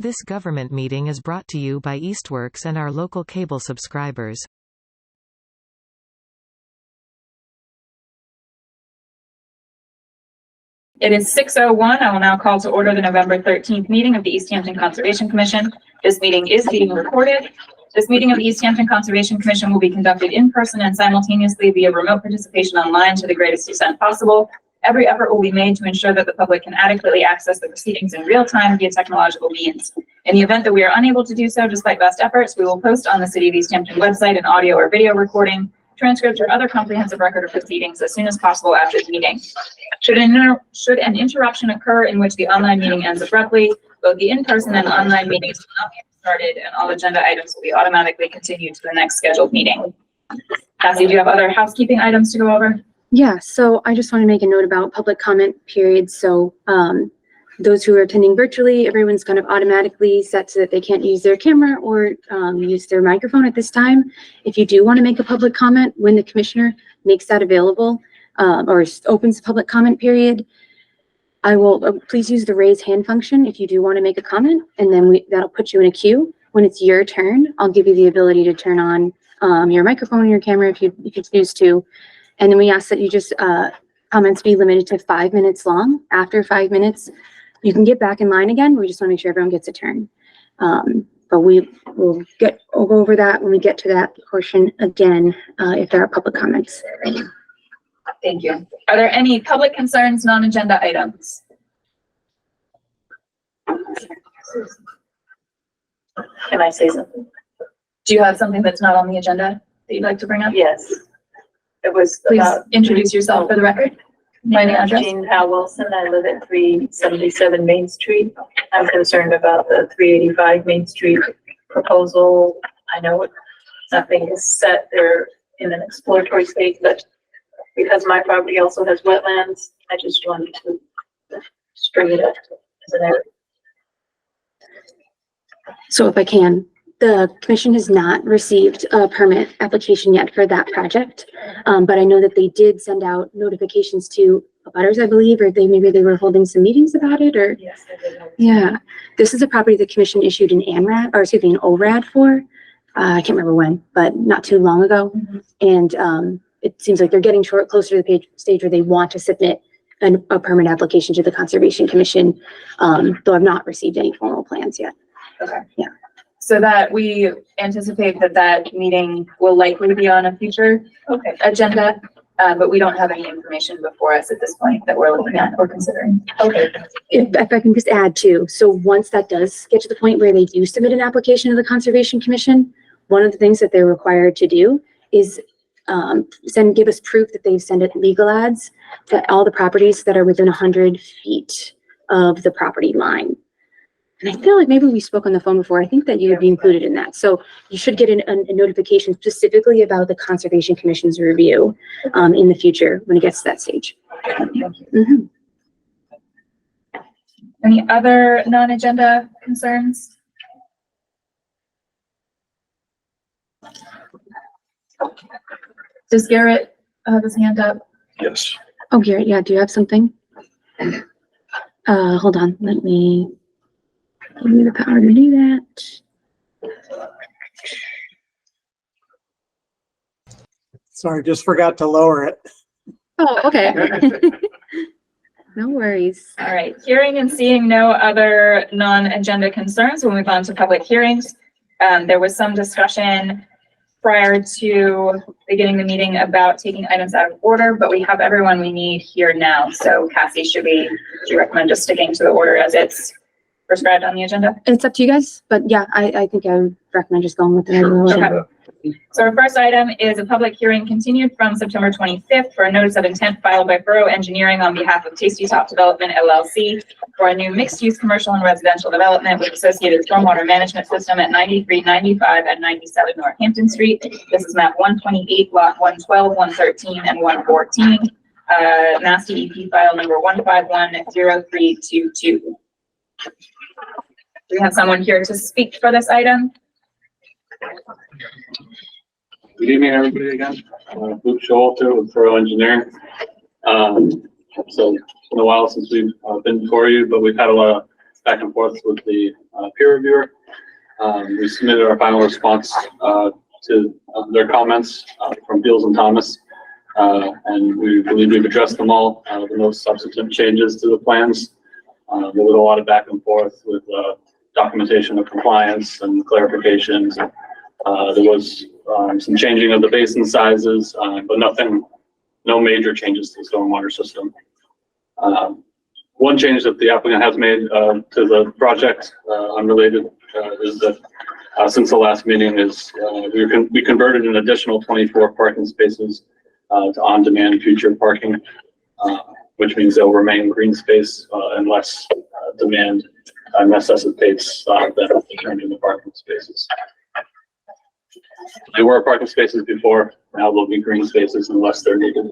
This government meeting is brought to you by Eastworks and our local cable subscribers. It is 6:01. I will now call to order the November 13th meeting of the Easthampton Conservation Commission. This meeting is being recorded. This meeting of the Easthampton Conservation Commission will be conducted in person and simultaneously via remote participation online to the greatest extent possible. Every effort will be made to ensure that the public can adequately access the proceedings in real time via technological means. In the event that we are unable to do so, despite best efforts, we will post on the City of Easthampton website an audio or video recording, transcript, or other comprehensive record of proceedings as soon as possible after the meeting. Should an interruption occur in which the online meeting ends abruptly, both the in-person and online meetings will not be started, and all agenda items will be automatically continued to the next scheduled meeting. Cassie, do you have other housekeeping items to go over? Yeah, so I just want to make a note about public comment periods. So those who are attending virtually, everyone's kind of automatically set so that they can't use their camera or use their microphone at this time. If you do want to make a public comment, when the commissioner makes that available or opens the public comment period, I will please use the raise hand function if you do want to make a comment, and then that'll put you in a queue. When it's your turn, I'll give you the ability to turn on your microphone and your camera if you choose to. And then we ask that you just comments be limited to 5 minutes long. After 5 minutes, you can get back in line again. We just want to make sure everyone gets a turn. But we'll go over that when we get to that portion again, if there are public comments. Thank you. Are there any public concerns, non-agenda items? Can I say something? Do you have something that's not on the agenda that you'd like to bring up? Yes. It was Please about introduce yourself for the record. My name and address. Jean Hal Wilson. I live at 377 Main Street. I'm concerned about the 385 Main Street proposal. I know nothing is set there in an exploratory stage, but because my property also has wetlands, I just wanted to bring it up as an area. So if I can, the commission has not received a permit application yet for that project. But I know that they did send out notifications to abutters, I believe, or maybe they were holding some meetings about it, or Yes, I did. yeah. This is a property the commission issued an an ORAD for. I can't remember when, but not too long ago. Mm-hmm. And it seems like they're getting closer to the stage where they want to submit a permit application to the Conservation Commission, though I've not received any formal plans yet. Okay. Yeah. So that we anticipate that meeting will likely be on a future agenda, but we don't have any information before us at this point that we're looking at or considering. Okay. If I can just add too, so once that does get to the point where they do submit an application to the Conservation Commission, one of the things that they're required to do is give us proof that they've sent it legal ads to all the properties that are within 100 feet of the property line. And I feel like maybe we spoke on the phone before. I think that you would be included in that. So you should get a notification specifically about the Conservation Commission's review in the future when it gets to that stage. Mm-hmm. Any other non-agenda concerns? Does Garrett have his hand up? Yes. Oh, Garrett, yeah, do you have something? Hold on, let me give you the power to do that. Sorry, just forgot to lower it. Oh, okay. No worries. All right, hearing and seeing no other non-agenda concerns, we'll move on to public hearings. There was some discussion prior to beginning the meeting about taking items out of order, but we have everyone we need here now. So Cassie, should we recommend just sticking to the order as it's prescribed on the agenda? It's up to you guys, but yeah, I think I would recommend just going with it. Okay. So our first item is a public hearing continued from September 25th for a notice of intent filed by Borough Engineering on behalf of Tasty Top Development LLC for a new mixed-use commercial and residential development with associated stormwater management system at 93, 95, and 97 Northampton Street. This is map 128, lot 112, 113, and 114. Mass DEP file number 1510322. Do we have someone here to speak for this item? Good evening, everybody again. Luke Showalter with Borough Engineering. So it's been a while since we've been before you, but we've had a lot of back and forth with the peer reviewer. We submitted our final response to their comments from Beals and Thomas, and we believe we've addressed them all. The most substantive changes to the plans. There was a lot of back and forth with documentation of compliance and clarifications. There was some changing of the basin sizes, but no major changes to the stormwater system. One change that the applicant has made to the project, unrelated, is that since the last meeting we converted an additional 24 parking spaces to on-demand future parking, which means they'll remain green space unless demand necessitates that return the parking spaces. They were parking spaces before, now they'll be green spaces unless they're needed.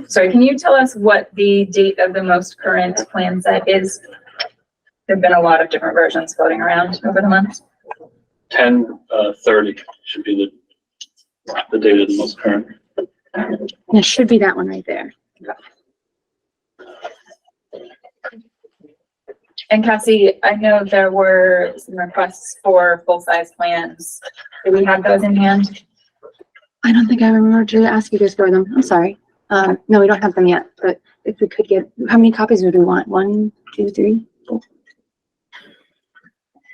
Sorry, can you tell us what the date of the most current plan set is? There've been a lot of different versions floating around over the months. 10/30 should be the date of the most current. It should be that one right there. And Cassie, I know there were some requests for full-size plans. Do we have those in hand? I don't think I remember to ask you guys for them. I'm sorry. No, we don't have them yet, but if we could get, how many copies would we want? 1, 2, 3?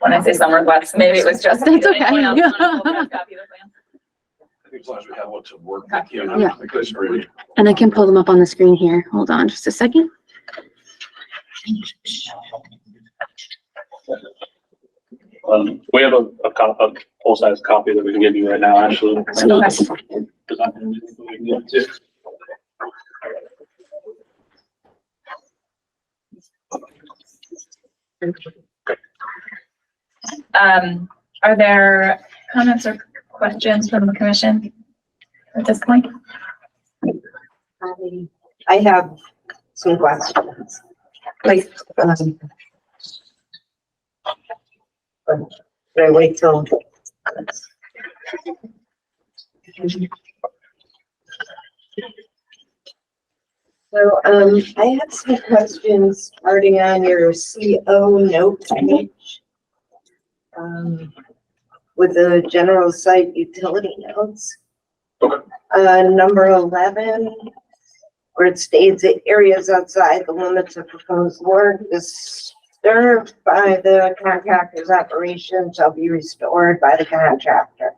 When I say some requests, maybe it was just. That's okay. Anyone else want a full-size copy of the plan? I think as long as we have one to work Okay. with, Yeah. I think that's great. And I can pull them up on the screen here. Hold on just a second. We have a full-size copy that we can give you right now, actually. Are there comments or questions from the commission at this point? I have some questions. Please. Should I wait till? So, I had some questions starting on your CO note page. With the general site utility notes. Okay. Number 11, where it states that areas outside the limits of proposed work disturbed by the contractor's operation shall be restored by the contractor.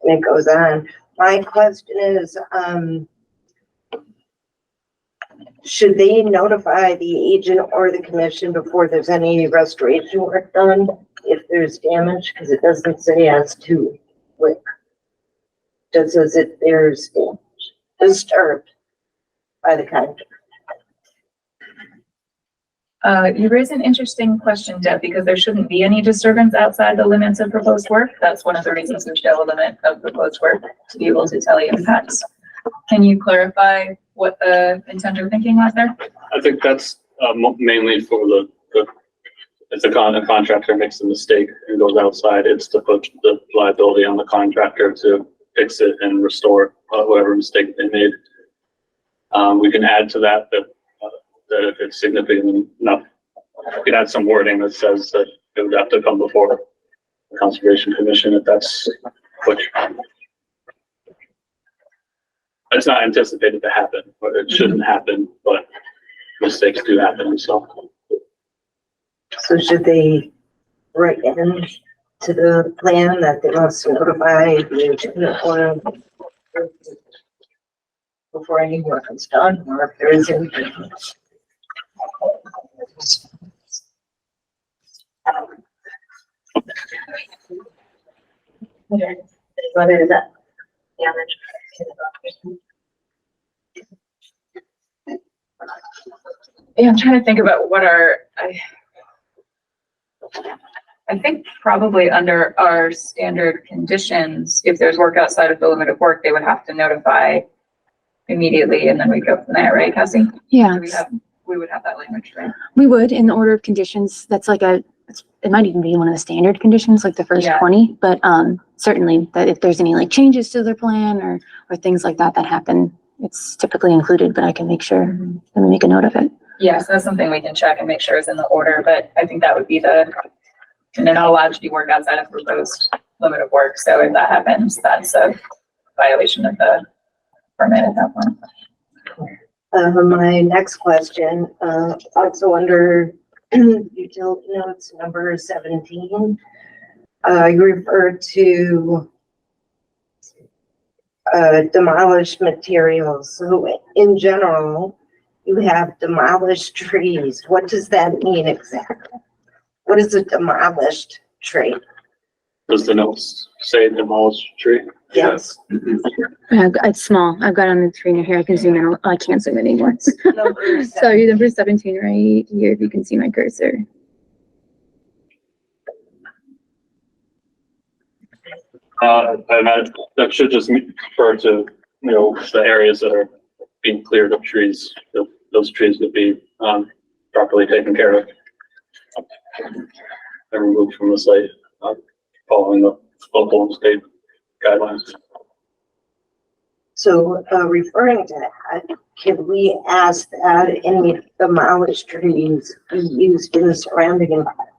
And it goes on. My question is, should they notify the agent or the commission before there's any restoration work done if there's damage? Because it doesn't say as to what. Just says if there's damage disturbed by the contractor. You raise an interesting question, Deb, because there shouldn't be any disturbance outside the limits of proposed work. That's one of the reasons we show a limit of proposed work, to be able to tell you impacts. Can you clarify what the intent or thinking was there? I think that's mainly for if the contractor makes a mistake and goes outside, it's to put the liability on the contractor to fix it and restore whatever mistake they made. We can add to that if it's significant enough, we can add some wording that says that it would have to come before the Conservation Commission if that's what it's not anticipated to happen, or it shouldn't happen, but mistakes do happen, so. So should they write in to the plan that they must notify the agent or before any work is done, or if there is anything? Whether is that damage? Yeah, I'm trying to think about what I think probably under our standard conditions, if there's work outside of the limit of work, they would have to notify immediately, and then we go from there, right, Cassie? Yeah, We would have that language, right? we would in the order of conditions. That's like it might even be one of the standard conditions, like the first Yeah. 20, but certainly that if there's any like changes to their plan or things like that happen, it's typically included, but I can make sure and make a note of it. Yes, that's something we can check and make sure is in the order, but I think that would be and they're not allowed to do work outside of proposed limit of work, so if that happens, that's a violation of the permit at that point. My next question, also under utility notes number 17, you refer to demolished materials. So in general, you have demolished trees. What does that mean exactly? What is a demolished tree? Does the notes say demolished tree? Yes. It's small. I've got it on the screen here. I can zoom in. I can't zoom in anymore. Number So you're number 17 right here, if you can see my cursor. And that should just refer to, the areas that are being cleared of trees. Those trees would be, properly taken care of. And removed from the site, following the local and state guidelines. So, referring to that, can we ask that any demolished trees be used in the surrounding environment?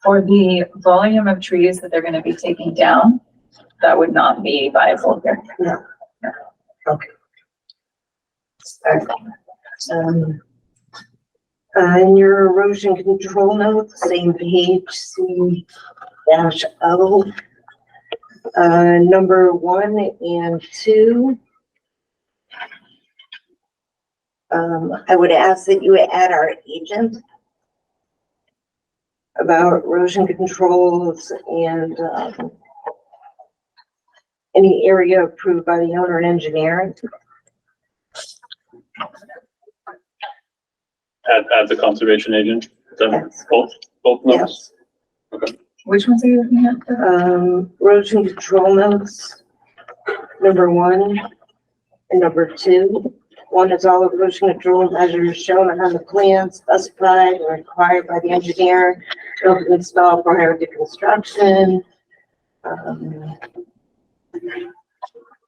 For the volume of trees that they're gonna be taking down, that would not be viable here. No. Okay. In your erosion control notes, same page, C-O, number 1 and 2. I would ask that you add our agent about erosion controls and any area approved by the owner and engineer. Add the conservation agent. Is that Yes. both notes? Yes. Okay. Which ones are you looking at? Erosion control notes, number 1 and number 2. 1 is all erosion control measures shown on the plan specified or required by the engineer to install prior to construction.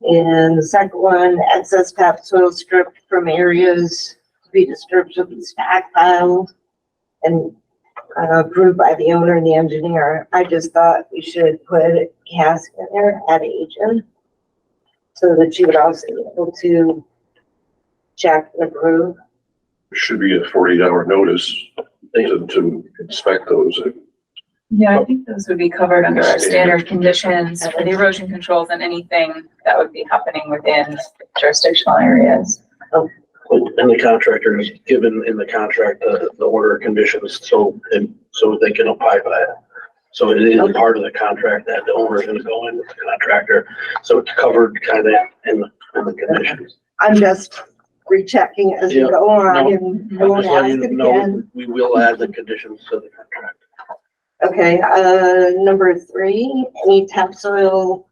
And the second one, excess topsoil stripped from areas to be disturbed will be stockpiled and approved by the owner and the engineer. I just thought we should put Cass in there, add agent, so that you would also be able to check and approve. Should be a 48-hour notice to inspect those. Yeah, I think those would be covered under our standard conditions for the erosion controls and anything that would be happening within jurisdictional areas. And the contractor is given in the contract, the order of conditions, so they can abide by it. So it is part of the contract that the owner is gonna go in with the contractor, so it's covered kind of in the conditions. I'm just rechecking as you Yeah. go on No, and I'm won't just ask letting it you know, again. we will add the conditions to the contract. Okay, number 3, any topsoil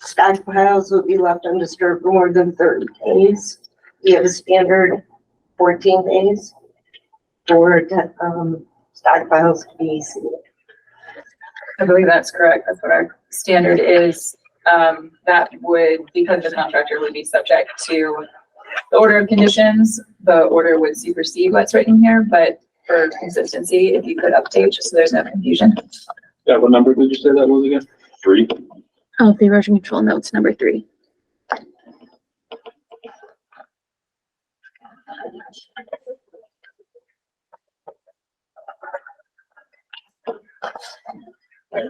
stockpiles will be left undisturbed for more than 30 days. You have a standard 14 days for stockpiles to be sealed. I believe that's correct. That's what our standard is. That would, because the contractor would be subject to the order of conditions, the order would supersede what's written here, but for consistency, if you could update, just so there's no confusion. Yeah, what number did you say that was again? 3? Oh, the erosion control notes, number 3.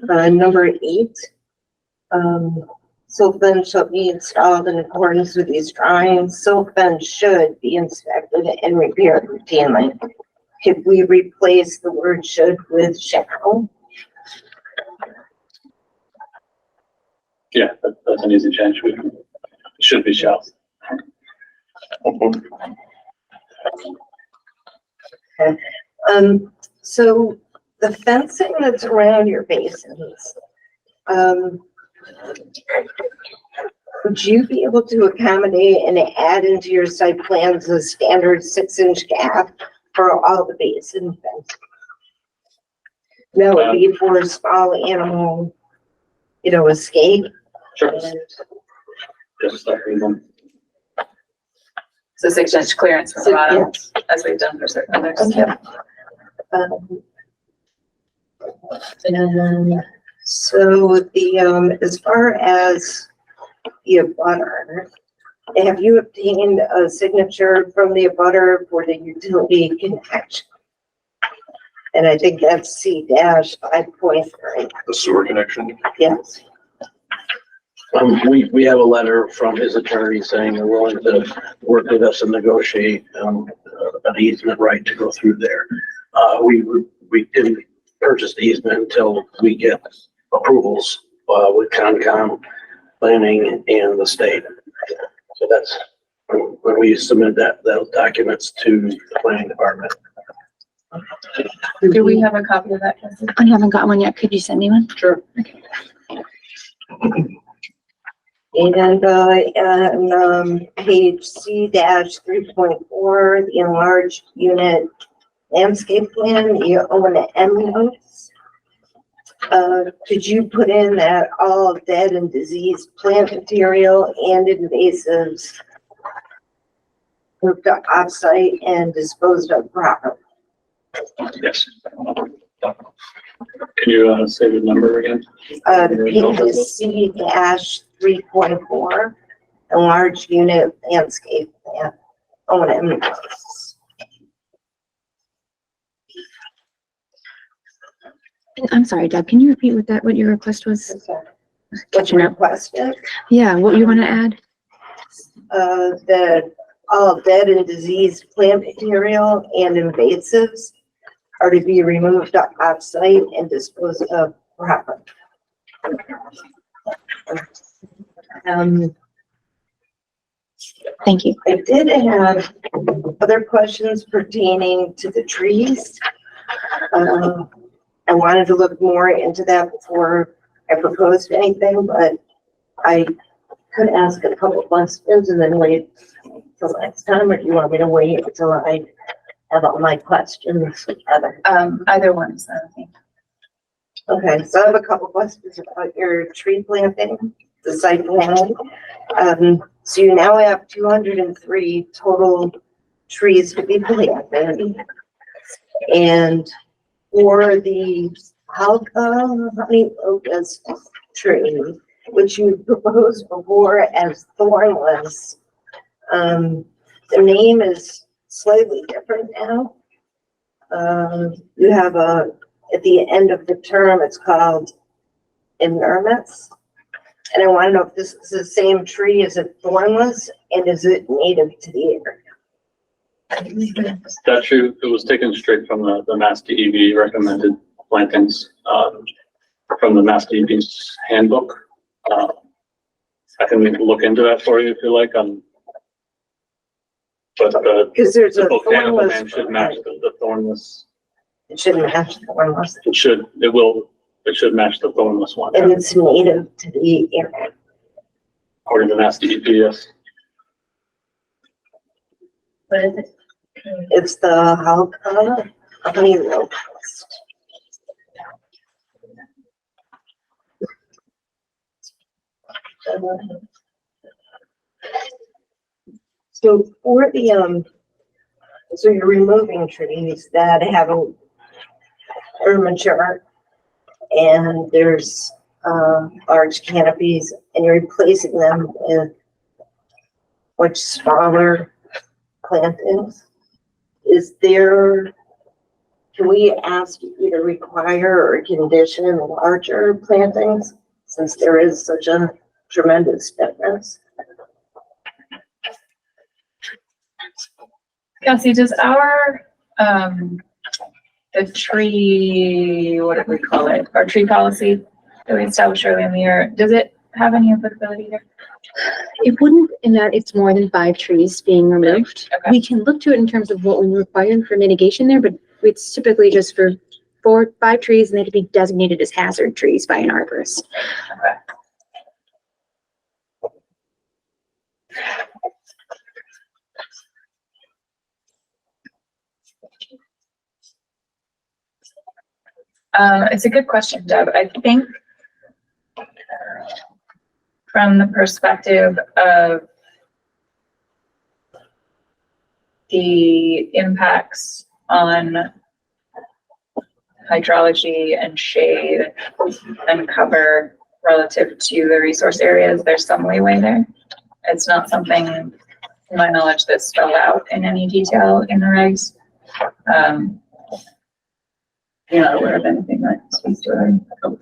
Number 8, silt fence shall be installed in accordance with these drawings. Silt fence should be inspected and repaired routinely. Could we replace the word should with shall? Yeah, that's an easy change. It should be shall. So the fencing that's around your basins, would you be able to accommodate and add into your site plans a standard 6-inch gap for all the basin fencing? That would be for a small animal, escape. Sure. And Just like we want. So 6-inch clearance from the So, bottom, yes. as we've done for certain others. Okay. And so the, as far as the abutter, have you obtained a signature from the abutter for the utility connection? And I think that's C-5.3. The sewer connection. Yes. We have a letter from his attorney saying they're willing to work with us and negotiate, an easement right to go through there. We didn't purchase the easement until we get approvals, with Concom, planning and the state. So that's when we submit those documents to the planning department. Do we have a copy of that, Cassie? I haven't got one yet. Could you send me one? Sure. And page C-3.4, the enlarged unit landscape plan, the O&M notes. Could you put in that all dead and diseased plant material and invasives moved to off-site and disposed of properly? Yes. Can you say the number again? Page C-3.4, enlarged unit landscape plan, O&M notes. I'm sorry, Deb, can you repeat what your request was? What's Catching up. requested? Yeah, what you want to add? That all dead and diseased plant material and invasives are to be removed off-site and disposed of properly. Thank you. I did have other questions pertaining to the trees. I wanted to look more into that before I proposed anything, but I could ask a couple questions and then wait till next time, or do you want me to wait until I have all my questions together? Either one is fine, I think. Okay, so I have a couple questions about your tree planting, the site plan. So you now have 203 total trees to be planted. And for the honey locust tree, which you proposed before as thornless, the name is slightly different now. You have at the end of the term, it's called inermis. And I want to know if this is the same tree, is it thornless, and is it native to the area? That tree, it was taken straight from the Mass DEP recommended plantings, from the Mass DEP's handbook. I can look into that for you if you like, but Because there's the a botanical thornless. name should match the thornless. It shouldn't match the thornless, It should match the thornless one. and it's native to the area. According to Mass DEP, yes. What is it? It's the honey locust. So for the, so you're removing trees that haven't or mature, and there's large canopies, and you're replacing them with much smaller plantings. Is there, can we ask you to require or condition larger plantings since there is such a tremendous difference? Cassie, does our, the tree, what do we call it? Our tree policy that we established earlier in the year, does it have any applicability here? It wouldn't, in that it's more than 5 trees being removed. Okay. We can look to it in terms of what we require for mitigation there, but it's typically just for 4, 5 trees, and they'd be designated as hazard trees by an arborist. Okay. It's a good question, Deb. I think from the perspective of the impacts on hydrology and shade and cover relative to the resource areas, there's some leeway there. It's not something, to my knowledge, that's spelled out in any detail in the regs. You're not aware of anything that speaks to it.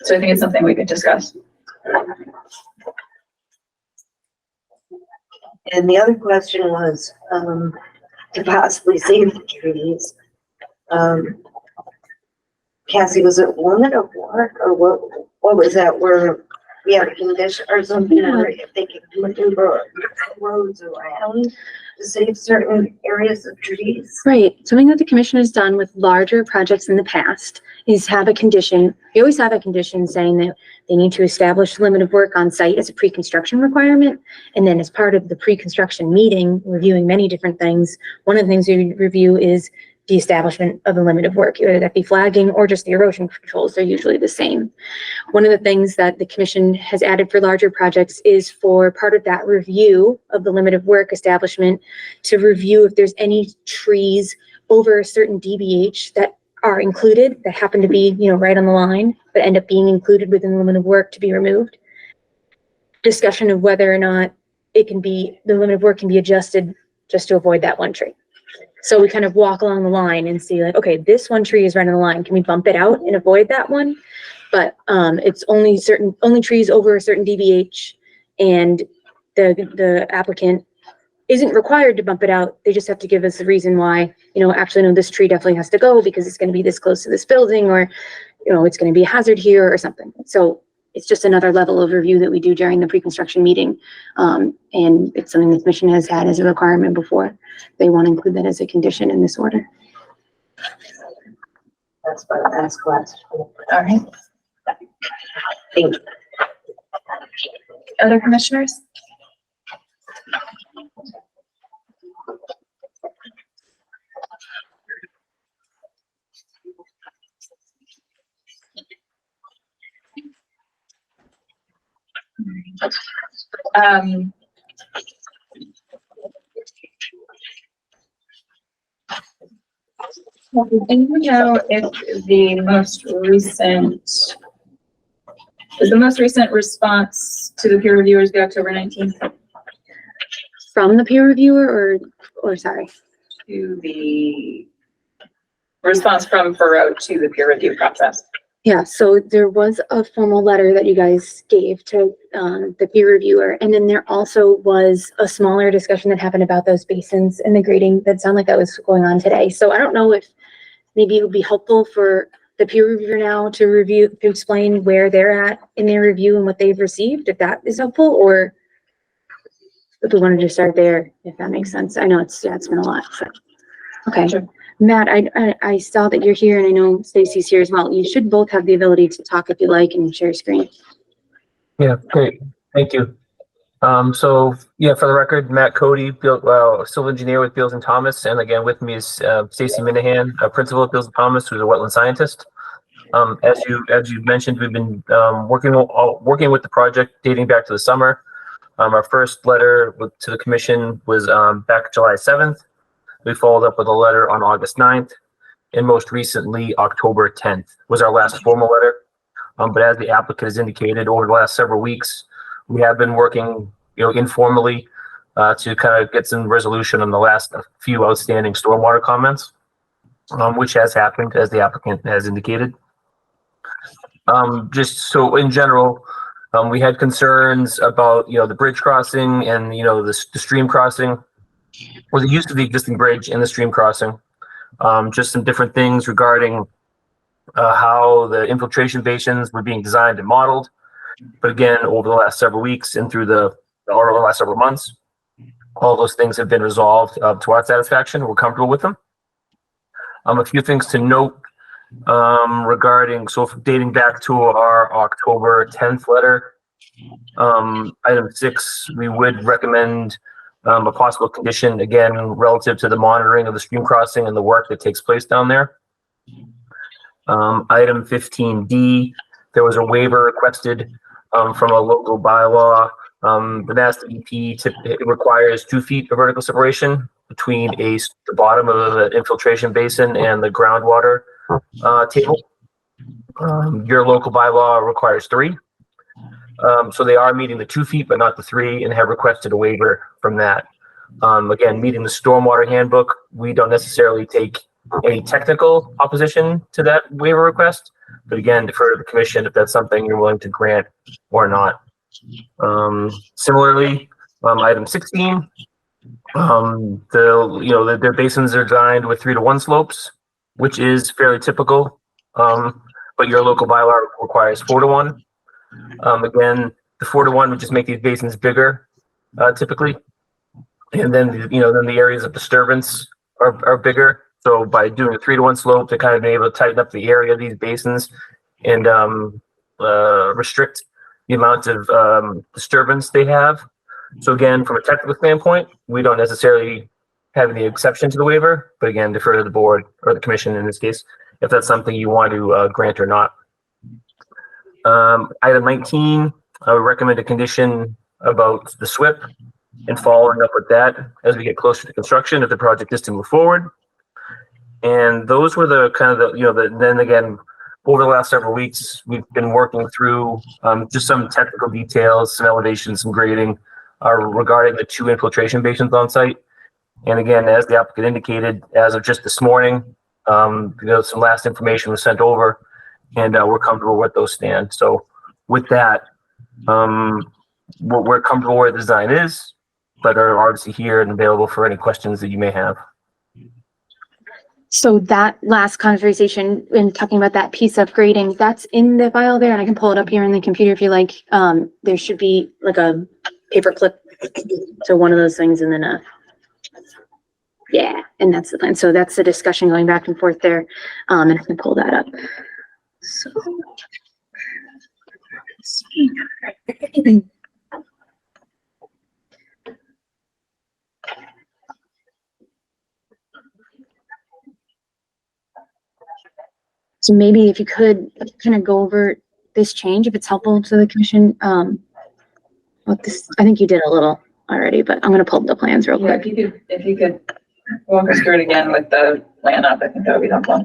So I think it's something we could discuss. And the other question was, to possibly save the trees. Cassie, was it limit of work or what was that where we have a condition or something where if they can maneuver roads around to save certain areas of trees? Right. Something that the commission has done with larger projects in the past is have a condition. We always have a condition saying that they need to establish limit of work on site as a pre-construction requirement. And then as part of the pre-construction meeting, reviewing many different things, one of the things we review is the establishment of a limit of work, whether that be flagging or just the erosion controls. They're usually the same. One of the things that the commission has added for larger projects is for part of that review of the limit of work establishment to review if there's any trees over a certain DBH that are included that happen to be, right on the line, but end up being included within the limit of work to be removed. Discussion of whether or not the limit of work can be adjusted just to avoid that one tree. So we kind of walk along the line and see like, okay, this one tree is right on the line. Can we bump it out and avoid that one? But it's only trees over a certain DBH, and the applicant isn't required to bump it out. They just have to give us a reason why, actually, no, this tree definitely has to go because it's going to be this close to this building, or, it's going to be a hazard here or something. So it's just another level of review that we do during the pre-construction meeting. And it's something the commission has had as a requirement before. They want to include that as a condition in this order. That's what I asked last. All right. Thank you. Other commissioners? And you know if the most recent response to the peer reviewers be October 19th? From the peer reviewer or sorry? To the response from Furrow to the peer review process. Yeah, so there was a formal letter that you guys gave to the peer reviewer, and then there also was a smaller discussion that happened about those basins and the grading that sounded like that was going on today. So I don't know if maybe it would be helpful for the peer reviewer now to explain where they're at in their review and what they've received, if that is helpful, or if we wanted to start there, if that makes sense. I know it's been a lot. So. Okay. Sure. Matt, I saw that you're here, and I know Stacy's here as well. You should both have the ability to talk if you like and share screen. Yeah, great. Thank you. So yeah, for the record, Matt Cody, civil engineer with Beals and Thomas, and again with me is Stacy Minahan, a principal at Beals and Thomas, who's a wetland scientist. As you mentioned, we've been working with the project dating back to the summer. Our first letter to the commission was back July 7th. We followed up with a letter on August 9th, and most recently, October 10th was our last formal letter. But as the applicant has indicated, over the last several weeks, we have been working, informally to kind of get some resolution on the last few outstanding stormwater comments, which has happened as the applicant has indicated. Just so in general, we had concerns about, the bridge crossing and, the stream crossing, or the use of the existing bridge and the stream crossing. Just some different things regarding how the infiltration basins were being designed and modeled. But again, over the last several weeks and through the last several months, all those things have been resolved to our satisfaction. We're comfortable with them. A few things to note regarding, so dating back to our October 10th letter, item 6, we would recommend a possible condition, again, relative to the monitoring of the stream crossing and the work that takes place down there. Item 15D, there was a waiver requested from a local bylaw The Mass DEP it requires 2 feet of vertical separation between the bottom of the infiltration basin and the groundwater table. Your local bylaw requires 3. So they are meeting the 2 feet, but not the 3, and have requested a waiver from that. Again, meeting the stormwater handbook, we don't necessarily take any technical opposition to that waiver request, but again, defer to the commission if that's something you're willing to grant or not. Similarly, item 16, their basins are designed with 3-to-1 slopes, which is fairly typical. But your local bylaw requires 4-to-1. Again, the 4-to-1 would just make these basins bigger, typically. And then, then the areas of disturbance are bigger. So by doing a 3-to-1 slope, they're kind of able to tighten up the area of these basins and restrict the amount of disturbance they have. So again, from a technical standpoint, we don't necessarily have any exception to the waiver, but again, defer to the board or the commission in this case, if that's something you want to grant or not. Item 19, I would recommend a condition about the SWIP and following up with that as we get closer to construction if the project is to move forward. And those were the kind of then again, over the last several weeks, we've been working through just some technical details, some elevations, some grading regarding the 2 infiltration basins on site. And again, as the applicant indicated, as of just this morning, some last information was sent over, and we're comfortable with those stand. So with that, we're comfortable where the design is, but are obviously here and available for any questions that you may have. So that last conversation in talking about that piece of grading, that's in the file there, and I can pull it up here in the computer if you like. There should be like a paper clip. So one of those things, and then yeah, and that's the plan. So that's the discussion going back and forth there. And I can pull that up. So So maybe if you could kind of go over this change, if it's helpful to the commission. What this, I think you did a little already, but I'm going to pull up the plans real Yeah, quick. if you could walk us through it again with the plan up, I think that would be helpful.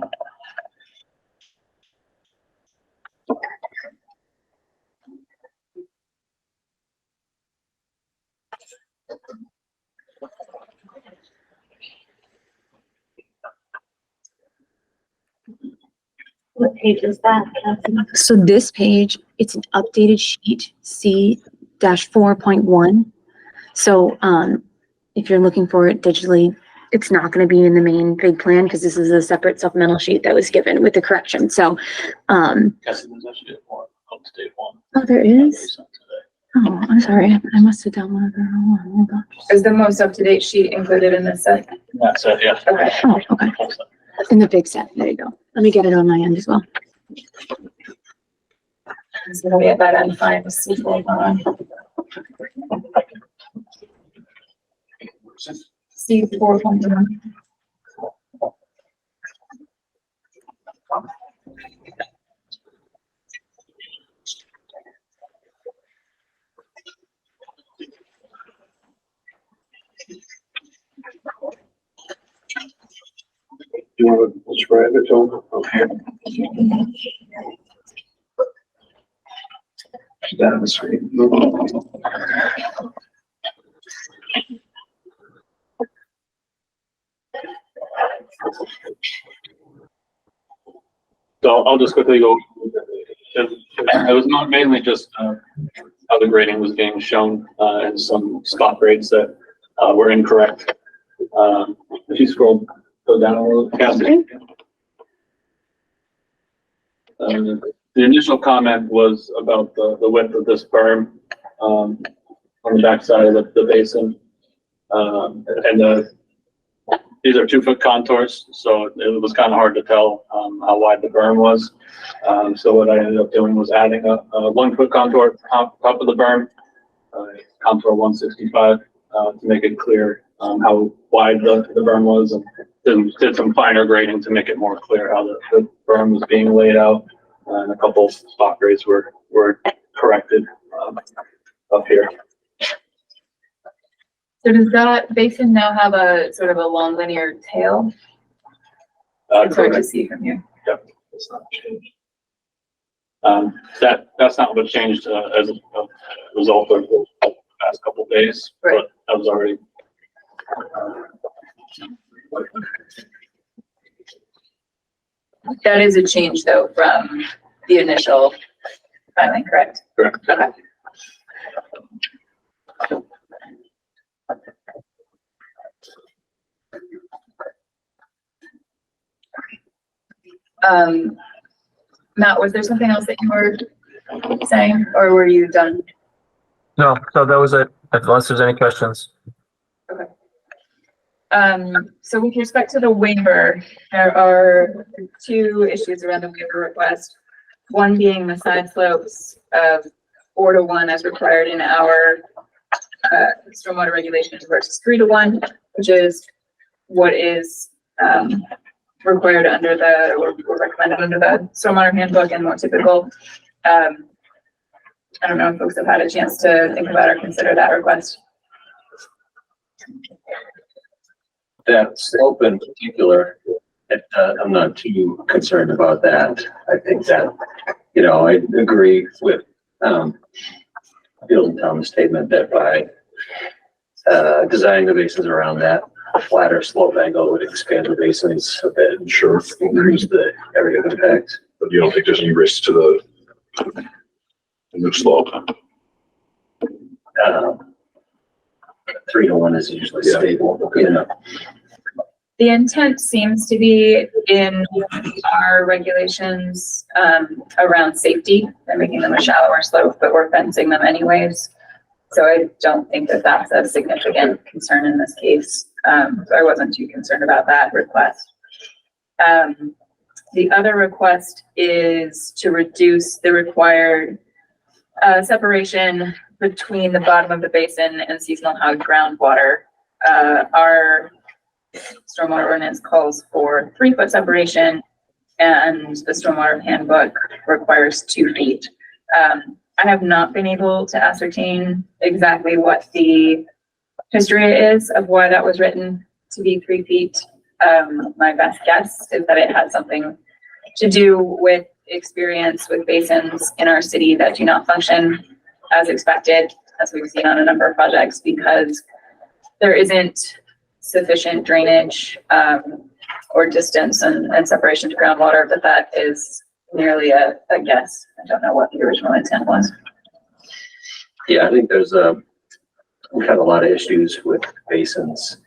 What page is that? So this page, it's an updated sheet, C-4.1. So if you're looking for it digitally, it's not going to be in the main big plan because this is a separate supplemental sheet that was given with the correction. So, Yes, there's actually a more up-to-date one. oh, there is. Oh, I'm sorry. I must have downloaded the wrong one. Hold on. Is the most up-to-date sheet included in this set? That's it, yeah. Okay. Oh, okay. In the big set. There you go. Let me get it on my end as well. So we'll get that and find the C4.1. C4.1. You want to describe it, Tom? Okay. That was great. So I'll just quickly go. It was not mainly just how the grading was being shown and some spot grades that were incorrect. If you go down a little, Cassie. The initial comment was about the width of this berm on the backside of the basin. These are 2-foot contours, so it was kind of hard to tell how wide the berm was. So what I ended up doing was adding a 1-foot contour top of the berm, contour 165, to make it clear how wide the berm was, and did some finer grading to make it more clear how the berm was being laid out. And a couple spot grades were corrected up here. So does that basin now have a sort of a long linear tail? It's hard to Correct. see from here. It's not changed. That's not what changed, as a result of the past couple of days, Right. but that was already. That is a change though from the initial filing, correct? Correct. Okay. Matt, was there something else that you were saying, or were you done? No, so that was it, unless there's any questions. So with respect to the waiver, there are two issues around the waiver request. One being the side slopes of 4:1 as required in our stormwater regulations versus 3:1, which is what is required under the, or recommended under the stormwater handbook and more typical. I don't know if folks have had a chance to think about or consider that request. That slope in particular, I'm not too concerned about that. I think that, you know, I agree with, Bill and Tom's statement that by, designing the basins around that flatter slope angle would expand the basins a bit and sure increase the area of impact. But you don't think there's any risk to the new slope? 3:1 is usually stable, you know. The intent seems to be in our regulations around safety. They're making them a shallower slope, but we're fencing them anyways. So I don't think that that's a significant concern in this case. So I wasn't too concerned about that request. The other request is to reduce the required separation between the bottom of the basin and seasonal hog groundwater. Our stormwater ordinance calls for 3-foot separation and the stormwater handbook requires 2 feet. I have not been able to ascertain exactly what the history is of why that was written to be 3 feet. My best guess is that it had something to do with experience with basins in our city that do not function as expected, as we've seen on a number of projects, because there isn't sufficient drainage or distance and separation to groundwater, but that is merely a guess. I don't know what the original intent was. Yeah, I think there's we've had a lot of issues with basins,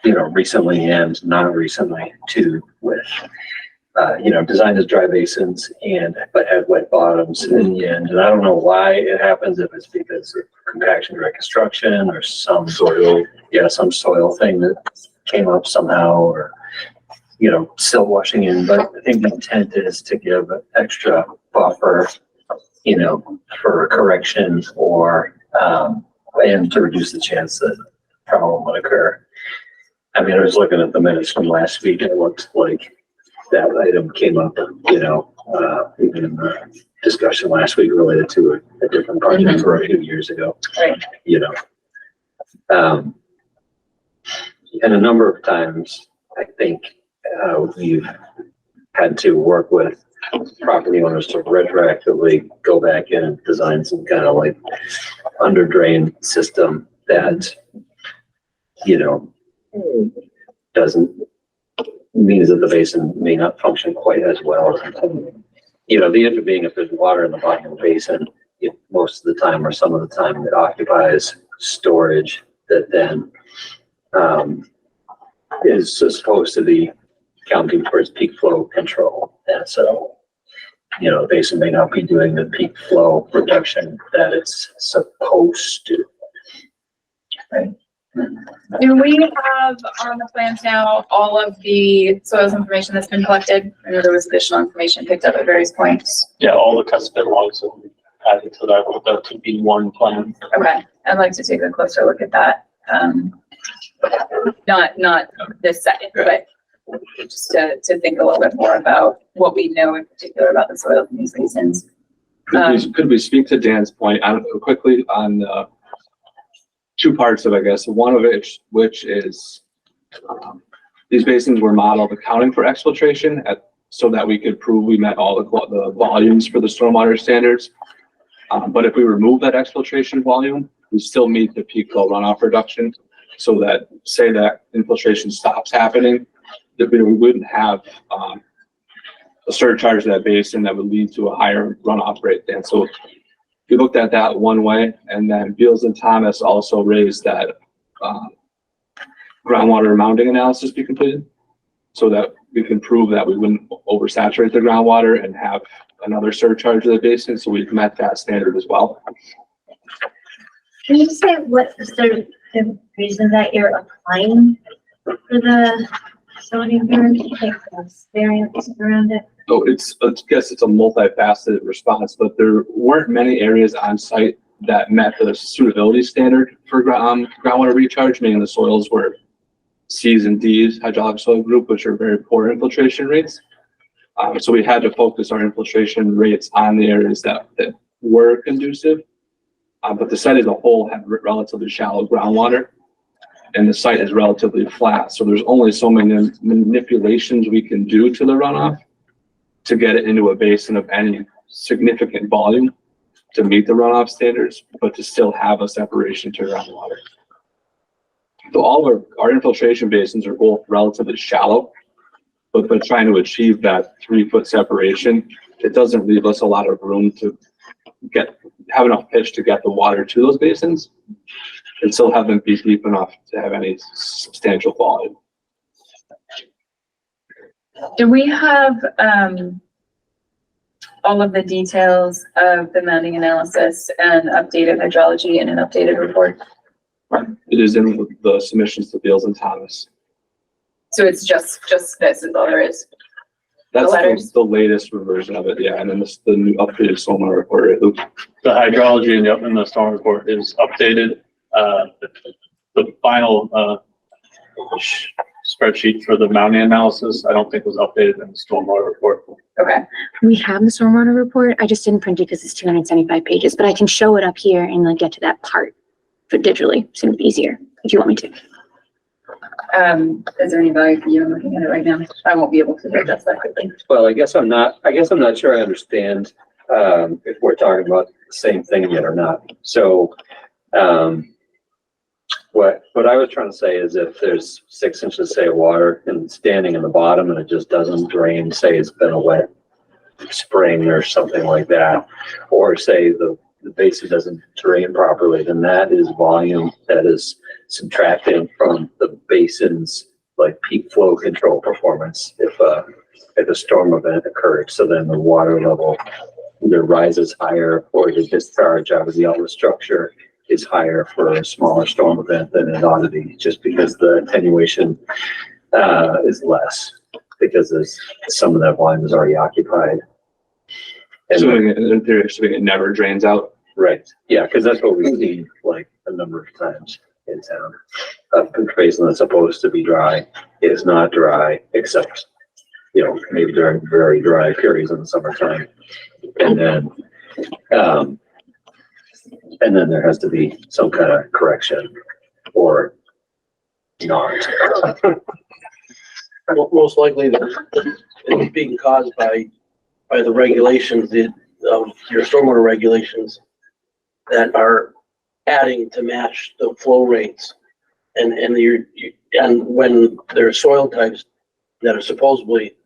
you know, recently and not recently too, with you know, designed as dry basins but had wet bottoms in the end. And I don't know why it happens, if it's because of compaction during construction or some soil thing that came up somehow, or, you know, silt washing in. But I think the intent is to give extra buffer, you know, for correction or, and to reduce the chance that problem would occur. I mean, I was looking at the minutes from last week and it looked like that item came up, you know, even in the discussion last week related to a different project for a few years ago, Right. you know. And a number of times, I think we've had to work with property owners to retroactively go back in and design some kind of like under drain system that, you know, means that the basin may not function quite as well. You know, the issue being if there's water in the bottom of the basin, most of the time or some of the time it occupies storage that then is supposed to be counting towards peak flow control. And so, you know, the basin may not be doing the peak flow reduction that it's supposed to. Right. Do we have on the plans now all of the soils information that's been collected? I know there was additional information picked up at various points. Yeah, all the test pit logs have been added to that with the 2B1 plan. Okay, I'd like to take a closer look at that. Not this second, but just to think a little bit more about what we know in particular about the soils in these basins. Could we speak to Dan's point quickly on two parts of it, I guess. One of it, which is these basins were modeled accounting for exfiltration so that we could prove we met all the volumes for the stormwater standards. But if we remove that exfiltration volume, we still meet the peak flow runoff reduction, so that say that infiltration stops happening, that we wouldn't have a surcharge to that basin that would lead to a higher runoff rate. And so we looked at that one way, and then Beals and Thomas also raised that groundwater mounding analysis be completed, so that we can prove that we wouldn't oversaturate the groundwater and have another surcharge of the basin. So we've met that standard as well. Can you say what is the reason that you're applying for the zoning variance around it? So I guess it's a multifaceted response, but there weren't many areas on site that met the suitability standard for groundwater recharge, meaning the soils were C's and D's, hydraulic soil group, which are very poor infiltration rates. So we had to focus our infiltration rates on the areas that were conducive. But the site as a whole had relatively shallow groundwater, and the site is relatively flat. So there's only so many manipulations we can do to the runoff to get it into a basin of any significant volume to meet the runoff standards, but to still have a separation to groundwater. So all of our infiltration basins are both relatively shallow, but by trying to achieve that 3-foot separation, it doesn't leave us a lot of room to have enough pitch to get the water to those basins and still have them be deep enough to have any substantial volume. Do we have all of the details of the mounding analysis and updated hydrology in an updated report? It is in the submissions to Beals and Thomas. So it's just this is all there is? That's the latest version of it, yeah. And then the new updated stormwater report. Right, Luke? The hydrology in the storm report is updated. The final spreadsheet for the mounting analysis, I don't think was updated in the stormwater report. Okay. We have the stormwater report. I just didn't print it because it's 275 pages, but I can show it up here and like get to that part for digitally. It's gonna be easier if you want me to. Is there any value for you in looking at it right now? I won't be able to digest that quickly. Well, I guess I'm not sure I understand, if we're talking about the same thing yet or not. So, what I was trying to say is if there's 6 inches, say, of water and it's standing in the bottom and it just doesn't drain, say it's been a wet spring or something like that, or say the basin doesn't drain properly, then that is volume that is subtracting from the basin's like peak flow control performance if a storm event occurred. So then the water level either rises higher or the discharge out of the outlet structure is higher for a smaller storm event than it ought to be, just because the attenuation is less, because some of that volume is already occupied. And so in theory, it never drains out. Right. Yeah, because that's what we've seen like a number of times in town. A basin that's supposed to be dry is not dry, except, maybe during very dry periods in the summertime. And then there has to be some kind of correction or not. Most likely it's being caused by the regulations, your stormwater regulations that are adding to match the flow rates. And when there are soil types that are supposedly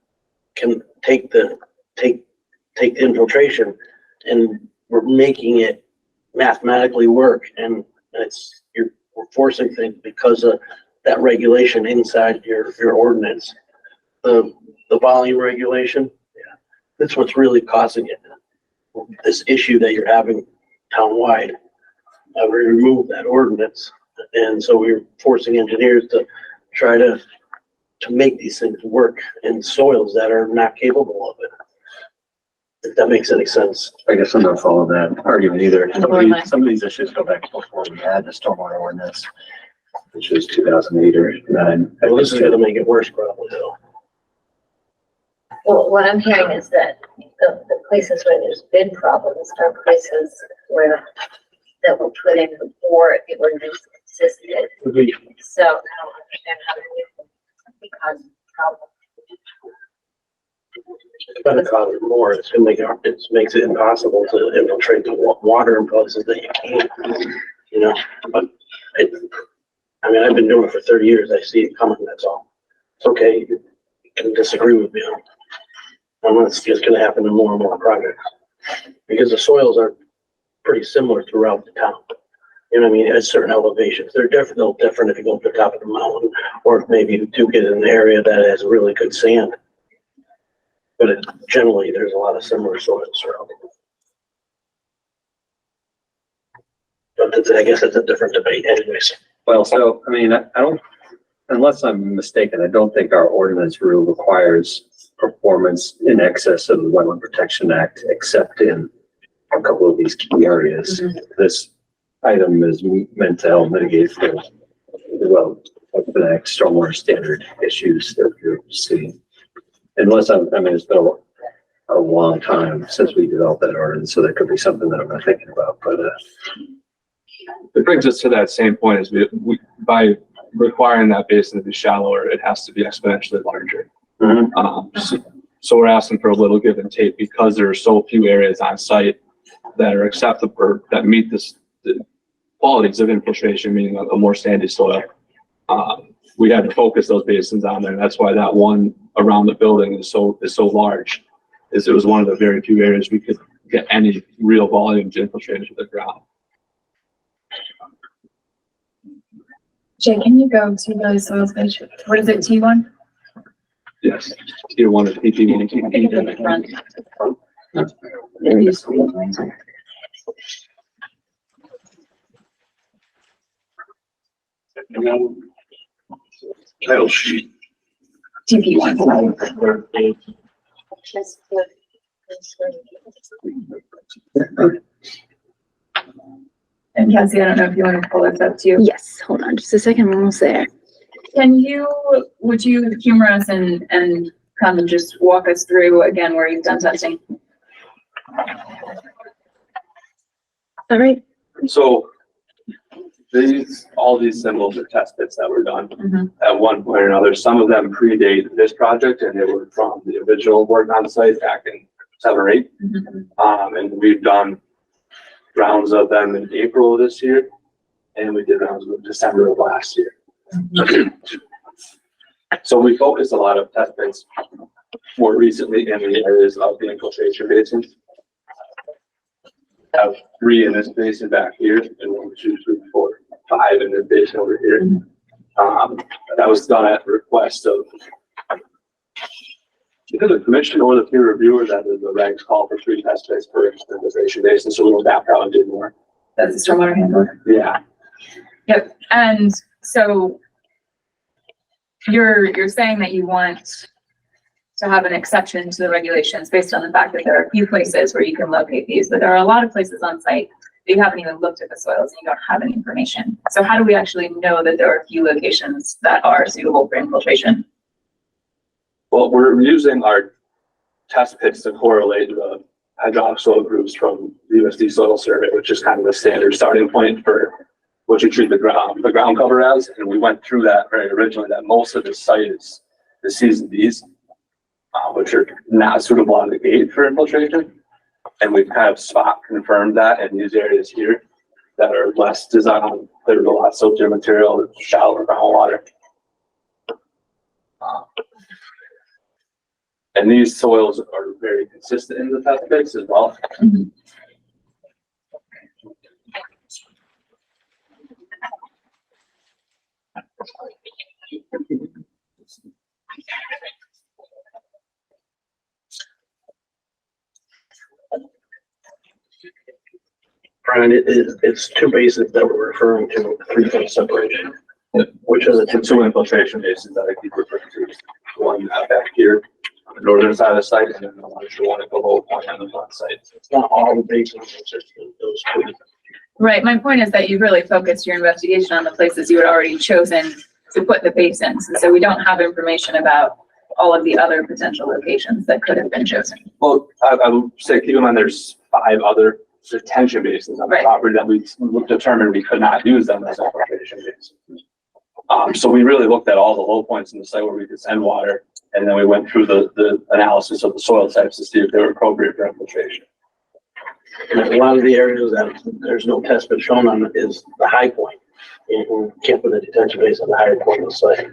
can take the infiltration, and we're making it mathematically work, and we're forcing things because of that regulation inside your ordinance. The volume regulation, that's what's really causing it. This issue that you're having townwide. We removed that ordinance, and so we're forcing engineers to try to make these things work in soils that are not capable of it. If that makes any sense. I guess I'm not following that argument either. Some of these issues go back before we had the stormwater ordinance, which was 2008 or 9. Well, this is going to make it worse probably though. Well, what I'm hearing is that the places where there's been problems are places that were put in before the ordinance existed. So I don't understand how they cause problems. It's gonna cause more. It's gonna make it makes it impossible to infiltrate the water in places that you can't, you know, but I mean, I've been doing it for 30 years. I see it coming, that's all. It's okay. You can disagree with me. It's just gonna happen in more and more projects. Because the soils are pretty similar throughout the town. You know what I mean? At certain elevations. They're different if you go up the top of the mountain, or if maybe you do get in an area that has really good sand. But generally, there's a lot of similar soils surrounding it. But I guess it's a different debate anyways. Well, so, I mean, I don't, unless I'm mistaken, I don't think our ordinance rule requires performance in excess of the Wetland Protection Act, except in a couple of these key areas. This item is meant to help mitigate the, well, the next stormwater standard issues that you're seeing. Unless I mean, it's been a long time since we developed that ordinance, so that could be something that I'm not thinking about, but, It brings us to that same point is we by requiring that basin to be shallower, it has to be exponentially larger. So we're asking for a little give and take because there are so few areas on site that are acceptable, that meet the qualities of infiltration, meaning a more sandy soil. We had to focus those basins on there. That's why that one around the building is so large. It was one of the very few areas we could get any real volume to infiltrate into the ground. Jay, can you go to the soils page? What is it, T1? Yes, tier 1 is PP1. I think it's in the front. Title sheet. TP1. And Cassie, I don't know if you want to pull this up too. Yes, hold on just a second, we're almost there. Would you humor us and come and just walk us through again where you've done testing? All right. So all these symbols are test pits that were done at one point or another. Some of them predate this project and they were from the original work on site back in 7 or 8. And we've done rounds of them in April of this year, and we did rounds in December of last year. So we focused a lot of test pits more recently in the areas of the infiltration basins. I have 3 in this basin back here, and 1, 2, 3, 4, 5 in this basin over here. That was done at the request of either the commission or the peer reviewer that the regs call for 3 test pits per infiltration basin, so we went back out and did more. That's the stormwater handbook. Yeah. Yep. And so you're saying that you want to have an exception to the regulations based on the fact that there are a few places where you can locate these, but there are a lot of places on site that you haven't even looked at the soils and you don't have any information. So how do we actually know that there are a few locations that are suitable for infiltration? Well, we're using our test pits to correlate the hydraulic soil groups from the USD soil survey, which is kind of the standard starting point for what you treat the ground cover as. And we went through that very originally, that most of the site is the C's and D's, which are not suitable on the gate for infiltration. And we've kind of spot confirmed that in these areas here that are less designed, there's a lot of siltier material, shallower groundwater. And these soils are very consistent in the test pits as well. Brian, it's 2 basins that we're referring to, 3-foot separation, which is The 2 infiltration basins that I keep referring to. One back here on the northern side of the site, and then the one at the low point on the front side. It's not all the basins, it's just those 2. Right. My point is that you really focused your investigation on the places you had already chosen to put the basins. And so we don't have information about all of the other potential locations that could have been chosen. Well, I would say keep in mind there's 5 other detention basins on the Right. property that we determined we could not use them as infiltration basins. So we really looked at all the low points in the site where we could send water, and then we went through the analysis of the soil types to see if they were appropriate for infiltration. And a lot of the areas that there's no test been shown on is the high point. You can't put a detention base on the higher point of the site.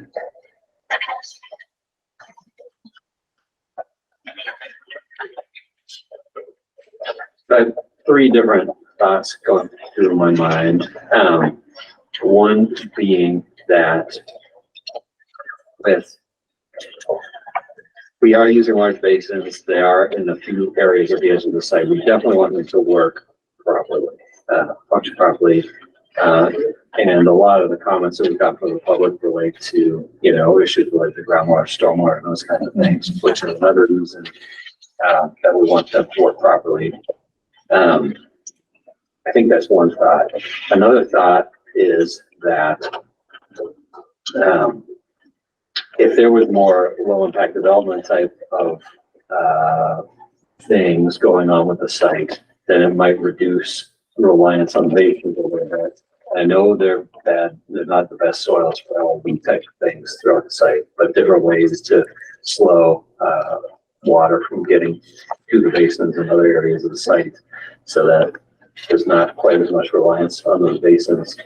I have three different thoughts going through my mind. One being that we are using large basins. They are in a few areas of the edge of the site. We definitely want them to work properly, function properly. And a lot of the comments that we got from the public relate to, issues like the groundwater, stormwater, and those kinds of things, which is another reason that we want them to work properly. I think that's one thought. Another thought is that if there was more low impact development type of things going on with the site, then it might reduce reliance on basins a little bit. I know they're bad, they're not the best soils for LV type of things throughout the site, but different ways to slow water from getting to the basins and other areas of the site so that there's not quite as much reliance on those basins.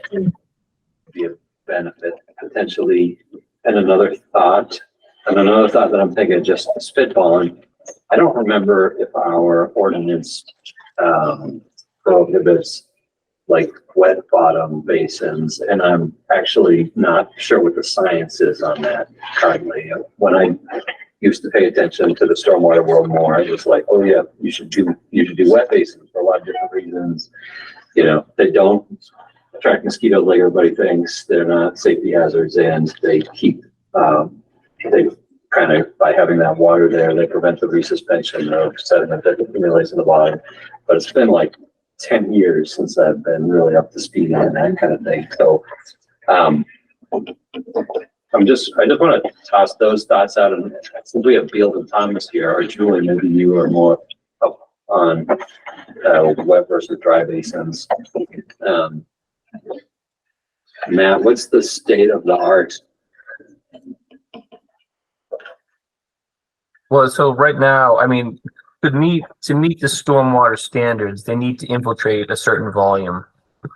Be a benefit potentially. And another thought that I'm thinking, just spitballing, I don't remember if our ordinance prohibits like wet bottom basins, and I'm actually not sure what the science is on that currently. When I used to pay attention to the stormwater world more, it was like, oh yeah, you should do wet basins for a lot of different reasons. They don't attract mosquitoes like everybody thinks. They're not safety hazards, and they keep they kind of, by having that water there, they prevent the resuspension of sediment that accumulates in the bottom. But it's been like 10 years since I've been really up to speed on that kind of thing. So I just want to toss those thoughts out, and since we have Beals and Thomas here, or Julie, maybe you are more up on wet versus dry basins. Matt, what's the state of the art? Well, so right now, I mean, to meet the stormwater standards, they need to infiltrate a certain volume.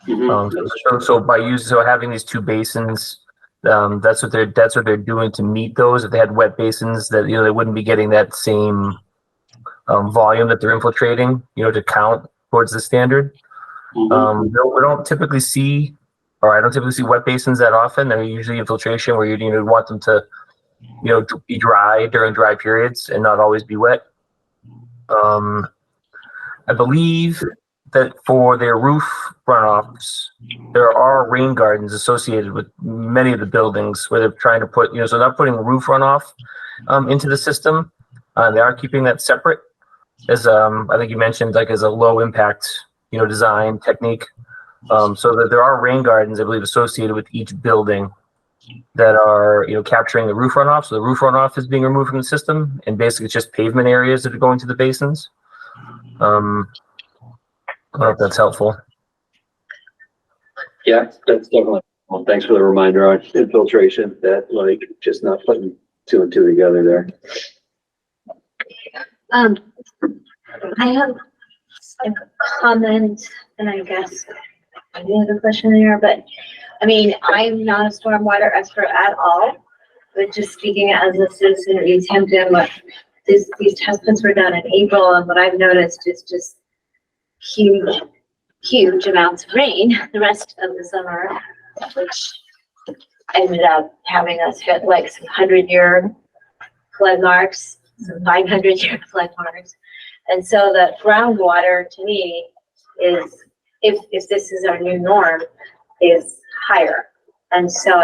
So by having these two basins, that's what they're doing to meet those. If they had wet basins, that they wouldn't be getting that same volume that they're infiltrating, to count towards the standard. We don't typically see, or I don't typically see wet basins that often. They're usually infiltration where you want them to be dry during dry periods and not always be wet. I believe that for their roof runoffs, there are rain gardens associated with many of the buildings where they're trying to put, so they're not putting roof runoff into the system. They are keeping that separate as I think you mentioned, like as a low impact, design technique. So that there are rain gardens, I believe, associated with each building that are, capturing the roof runoff. So the roof runoff is being removed from the system, and basically it's just pavement areas that are going to the basins. I don't know if that's helpful. Yeah, that's definitely. Well, thanks for the reminder on infiltration. That just not putting two and two together there. I have a comment, and I guess maybe have a question there, but I mean, I'm not a stormwater expert at all, but just speaking as a citizen of Easthampton, these test pits were done in April, and what I've noticed is just huge amounts of rain the rest of the summer, which ended up having us hit like some 100-year flood marks, some 500-year flood marks. And so the groundwater to me is, if this is our new norm, is higher. And so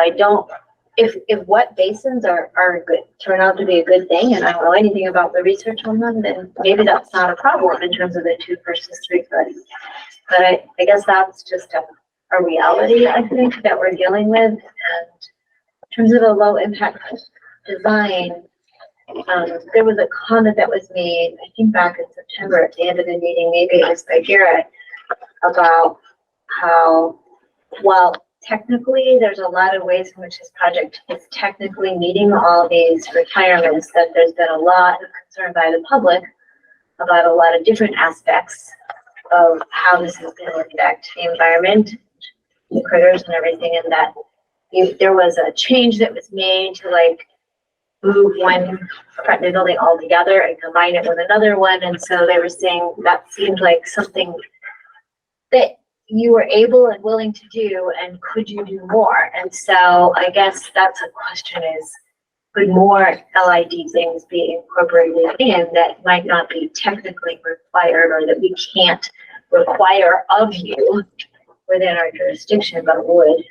if wet basins are good, turn out to be a good thing, and I don't know anything about the research on them, then maybe that's not a problem in terms of the 2 versus 3 foot. But I guess that's just a reality, I think, that we're dealing with. And in terms of a low impact design, there was a comment that was made, I think back in September at the end of the meeting, maybe it was by Garrett, about how, well, technically, there's a lot of ways in which this project is technically meeting all these requirements, that there's been a lot of concern by the public about a lot of different aspects of how this is going to affect the environment, the critters and everything, and that there was a change that was made to like move one apartment building altogether and combine it with another one. And so they were saying that seemed like something that you were able and willing to do, and could you do more? And so I guess that's a question, is could more LID things be incorporated in that might not be technically required, or that we can't require of you within our jurisdiction, but would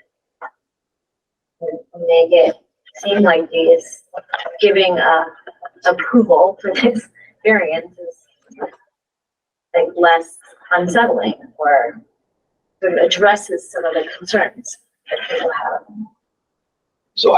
make it seem like these giving approval for this variance is like less unsettling, or sort of addresses some of the concerns that people have. So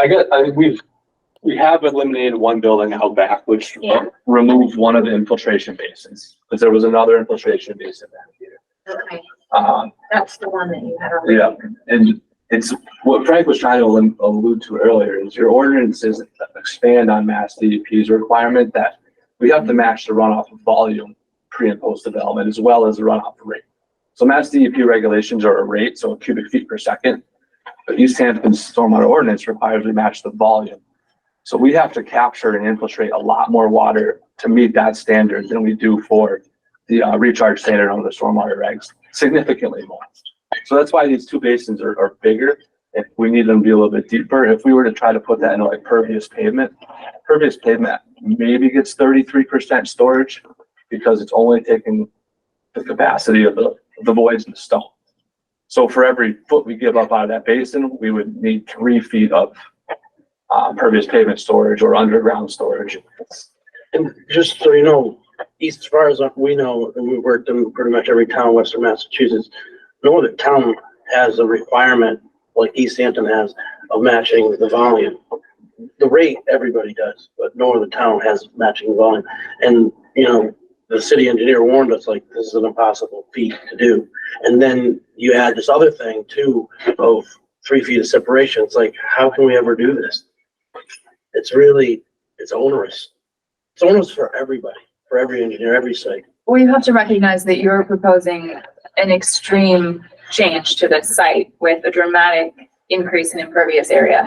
we have eliminated one building out back, which Yeah. removed one of the infiltration basins, because there was another infiltration basin back here. Okay, Um, that's the one that you had on. yeah, and it's what Frank was trying to allude to earlier, is your ordinances expand on Mass DEP's requirement that we have to match the runoff volume pre and post development, as well as the runoff rate. So Mass DEP regulations are a rate, so cubic feet per second, but Easthampton's stormwater ordinance requires we match the volume. So we have to capture and infiltrate a lot more water to meet that standard than we do for the recharge standard under the stormwater regs, significantly more. So that's why these two basins are bigger. If we need them to be a little bit deeper, if we were to try to put that into like pervious pavement maybe gets 33% storage, because it's only taking the capacity of the voids and the stone. So for every foot we give up out of that basin, we would need 3 feet of pervious pavement storage or underground storage. And just so you know, as far as we know, and we've worked in pretty much every town in Western Massachusetts, no other town has a requirement like Easthampton has of matching the volume. The rate, everybody does, but no other town has matching volume. And, you know, the city engineer warned us, like, this is an impossible feat to do. And then you add this other thing too, of 3 feet of separation. It's like, how can we ever do this? It's really, it's onerous. It's onerous for everybody, for every engineer, every site. Well, you have to recognize that you're proposing an extreme change to this site with a dramatic increase in impervious area.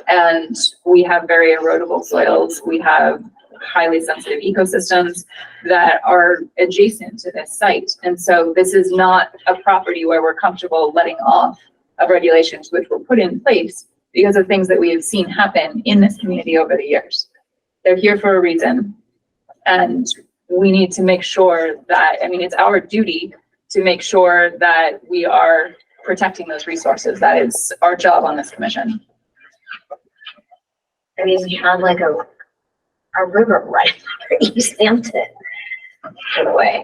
And we have very erodible soils. We have highly sensitive ecosystems that are adjacent to this site. And so this is not a property where we're comfortable letting off of regulations which were put in place because of things that we have seen happen in this community over the years. They're here for a reason. And we need to make sure that, I mean, it's our duty to make sure that we are protecting those resources. That is our job on this commission. I mean, we have like a river right for Easthampton in a way.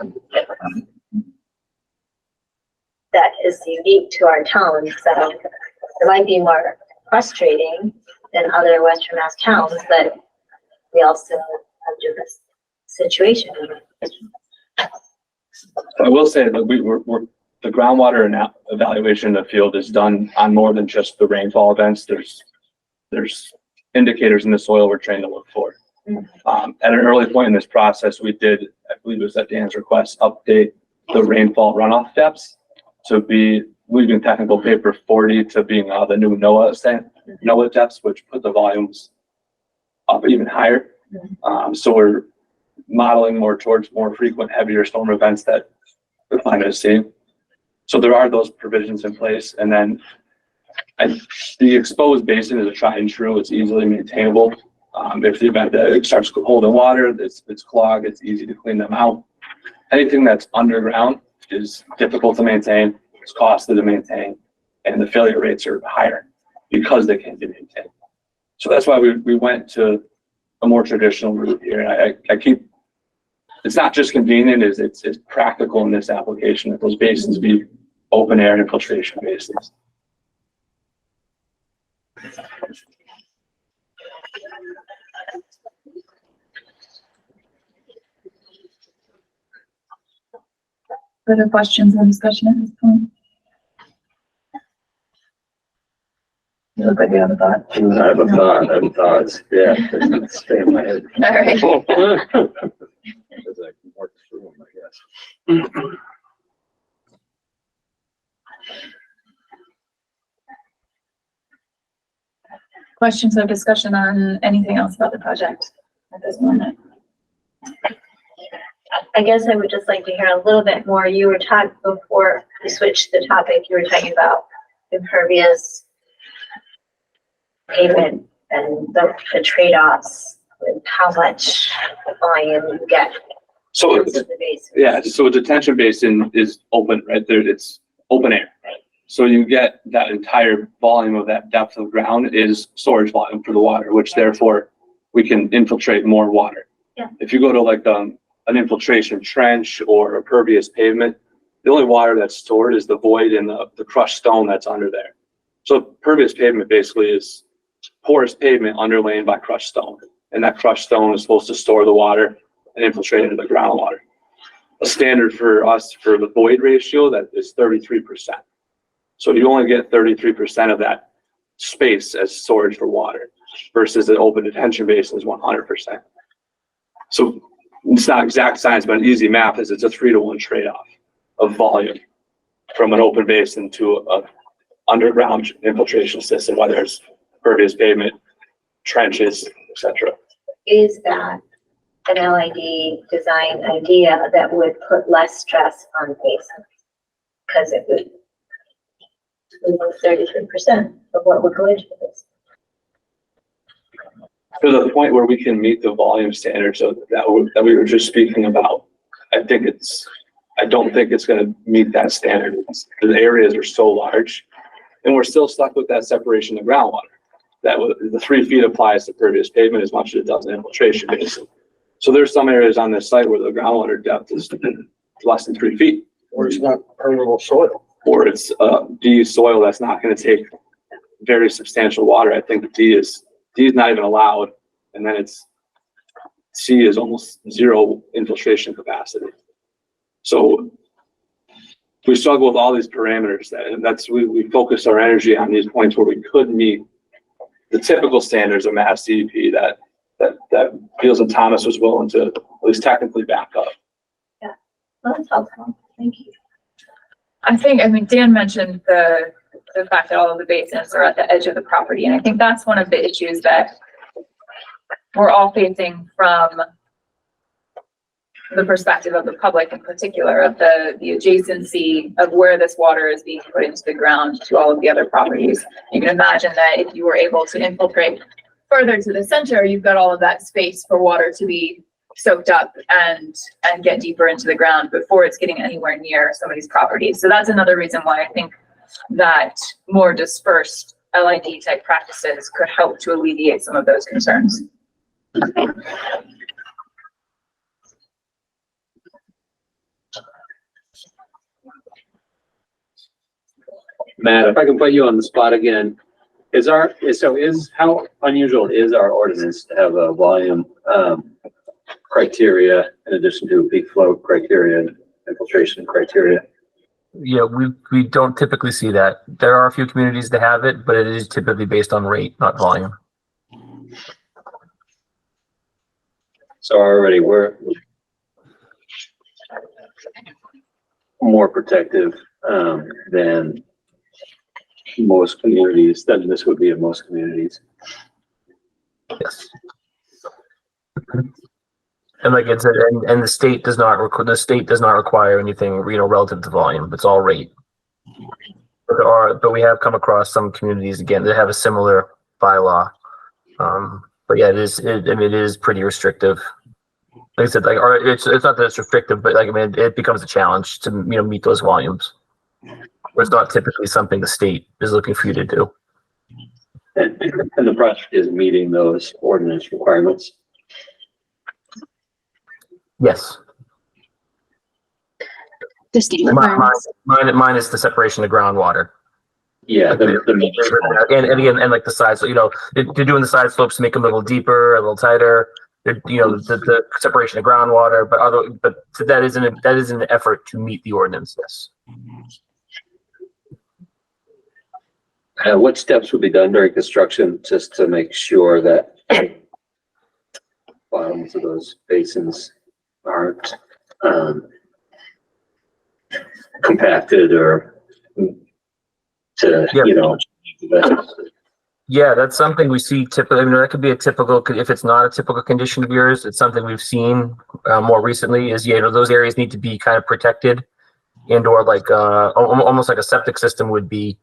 That is unique to our town, so it might be more frustrating than other Western Mass towns, but we also have to this situation. I will say that the groundwater evaluation of the field is done on more than just the rainfall events. There's indicators in the soil we're trained to look for. At an early point in this process, we did, I believe it was at Dan's request, update the rainfall runoff depths to be, leaving technical paper 40 to being the new NOAA depths, which put the volumes up even higher. So we're modeling more towards more frequent, heavier storm events that the climate is seeing. So there are those provisions in place. And then the exposed basin is a tried and true. It's easily maintainable. If the event that it starts holding water, it's clogged, it's easy to clean them out. Anything that's underground is difficult to maintain, it's costly to maintain, and the failure rates are higher because they can't be maintained. So that's why we went to a more traditional route here. And I keep, it's not just convenient, it's practical in this application that those basins be open air infiltration basins. Further questions or discussion at this point? You look like you have a thought. I have a thought, yeah, it's stay in my head. All right. As I work through them, I guess. Questions or discussion on anything else about the project at this moment? I guess I would just like to hear a little bit more. You were talking before we switched the topic, you were talking about impervious pavement and the trade-offs with how much volume you get. So, in terms of the basin. yeah, so a detention basin is open, right there, it's open air. So you get that entire volume of that depth of ground is storage volume for the water, which therefore we can infiltrate more water. Yeah. If you go to like an infiltration trench or a pervious pavement, the only water that's stored is the void and the crushed stone that's under there. So pervious pavement basically is porous pavement underlain by crushed stone. And that crushed stone is supposed to store the water and infiltrate into the groundwater. A standard for us for the void ratio that is 33%. So you only get 33% of that space as storage for water versus an open detention basin is 100%. So it's not exact science, but easy math is it's a 3-to-1 trade-off of volume from an open basin to a underground infiltration system, whether it's pervious pavement, trenches, etc. Is that an LID design idea that would put less stress on basins? Because it would remove 33% of what would go into this. To the point where we can meet the volume standards of that we were just speaking about, I don't think it's going to meet that standard. The areas are so large, and we're still stuck with that separation of groundwater. That the 3 feet applies to pervious pavement as much as it does in infiltration basin. So there's some areas on this site where the groundwater depth is less than 3 feet. Or it's not permeable soil. Or it's D soil that's not going to take very substantial water. I think D is not even allowed, and then C is almost zero infiltration capacity. So we struggle with all these parameters, and we focus our energy on these points where we could meet the typical standards of Mass DEP that Beals and Thomas was willing to at least technically back up. Yeah, well, that's helpful. Thank you. I mean, Dan mentioned the fact that all of the basins are at the edge of the property. And I think that's one of the issues that we're all facing from the perspective of the public in particular, of the adjacency of where this water is being put into the ground to all of the other properties. You can imagine that if you were able to infiltrate further to the center, you've got all of that space for water to be soaked up and get deeper into the ground before it's getting anywhere near some of these properties. So that's another reason why I think that more dispersed LID type practices could help to alleviate some of those concerns. Matt, if I can put you on the spot again, how unusual is our ordinance to have a volume criteria in addition to a peak flow criteria and infiltration criteria? Yeah, we don't typically see that. There are a few communities that have it, but it is typically based on rate, not volume. So already we're more protective than most communities, than this would be in most communities. Yes. And like it said, and the state does not require anything, relative to volume. It's all rate. But we have come across some communities again that have a similar bylaw. But yeah, it is pretty restrictive. Like I said, it's not that it's restrictive, but it becomes a challenge to meet those volumes. Where it's not typically something the state is looking for you to do. And the project is meeting those ordinance requirements. The Yes. state requirements. Mine is the separation of groundwater. Yeah, and again, and like the side, so they're doing the side slopes to make them a little deeper, a little tighter. the separation of groundwater, but that is an effort to meet the ordinance. Yes. What steps would be done during construction just to make sure that bottoms of those basins aren't compacted or Yeah, that's something we see typically. I mean, that could be a typical, if it's not a typical condition of yours, it's something we've seen more recently is, those areas need to be kind of protected and or like almost like a septic system would be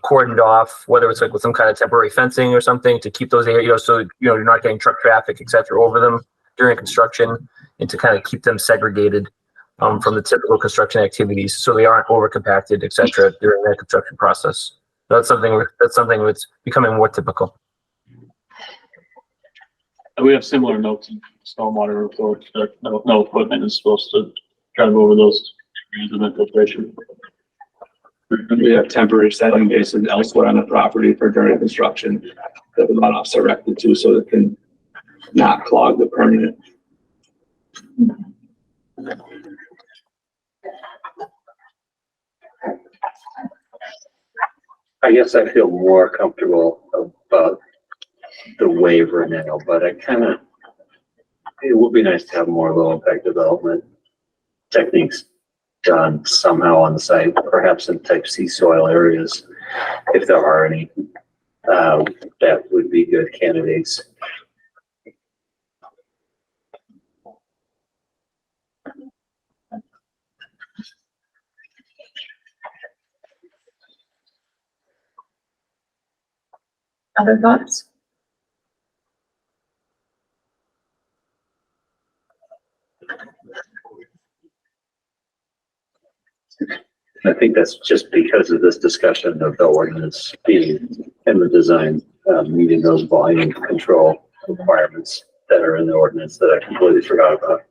cordoned off, whether it's like with some kind of temporary fencing or something to keep those areas, so you're not getting truck traffic, etc., over them during construction, and to kind of keep them segregated from the typical construction activities, so they aren't over compacted, etc., during that construction process. That's something that's becoming more typical. We have similar notes in stormwater reports that no equipment is supposed to drive over those areas of infiltration. We have temporary settling basins elsewhere on the property for during construction that the runoffs are erected to, so it can not clog the permanent. I guess I feel more comfortable about the waiver now, but it would be nice to have more low impact development techniques done somehow on the site, perhaps in type C soil areas, if there are any, that would be good candidates. Other thoughts? I think that's just because of this discussion of the ordinance being and the design meeting those volume control requirements that are in the ordinance that I completely forgot about.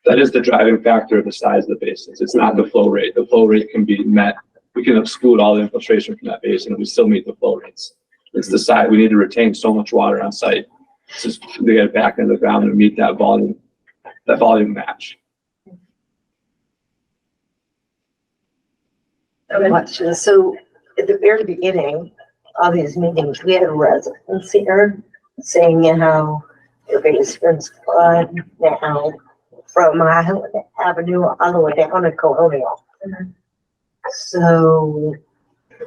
That is the driving factor of the size of the basins. It's not the flow rate. The flow rate can be met. We can exclude all the infiltration from that basin and we still meet the flow rates. It's the size. We need to retain so much water on site just to get it back into the ground and meet that volume match. So at the very beginning of these meetings, we had residents here saying how their basements flood now from Highland Avenue all the way down to Colonial. So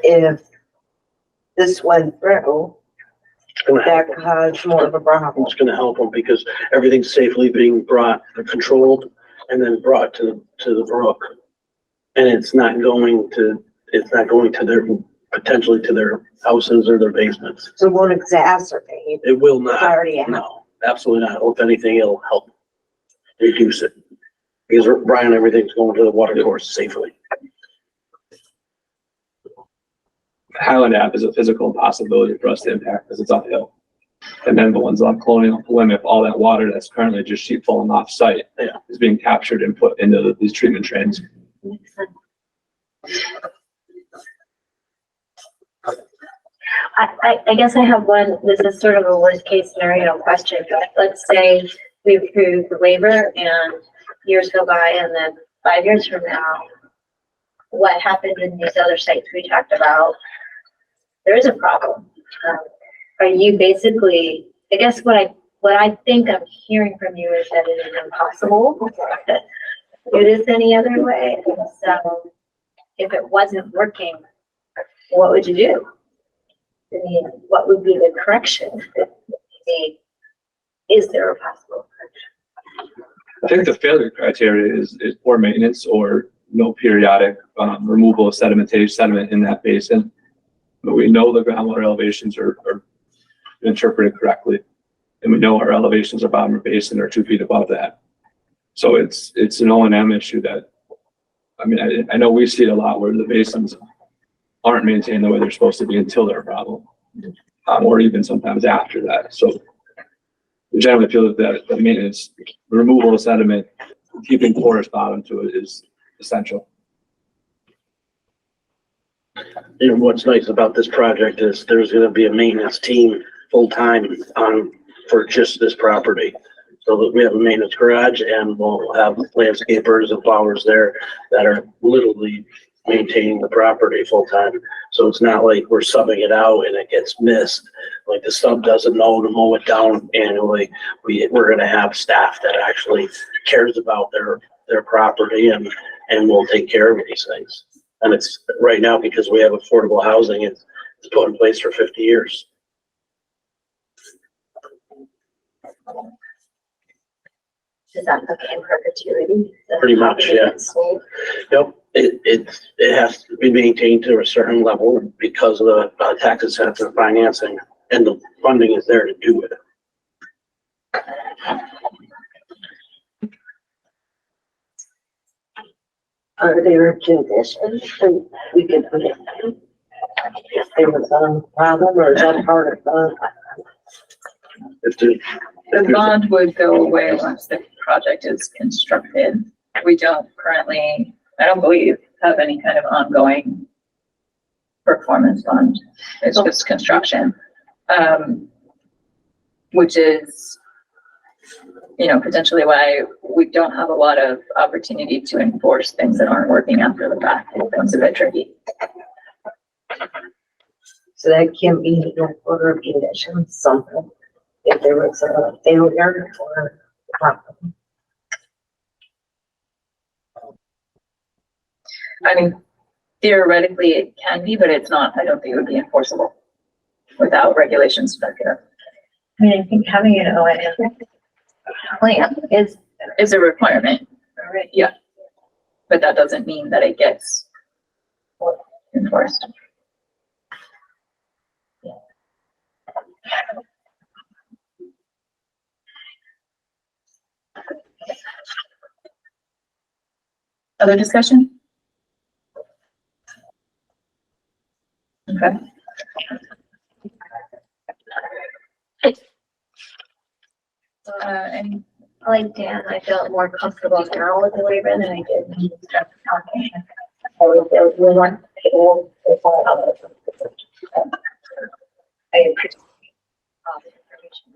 if this went through, that caused more of a problem. It's gonna help them because everything's safely being brought, controlled, and then brought to the brook. And it's not going to their, potentially to their houses or their basements. So it won't exacerbate. It will not. It's already happened. No, absolutely not. If anything, it'll help reduce it. Because Brian, everything's going to the water course safely. Highland Ave is a physical impossibility for us to impact because it's uphill. And then the ones on Colonial, Plymouth, all that water that's currently just sheet falling off site is being captured and put into these treatment trains. I guess I have one, this is sort of a worst case scenario question. Let's say we approve the waiver and years go by and then 5 years from now, what happened in these other sites we talked about? There is a problem. Are you basically, I guess what I think I'm hearing from you is that it is impossible to do this any other way. So if it wasn't working, what would you do? I mean, what would be the correction? Is there a possible correction? I think the failure criteria is poor maintenance or no periodic removal of sediment in that basin. But we know the groundwater elevations are interpreted correctly. And we know our elevations of bottom of basin are 2 feet above that. So it's an O&M issue that, I mean, I know we see it a lot where the basins aren't maintained the way they're supposed to be until they're a problem, or even sometimes after that. So we generally feel that the maintenance, removal of sediment, keeping porous bottom to it is essential. And what's nice about this project is there's gonna be a maintenance team full-time on for just this property. So that we have a maintenance garage and we'll have landscapers and flowers there that are literally maintaining the property full time. So it's not like we're subbing it out and it gets missed. Like the sub doesn't know to mow it down annually. We're gonna have staff that actually cares about their property and will take care of these things. And it's right now, because we have affordable housing, it's put in place for 50 years. Is that okay in perpetuity? Pretty much, yeah. Yep, it has to be maintained to a certain level because of the tax incentives and financing, and the funding is there to do it. Are there conditions that we could put in? If there was a problem, or is that part of the? The bond would go away once the project is constructed. We don't currently, I don't believe, have any kind of ongoing performance bond. It's just construction. Which is, potentially why we don't have a lot of opportunity to enforce things that aren't working after the fact. It becomes a bit tricky. So that can be an order of conditions, something, if there was a failure or a problem. I mean, theoretically it can be, but it's not, I don't think it would be enforceable without regulations to back it up. I mean, I think having an O&M plan Is a requirement. right. Yeah. But that doesn't mean that it gets enforced. Other discussion? Okay. And Like Dan, I felt more comfortable now with the waiver than I did when we started talking. We want people to follow up. I appreciate all the information.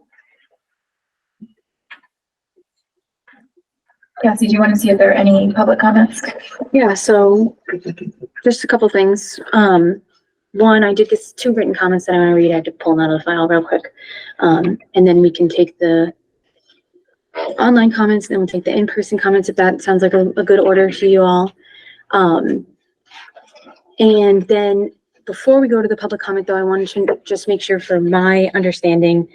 Cassie, do you want to see if there are any public comments? Yeah, so just a couple things. One, I did get 2 written comments that I want to read. I had to pull them out of the file real quick. And then we can take the online comments, then we'll take the in-person comments if that sounds like a good order to you all. And then before we go to the public comment though, I wanted to just make sure for my understanding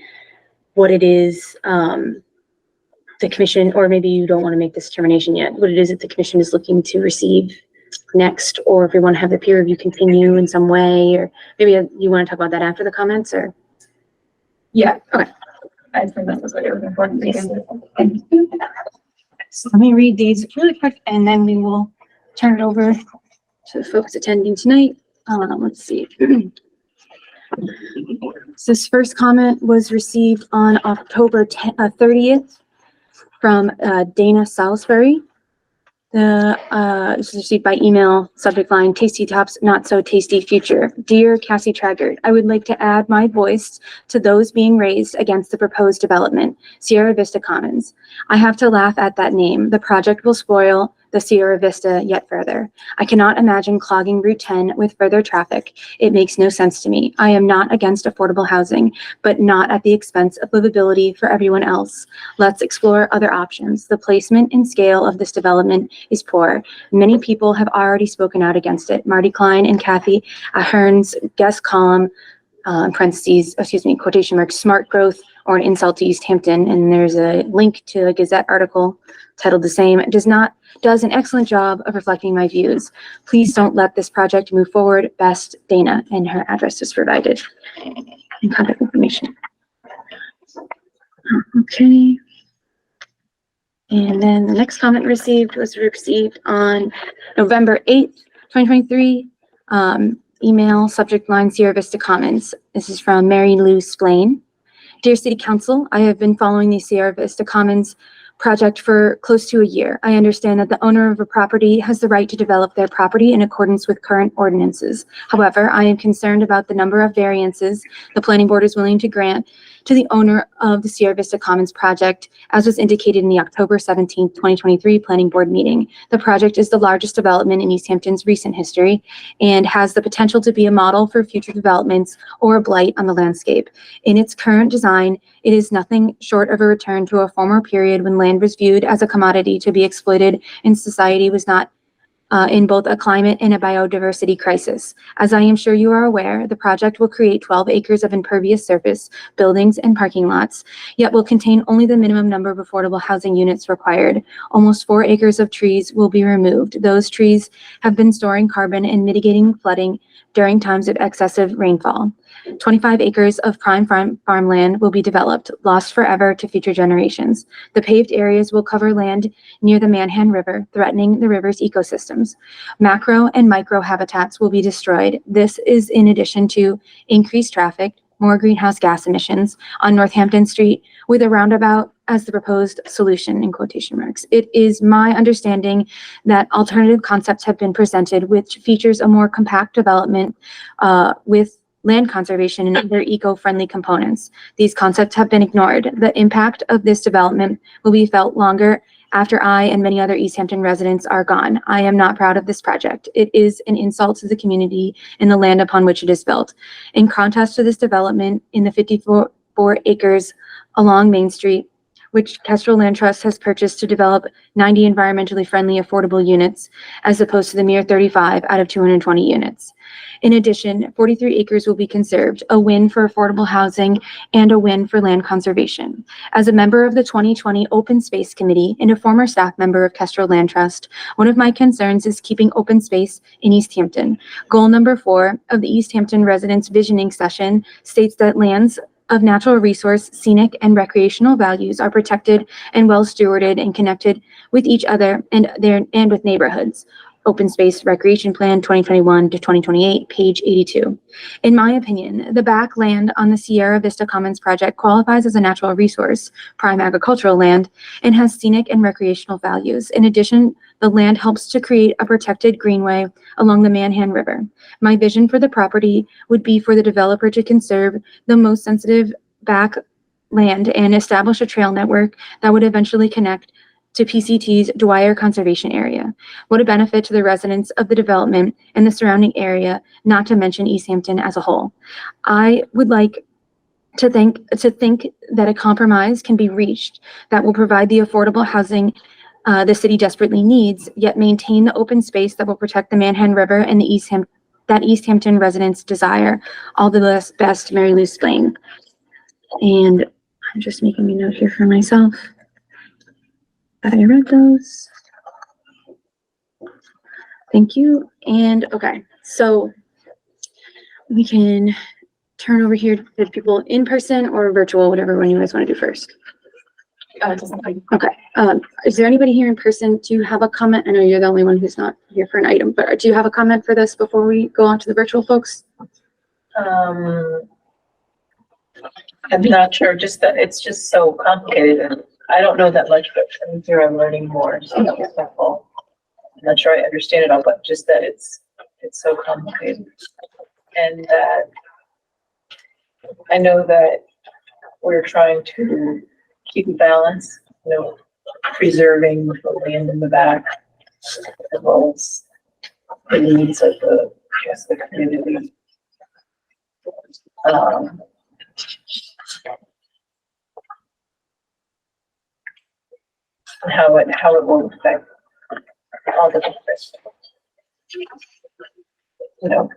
what it is the commission, or maybe you don't want to make this determination yet, what it is that the commission is looking to receive next, or if we want to have the peer review continue in some way, or maybe you want to talk about that after the comments, or? Yeah. Okay. I think that was what you're looking for. So let me read these really quick and then we will turn it over to the folks attending tonight. Let's see. So this first comment was received on October 30th from Dana Salisbury. This was received by email, subject line, Tasty Tops, Not So Tasty Future. Dear Cassie Traggart, I would like to add my voice to those being raised against the proposed development, Sierra Vista Commons. I have to laugh at that name. The project will spoil the Sierra Vista yet further. I cannot imagine clogging Route 10 with further traffic. It makes no sense to me. I am not against affordable housing, but not at the expense of livability for everyone else. Let's explore other options. The placement and scale of this development is poor. Many people have already spoken out against it. Marty Klein and Kathy Ahern's guest column, parentheses, quotation marks, smart growth or an insult to Easthampton. And there's a link to a Gazette article titled the same. Does an excellent job of reflecting my views. Please don't let this project move forward. Best, Dana, and her address is provided and contact information. Okay. And then the next comment was received on November 8th, 2023. Email, subject line, Sierra Vista Commons. This is from Mary Lou Splain. Dear City Council, I have been following the Sierra Vista Commons project for close to a year. I understand that the owner of a property has the right to develop their property in accordance with current ordinances. However, I am concerned about the number of variances the planning board is willing to grant to the owner of the Sierra Vista Commons project, as was indicated in the October 17th, 2023 Planning Board meeting. The project is the largest development in Easthampton's recent history and has the potential to be a model for future developments or a blight on the landscape. In its current design, it is nothing short of a return to a former period when land was viewed as a commodity to be exploited and society was not in both a climate and a biodiversity crisis. As I am sure you are aware, the project will create 12 acres of impervious surface, buildings, and parking lots, yet will contain only the minimum number of affordable housing units required. Almost 4 acres of trees will be removed. Those trees have been storing carbon and mitigating flooding during times of excessive rainfall. 25 acres of prime farmland will be developed, lost forever to future generations. The paved areas will cover land near the Manhan River, threatening the river's ecosystems. Macro and micro habitats will be destroyed. This is in addition to increased traffic, more greenhouse gas emissions on Northampton Street, with a roundabout as the proposed solution in quotation marks. It is my understanding that alternative concepts have been presented, which features a more compact development with land conservation and other eco-friendly components. These concepts have been ignored. The impact of this development will be felt longer after I and many other Easthampton residents are gone. I am not proud of this project. It is an insult to the community and the land upon which it is built. In contrast to this development, in the 54 acres along Main Street, which Kestrel Land Trust has purchased to develop 90 environmentally friendly affordable units, as opposed to the mere 35 out of 220 units. In addition, 43 acres will be conserved, a win for affordable housing and a win for land conservation. As a member of the 2020 Open Space Committee and a former staff member of Kestrel Land Trust, one of my concerns is keeping open space in Easthampton. Goal number 4 of the Easthampton Residents Visioning Session states that lands of natural resource, scenic, and recreational values are protected and well stewarded and connected with each other and with neighborhoods. Open Space Recreation Plan 2021 to 2028, page 82. In my opinion, the back land on the Sierra Vista Commons project qualifies as a natural resource, prime agricultural land, and has scenic and recreational values. In addition, the land helps to create a protected greenway along the Manhan River. My vision for the property would be for the developer to conserve the most sensitive back land and establish a trail network that would eventually connect to PCT's Dwyer Conservation Area. What a benefit to the residents of the development and the surrounding area, not to mention Easthampton as a whole. I would like to think that a compromise can be reached that will provide the affordable housing the city desperately needs, yet maintain the open space that will protect the Manhan River and the that Easthampton residents desire. All the best, Mary Lou Splain. And I'm just making a note here for myself. I read those. Thank you. And okay, so we can turn over here to people in person or virtual, whatever one you guys want to do first. Okay. Is there anybody here in person? Do you have a comment? I know you're the only one who's not here for an item, but do you have a comment for this before we go on to the virtual folks? I'm not sure, just that it's just so complicated and I don't know that much, but I'm here, I'm learning more, so that was helpful. I'm not sure I understand it all, but just that it's so complicated. And that I know that we're trying to keep a balance, you know, preserving the land in the back, as well as the needs of the community. And how it will affect all the different, you know,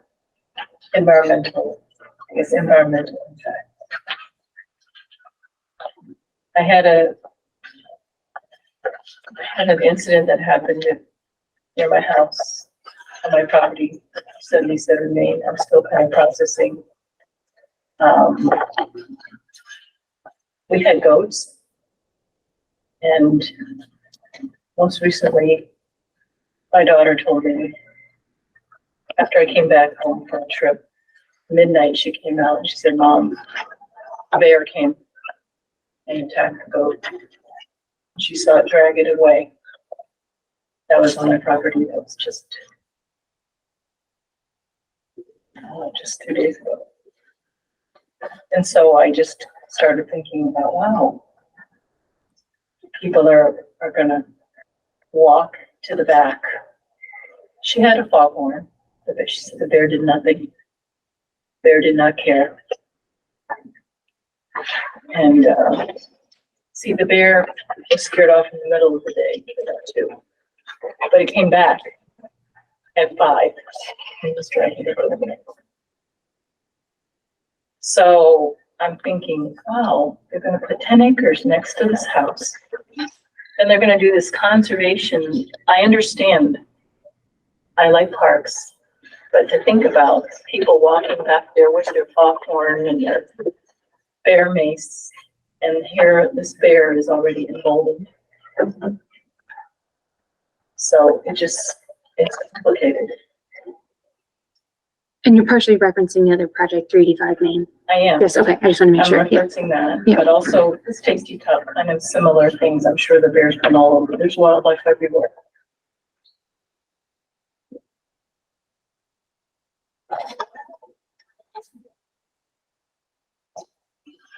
environmental impact. I had an incident that happened near my house on my property, 77 Main. I'm still kind of processing. We had goats. And most recently, my daughter told me, after I came back home from a trip, midnight, she came out and she said, "Mom, a bear came and attacked the goat." She saw it drag it away. That was on my property. That was just 2 days ago. And so I just started thinking about, wow, people are gonna walk to the back. She had a foghorn, but she said the bear did nothing. Bear did not care. And see, the bear was scared off in the middle of the day too, but it came back at 5 and was dragging it over. So I'm thinking, wow, they're going to put 10 acres next to this house, and they're going to do this conservation. I understand. I like parks, but to think about people walking back there with their foghorn and their bear mace, and here this bear is already emboldened. So it's complicated. And you're partially referencing the other project, 385 Main. I am. Yes, okay, I just want to make I'm sure. Yeah. referencing that, Yeah. but also this Tasty Cup, kind of similar things. I'm sure the bears come all over. There's wildlife everywhere.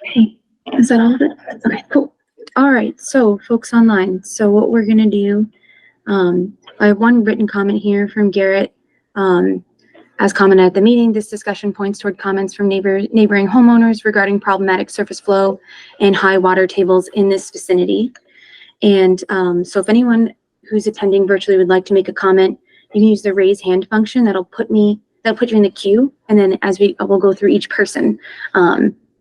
Okay, is that all of it? Okay, cool. All right, so folks online. So what we're gonna do, I have one written comment here from Garrett. As commented at the meeting, this discussion points toward comments from neighboring homeowners regarding problematic surface flow and high water tables in this vicinity. And so if anyone who's attending virtually would like to make a comment, you can use the raise hand function. That'll put you in the queue. And then as we'll go through each person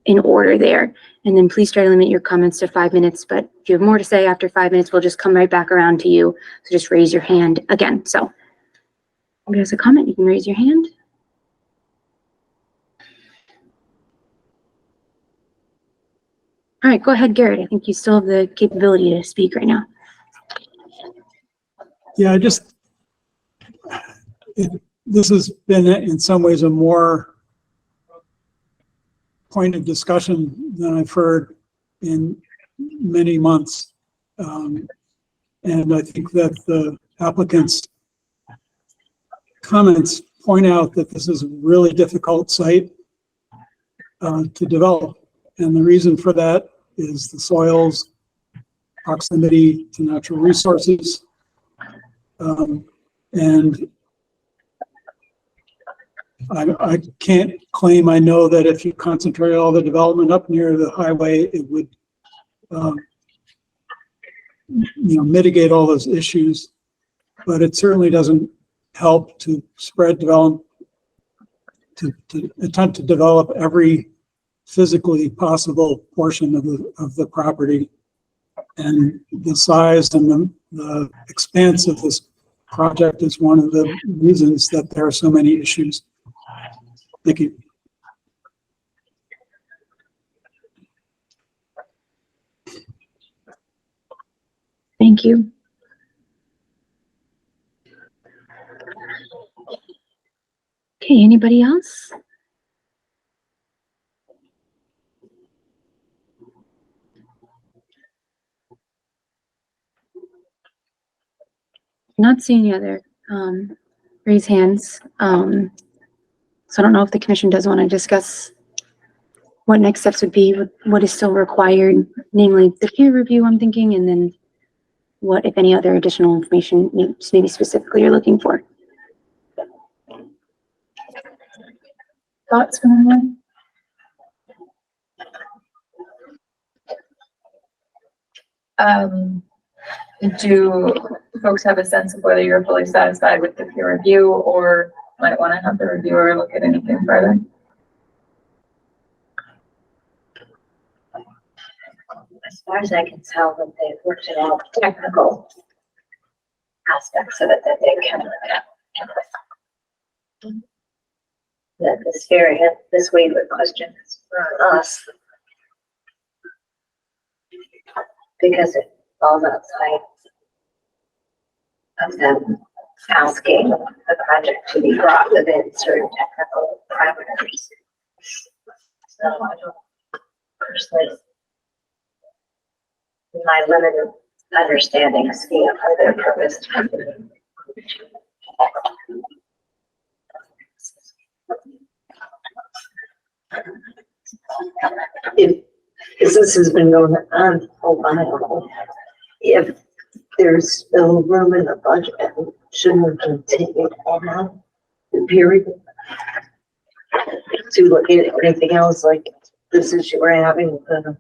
in order there. And then please try to limit your comments to 5 minutes. But if you have more to say after 5 minutes, we'll just come right back around to you. So just raise your hand again. So if there's a comment, you can raise your hand. All right, go ahead, Garrett. I think you still have the capability to speak right now. Yeah, this has been in some ways a more pointed discussion than I've heard in many months. And I think that the applicant's comments point out that this is a really difficult site to develop. And the reason for that is the soils, proximity to natural resources. And I can't claim I know that if you concentrate all the development up near the highway, it would mitigate all those issues, but it certainly doesn't help to spread development, to attempt to develop every physically possible portion of the property. And the size and the expanse of this project is one of the reasons that there are so many issues. Thank you. Thank you. Okay, anybody else? Not seeing any other raise hands. So I don't know if the commission does want to discuss what next steps would be, what is still required, namely the peer review, I'm thinking, and then what, if any, other additional information maybe specifically you're looking for. Thoughts from anyone? Do folks have a sense of whether you're fully satisfied with the peer review, or might want to have the reviewer look at anything further? As far as I can tell, that they've looked at all the technical aspects of it that they can look at. That this waiver question is for us because it falls outside of them asking the project to be brought within certain technical parameters. So I don't personally, in my limited understanding, see a further purpose. because this has been going on for a while. If there's still room in the budget, shouldn't we continue on the period to look at anything else like this issue we're having with the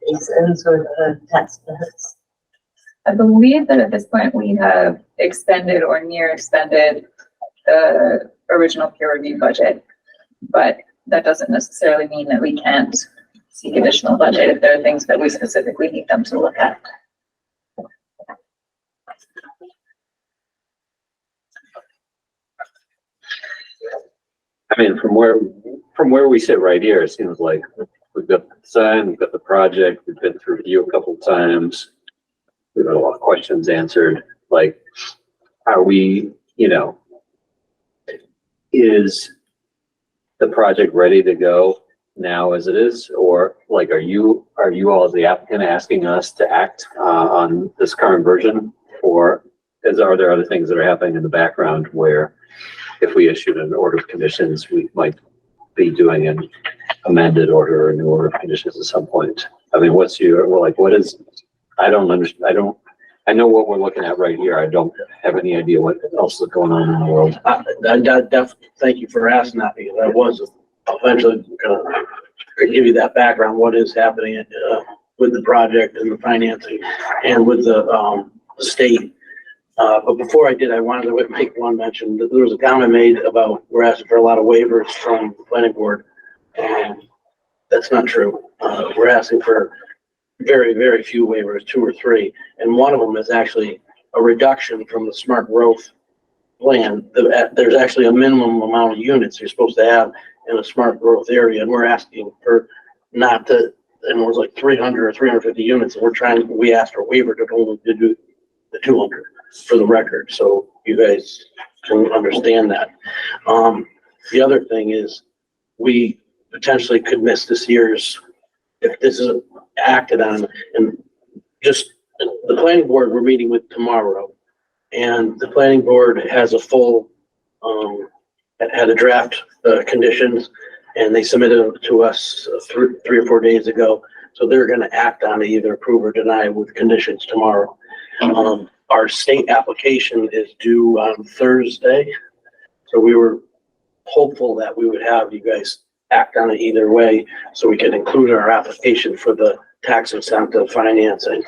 basins or the tax minutes? I believe that at this point we have expended or near expended the original peer review budget, but that doesn't necessarily mean that we can't seek additional budget if there are things that we specifically need them to look at. I mean, from where we sit right here, it seems like we've got the design, we've got the project, we've been through review a couple of times. We've got a lot of questions answered. Like, are we, you know, is the project ready to go now as it is? Or like, are you all as the applicant asking us to act on this current version? Or are there other things that are happening in the background where if we issued an order of conditions, we might be doing an amended order or a new order of conditions at some point? I mean, what is, I don't understand. I know what we're looking at right here. I don't have any idea what else is going on in the world. Thank you for asking that, because I was eventually gonna give you that background, what is happening with the project and the financing and with the state. But before I did, I wanted to make one mention. There was a comment made about we're asking for a lot of waivers from the planning board. That's not true. We're asking for very, very few waivers, 2 or 3. And one of them is actually a reduction from the smart growth plan. There's actually a minimum amount of units you're supposed to have in a smart growth area. And we're asking for not to, and it was like 300 or 350 units. And we asked for a waiver to only do the 200 for the record. So you guys can understand that. The other thing is we potentially could miss this year's, if this is acted on, and just the planning board we're meeting with tomorrow, and the planning board has a full, had a draft conditions, and they submitted them to us 3 or 4 days ago. So they're going to act on it, either approve or deny with conditions tomorrow. Our state application is due on Thursday. So we were hopeful that we would have you guys act on it either way, so we can include our application for the tax incentive financing.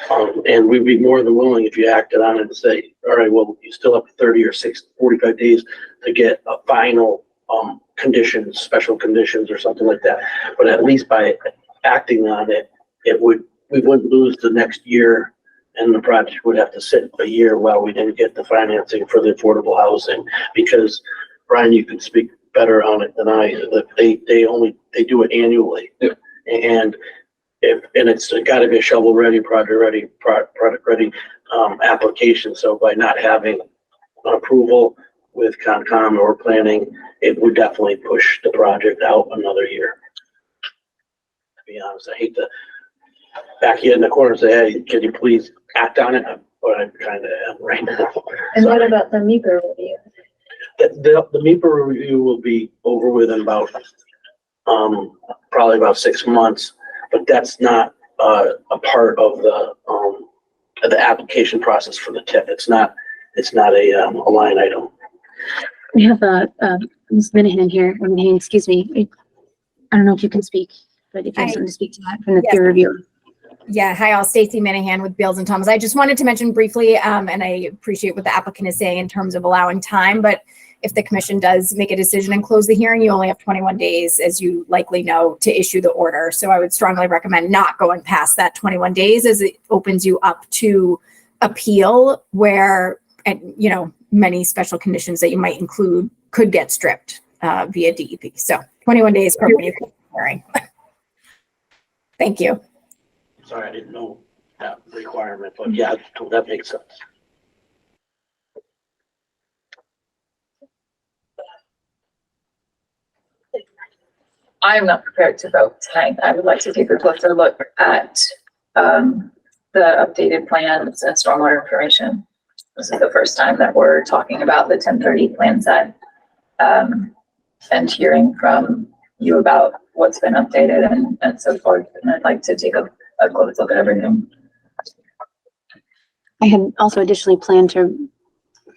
And we'd be more than willing if you acted on it and say, all right, well, you still have 30 or 45 days to get a final conditions, special conditions or something like that. But at least by acting on it, we wouldn't lose the next year, and the project would have to sit a year while we didn't get the financing for the affordable housing. Because Brian, you can speak better on it than I. They do it annually. Yeah. And it's got to be a shovel ready, product ready application. So by not having an approval with Concom or planning, it would definitely push the project out another year. To be honest, I hate to back you in the corner and say, hey, can you please act on it? But I kind of am right now. And what about the MEPR review? The MEPR review will be over within about probably about 6 months, but that's not a part of the application process for the TIF. It's not a line item. We have Ms. Minahan here. Minahan, excuse me. I don't know if you can speak, but if you have something to speak to that from the peer reviewer. Yeah, hi all, Stacy Minahan with Beals and Thomas. I just wanted to mention briefly, and I appreciate what the applicant is saying in terms of allowing time, but if the commission does make a decision and close the hearing, you only have 21 days, as you likely know, to issue the order. So I would strongly recommend not going past that 21 days, as it opens you up to appeal where, you know, many special conditions that you might include could get stripped via DEP. So 21 days from when you close the hearing. Thank you. Sorry, I didn't know that requirement, but yeah, that makes sense. I'm not prepared to vote tonight. I would like to take a closer look at the updated plans and stormwater information. This is the first time that we're talking about the 1030 plan set, and hearing from you about what's been updated and so forth. And I'd like to take a close look at everything. I had also additionally planned to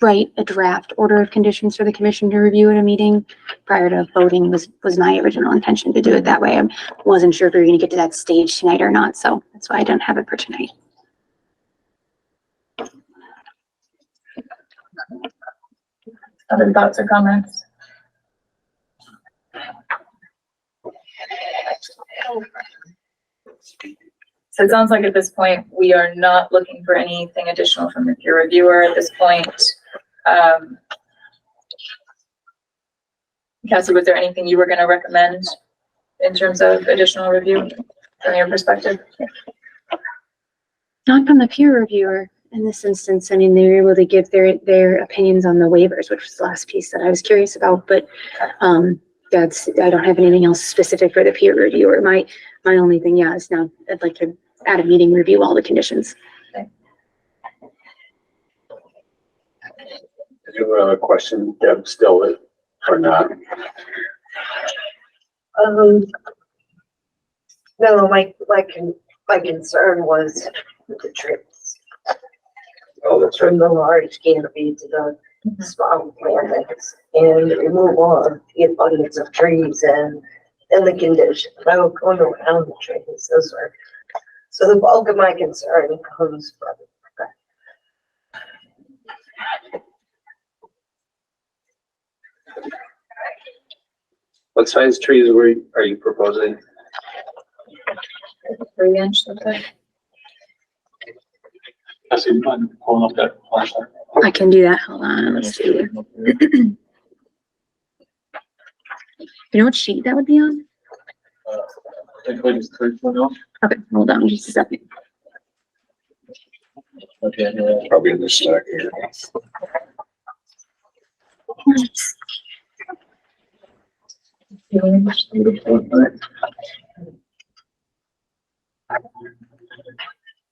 write a draft order of conditions for the commission to review at a meeting prior to voting was my original intention to do it that way. I wasn't sure if we were going to get to that stage tonight or not, so that's why I don't have it for tonight. Other thoughts or comments? So it sounds like at this point, we are not looking for anything additional from the peer reviewer at this point. Cassie, was there anything you were going to recommend in terms of additional review from your perspective? Not from the peer reviewer in this instance. I mean, they were able to give their opinions on the waivers, which was the last piece that I was curious about, but I don't have anything else specific for the peer reviewer. My only thing, is now I'd like to add a meeting, review all the conditions. Did you have a question, Deb, still or not? No, my concern was the trees. Oh, that's From the large canopy to the small plantings and removal of the abundance of trees and the condition. I will go around the trees. Those are, so the bulk of my concern comes from What size trees are you proposing? 3-inch, okay. Cassie, you mind pulling up that flashlight? I can do that. Hold on. Let's see. You know what sheet that would be on? I think it's 3.0. Okay, hold on just a second. Okay, Probably in this stack here.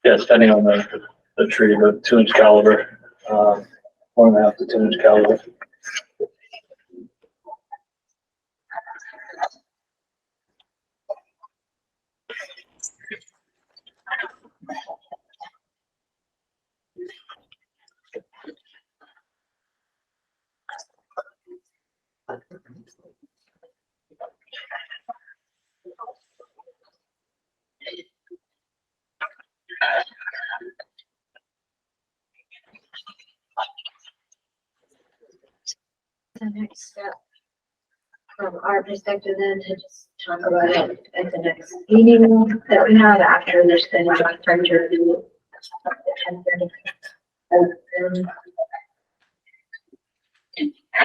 Yeah, depending on the tree, the 2-inch caliber, 1.5 to 2-inch caliber. The next step from our perspective then to just talk about it at the next meeting that we have after there's been a joint furniture review at 10:30.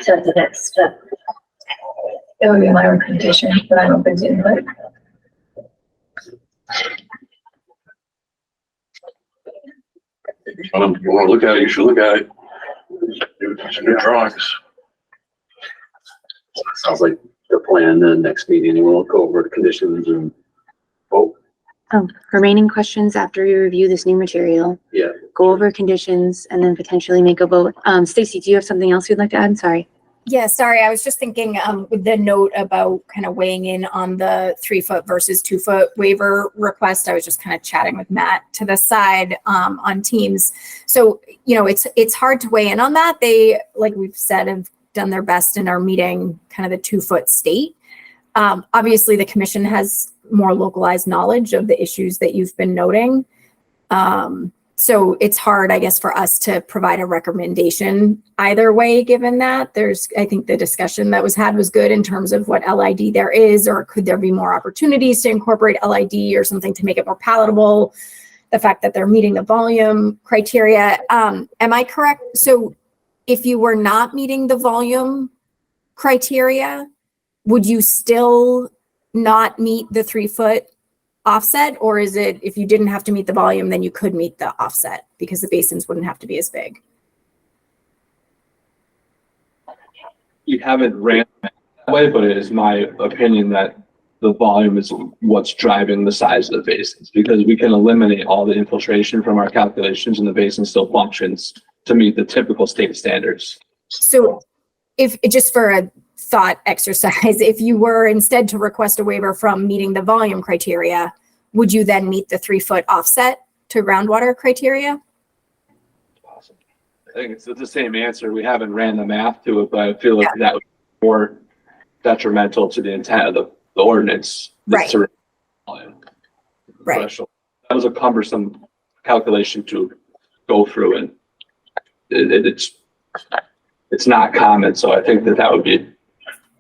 So the next step. It would be my recommendation, but I'm open to input. If you want to look at it, you should look at it. Do some good drawings. Sounds like the plan. The next meeting we'll go over the conditions and vote. Remaining questions after we review this new material. Yeah. Go over conditions and then potentially make a vote. Stacy, do you have something else you'd like to add? Sorry. Yeah, sorry. I was just thinking with the note about kind of weighing in on the 3-foot versus 2-foot waiver request. I was just kind of chatting with Matt to the side on Teams. So, it's hard to weigh in on that. They, like we've said, have done their best in our meeting, kind of the 2-foot state. Obviously, the commission has more localized knowledge of the issues that you've been noting. So it's hard, I guess, for us to provide a recommendation either way, given that I think the discussion that was had was good in terms of what LID there is, or could there be more opportunities to incorporate LID or something to make it more palatable? The fact that they're meeting the volume criteria. Am I correct? So if you were not meeting the volume criteria, would you still not meet the 3-foot offset? Or is it, if you didn't have to meet the volume, then you could meet the offset because the basins wouldn't have to be as big? You haven't ran that way, but it is my opinion that the volume is what's driving the size of the basins, because we can eliminate all the infiltration from our calculations and the basin still functions to meet the typical state standards. So if just for thought exercise. If you were instead to request a waiver from meeting the volume criteria, would you then meet the 3-foot offset to groundwater criteria? I think it's the same answer. We haven't ran the math to it, but I feel like that would be more detrimental to the intent of the ordinance. Right. Right. That was a cumbersome calculation to go through, and it's not common. So I think that would be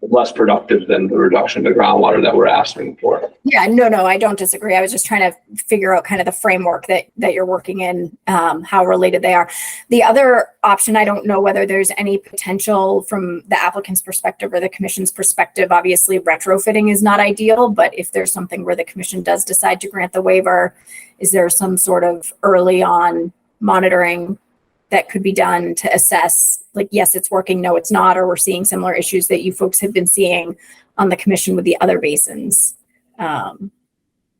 less productive than the reduction of groundwater that we're asking for. Yeah, no, I don't disagree. I was just trying to figure out kind of the framework that you're working in, how related they are. The other option, I don't know whether there's any potential from the applicant's perspective or the commission's perspective. Obviously, retrofitting is not ideal, but if there's something where the commission does decide to grant the waiver, is there some sort of early on monitoring that could be done to assess, like, yes, it's working, no, it's not, or we're seeing similar issues that you folks have been seeing on the commission with the other basins.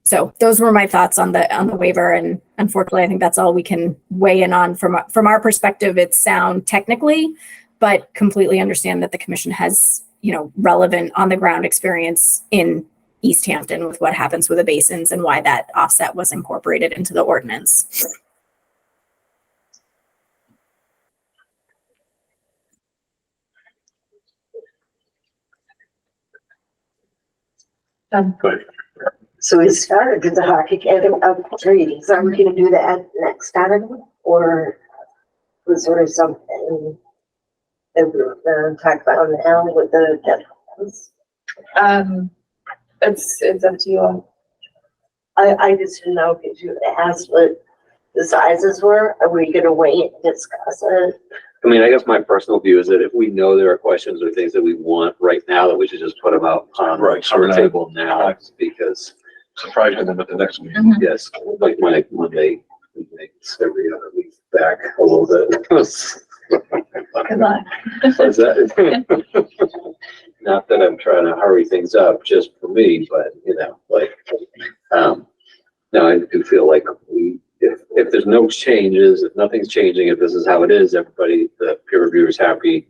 So those were my thoughts on the waiver, and unfortunately, I think that's all we can weigh in on from our perspective. It's sound technically, but completely understand that the commission has, relevant on the ground experience in Easthampton with what happens with the basins and why that offset was incorporated into the ordinance. Good. So we started with the hockey academy of trees. Are we gonna do that next time, or was there something that we're gonna talk about now with the deadlines? It's up to you all. I just didn't know if you asked what the sizes were. Are we gonna wait and discuss it? I mean, I guess my personal view is that if we know there are questions or things that we want right now, that we should just put them out on the table now, because surprising them at the next meeting. yes, like when they every other week back a little bit. Good luck. Is that, not that I'm trying to hurry things up just for me, but no, I do feel like if there's no changes, if nothing's changing, if this is how it is, everybody, the peer reviewer is happy,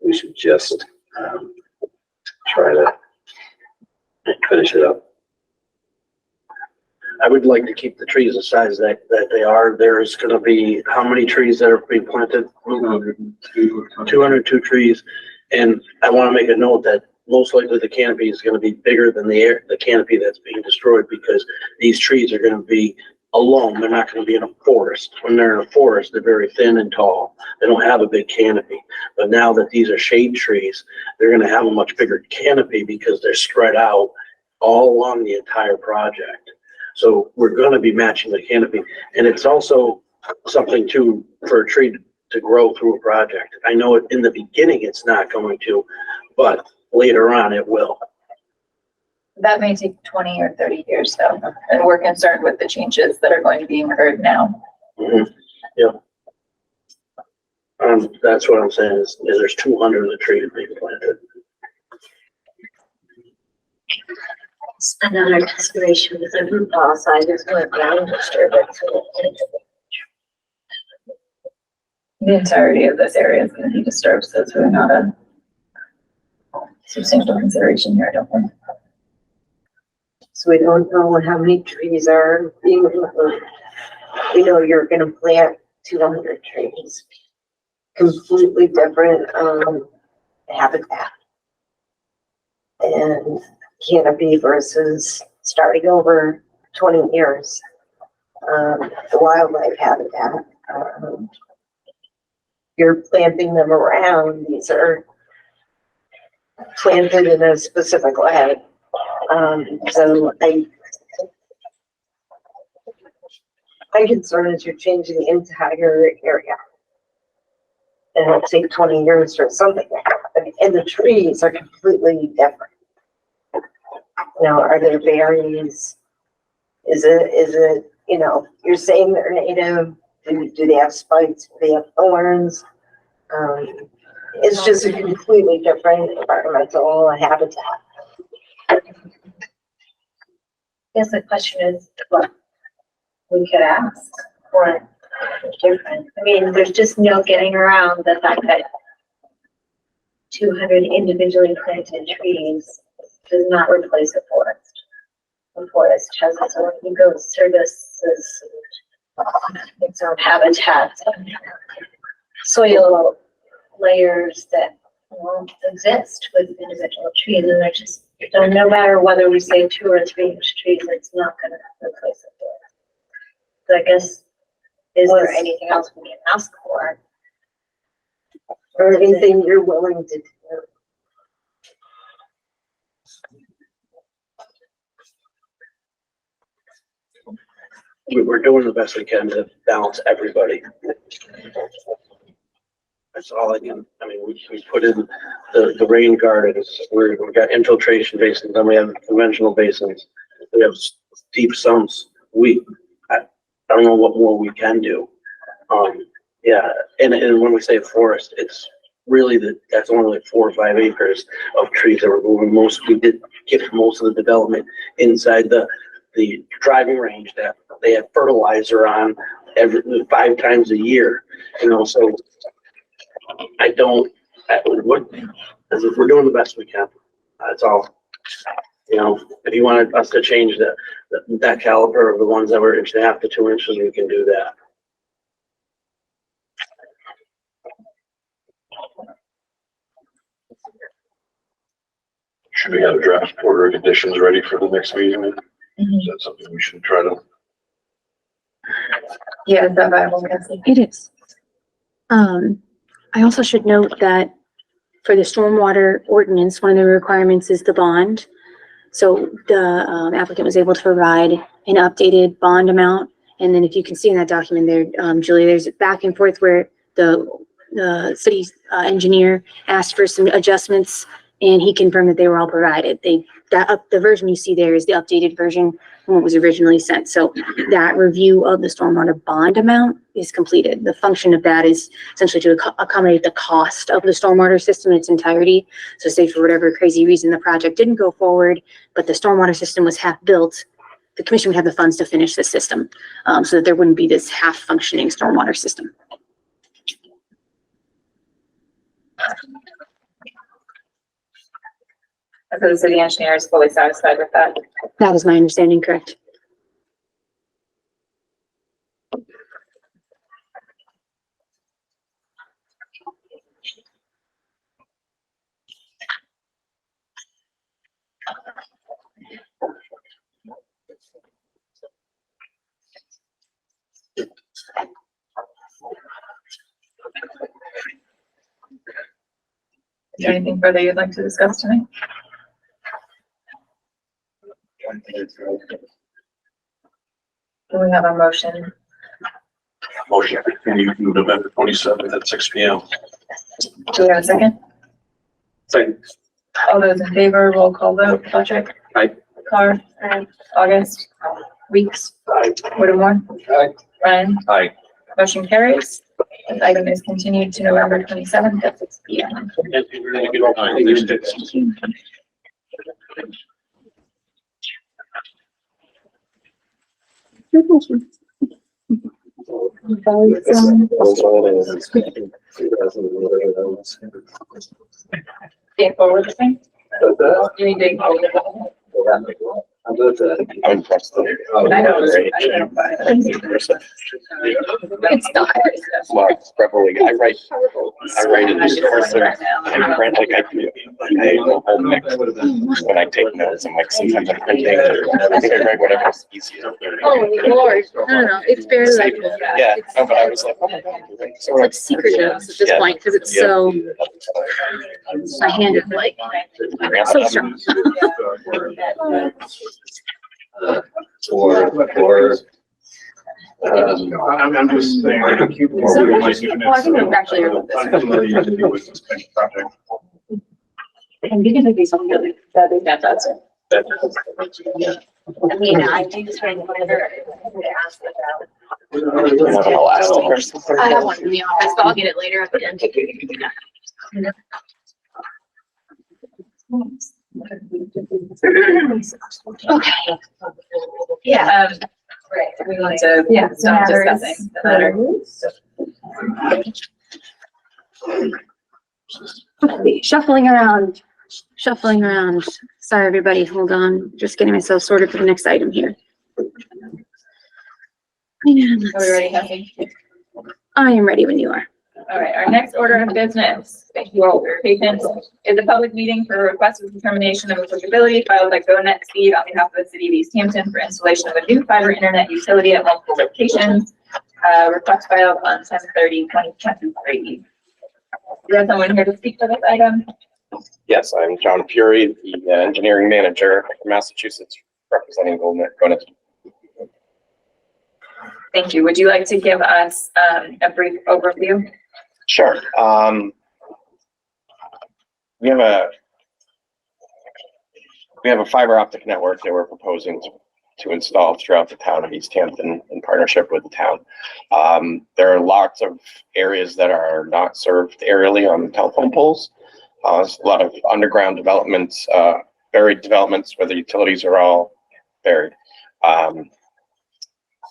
we should just try to finish it up. I would like to keep the trees the size that they are. There's gonna be, how many trees that are being planted? 202 trees. And I wanna make a note that most likely the canopy is gonna be bigger than the canopy that's being destroyed, because these trees are gonna be alone. They're not gonna be in a forest. When they're in a forest, they're very thin and tall. They don't have a big canopy. But now that these are shade trees, they're gonna have a much bigger canopy because they're spread out all along the entire project. So we're gonna be matching the canopy. And it's also something too, for a tree to grow through a project. I know in the beginning it's not going to, but later on it will. That may take 20 or 30 years though, and we're concerned with the changes that are going to be incurred now. Mm-hmm. Yeah. That's what I'm saying is there's 200 of the trees being planted. Another consideration with the root ball side is going ground disturbance. The entirety of this area is going to be disturbed, so it's really not a substantial consideration here, I don't think. So we don't know how many trees are being removed. We know you're gonna plant 200 trees. Completely different, habitat. And canopy versus starting over 20 years. The wildlife habitat. You're planting them around, these are planted in a specific way. So my concern is you're changing the entire area. And it'll take 20 years for something to happen, and the trees are completely different. Are there berries? Is it, you're saying they're native, do they have spikes, do they have thorns? It's just a completely different environmental habitat. I guess the question is what we could ask for different. I mean, there's just no getting around the fact that 200 individually planted trees does not replace a forest. The forest has its own ego services, its own habitats, soil layers that won't exist with individual trees, and they're just, no matter whether we say 2 or 3 inch trees, it's not going to replace a forest. So I guess, is there anything else we can ask for? Or anything you're willing to do? We're doing the best we can to balance everybody. That's all I can, I mean, we put in the rain gardens, we've got infiltration basins, then we have conventional basins, we have deep sumps. I don't know what more we can do. Yeah, and when we say forest, it's really that's only like 4 or 5 acres of trees that we're moving. We did get most of the development inside the driving range that they have fertilizer on 5 times a year, so we're doing the best we can. That's all. If you wanted us to change that caliber of the ones that were 1.5 to 2 inches, we can do that. Should we have a draft order of conditions ready for the next meeting? Is that something we should try to? Yeah, is that viable? It is. I also should note that for the stormwater ordinance, one of the requirements is the bond. So the applicant was able to provide an updated bond amount. And then if you can see in that document there, Julie, there's back and forth where the city engineer asked for some adjustments and he confirmed that they were all provided. The version you see there is the updated version from what was originally sent. So that review of the stormwater bond amount is completed. The function of that is essentially to accommodate the cost of the stormwater system in its entirety. So say for whatever crazy reason the project didn't go forward, but the stormwater system was half built, the commission would have the funds to finish the system, so that there wouldn't be this half functioning stormwater system. So the city engineer is fully satisfied with that. That is my understanding, correct? Is there anything further you'd like to discuss tonight? Do we have a motion? Motion to continue to November 27th at 6 p.m. Do we have a second? Second. All those in favor, roll call vote. Patrick? Aye. Carr? Aye. August? Weeks? Aye. Whittemore? Aye. Ryan? Aye. Motion carries. This item is continued to November 27th at 6 p.m. Stay forward the same. You need to go with it. I'm impressed. I know. It's not. Well, it's probably, I write in this cursor and print like I do. I hold mix when I take notes. I'm like, sometimes I'm printing. I think I write whatever's easier. Oh, Lord. No. It's barely like, Yeah, no, but I was like, oh my God. it's like secret notes at this point because it's so, my hand is like, so strong. I'm just saying. I think we've actually heard about this. And you can take these on the other, that's it. I mean, I do spend whatever they ask about. I have one in the office, but I'll get it later at the end. Okay. Yeah, right, we want to stop discussing the matter. Okay, shuffling around. Sorry, everybody, hold on. Just getting myself sorted for the next item here. And Are we ready, Kathy? I am ready when you are. All right, our next order of business, thank you all for your patience, is a public meeting for a request of determination of applicability filed by GoNet Speed on behalf of the city of Easthampton for installation of a new fiber internet utility at multiple locations. Request filed on 10/30/2023. We have someone here to speak for this item. Yes, I'm John Fury, the engineering manager from Massachusetts, representing GoNet. Thank you. Would you like to give us a brief overview? Sure. We have a fiber optic network that we're proposing to install throughout the town of Easthampton in partnership with the town. There are lots of areas that are not served aerially on telephone poles. There's a lot of underground developments, buried developments where the utilities are all buried.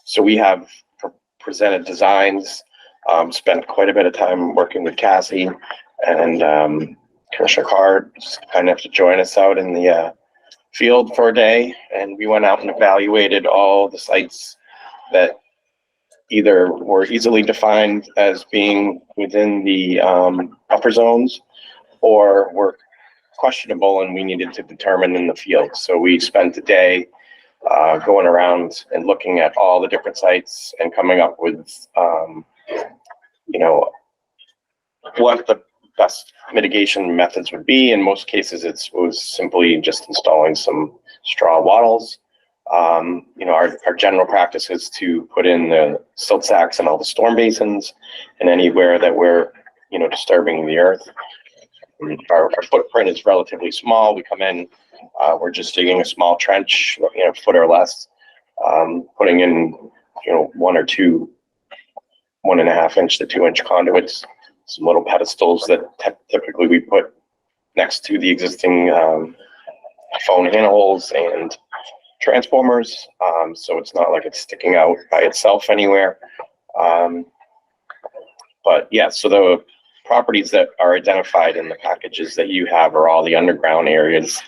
So we have presented designs, spent quite a bit of time working with Cassie and Commissioner Carr just kind of have to join us out in the field for a day. And we went out and evaluated all the sites that either were easily defined as being within the buffer zones or were questionable and we needed to determine in the field. So we spent a day going around and looking at all the different sites and coming up with, what the best mitigation methods would be. In most cases, it was simply just installing some straw wattles. Our general practice is to put in the silt sacks and all the storm basins and anywhere that we're, disturbing the earth. Our footprint is relatively small. We come in, we're just digging a small trench, a foot or less, putting in, 1 or 2, 1.5 inch to 2 inch conduits, some little pedestals that typically we put next to the existing phone handholds and transformers. So it's not like it's sticking out by itself anywhere. But yeah, so the properties that are identified in the packages that you have are all the underground areas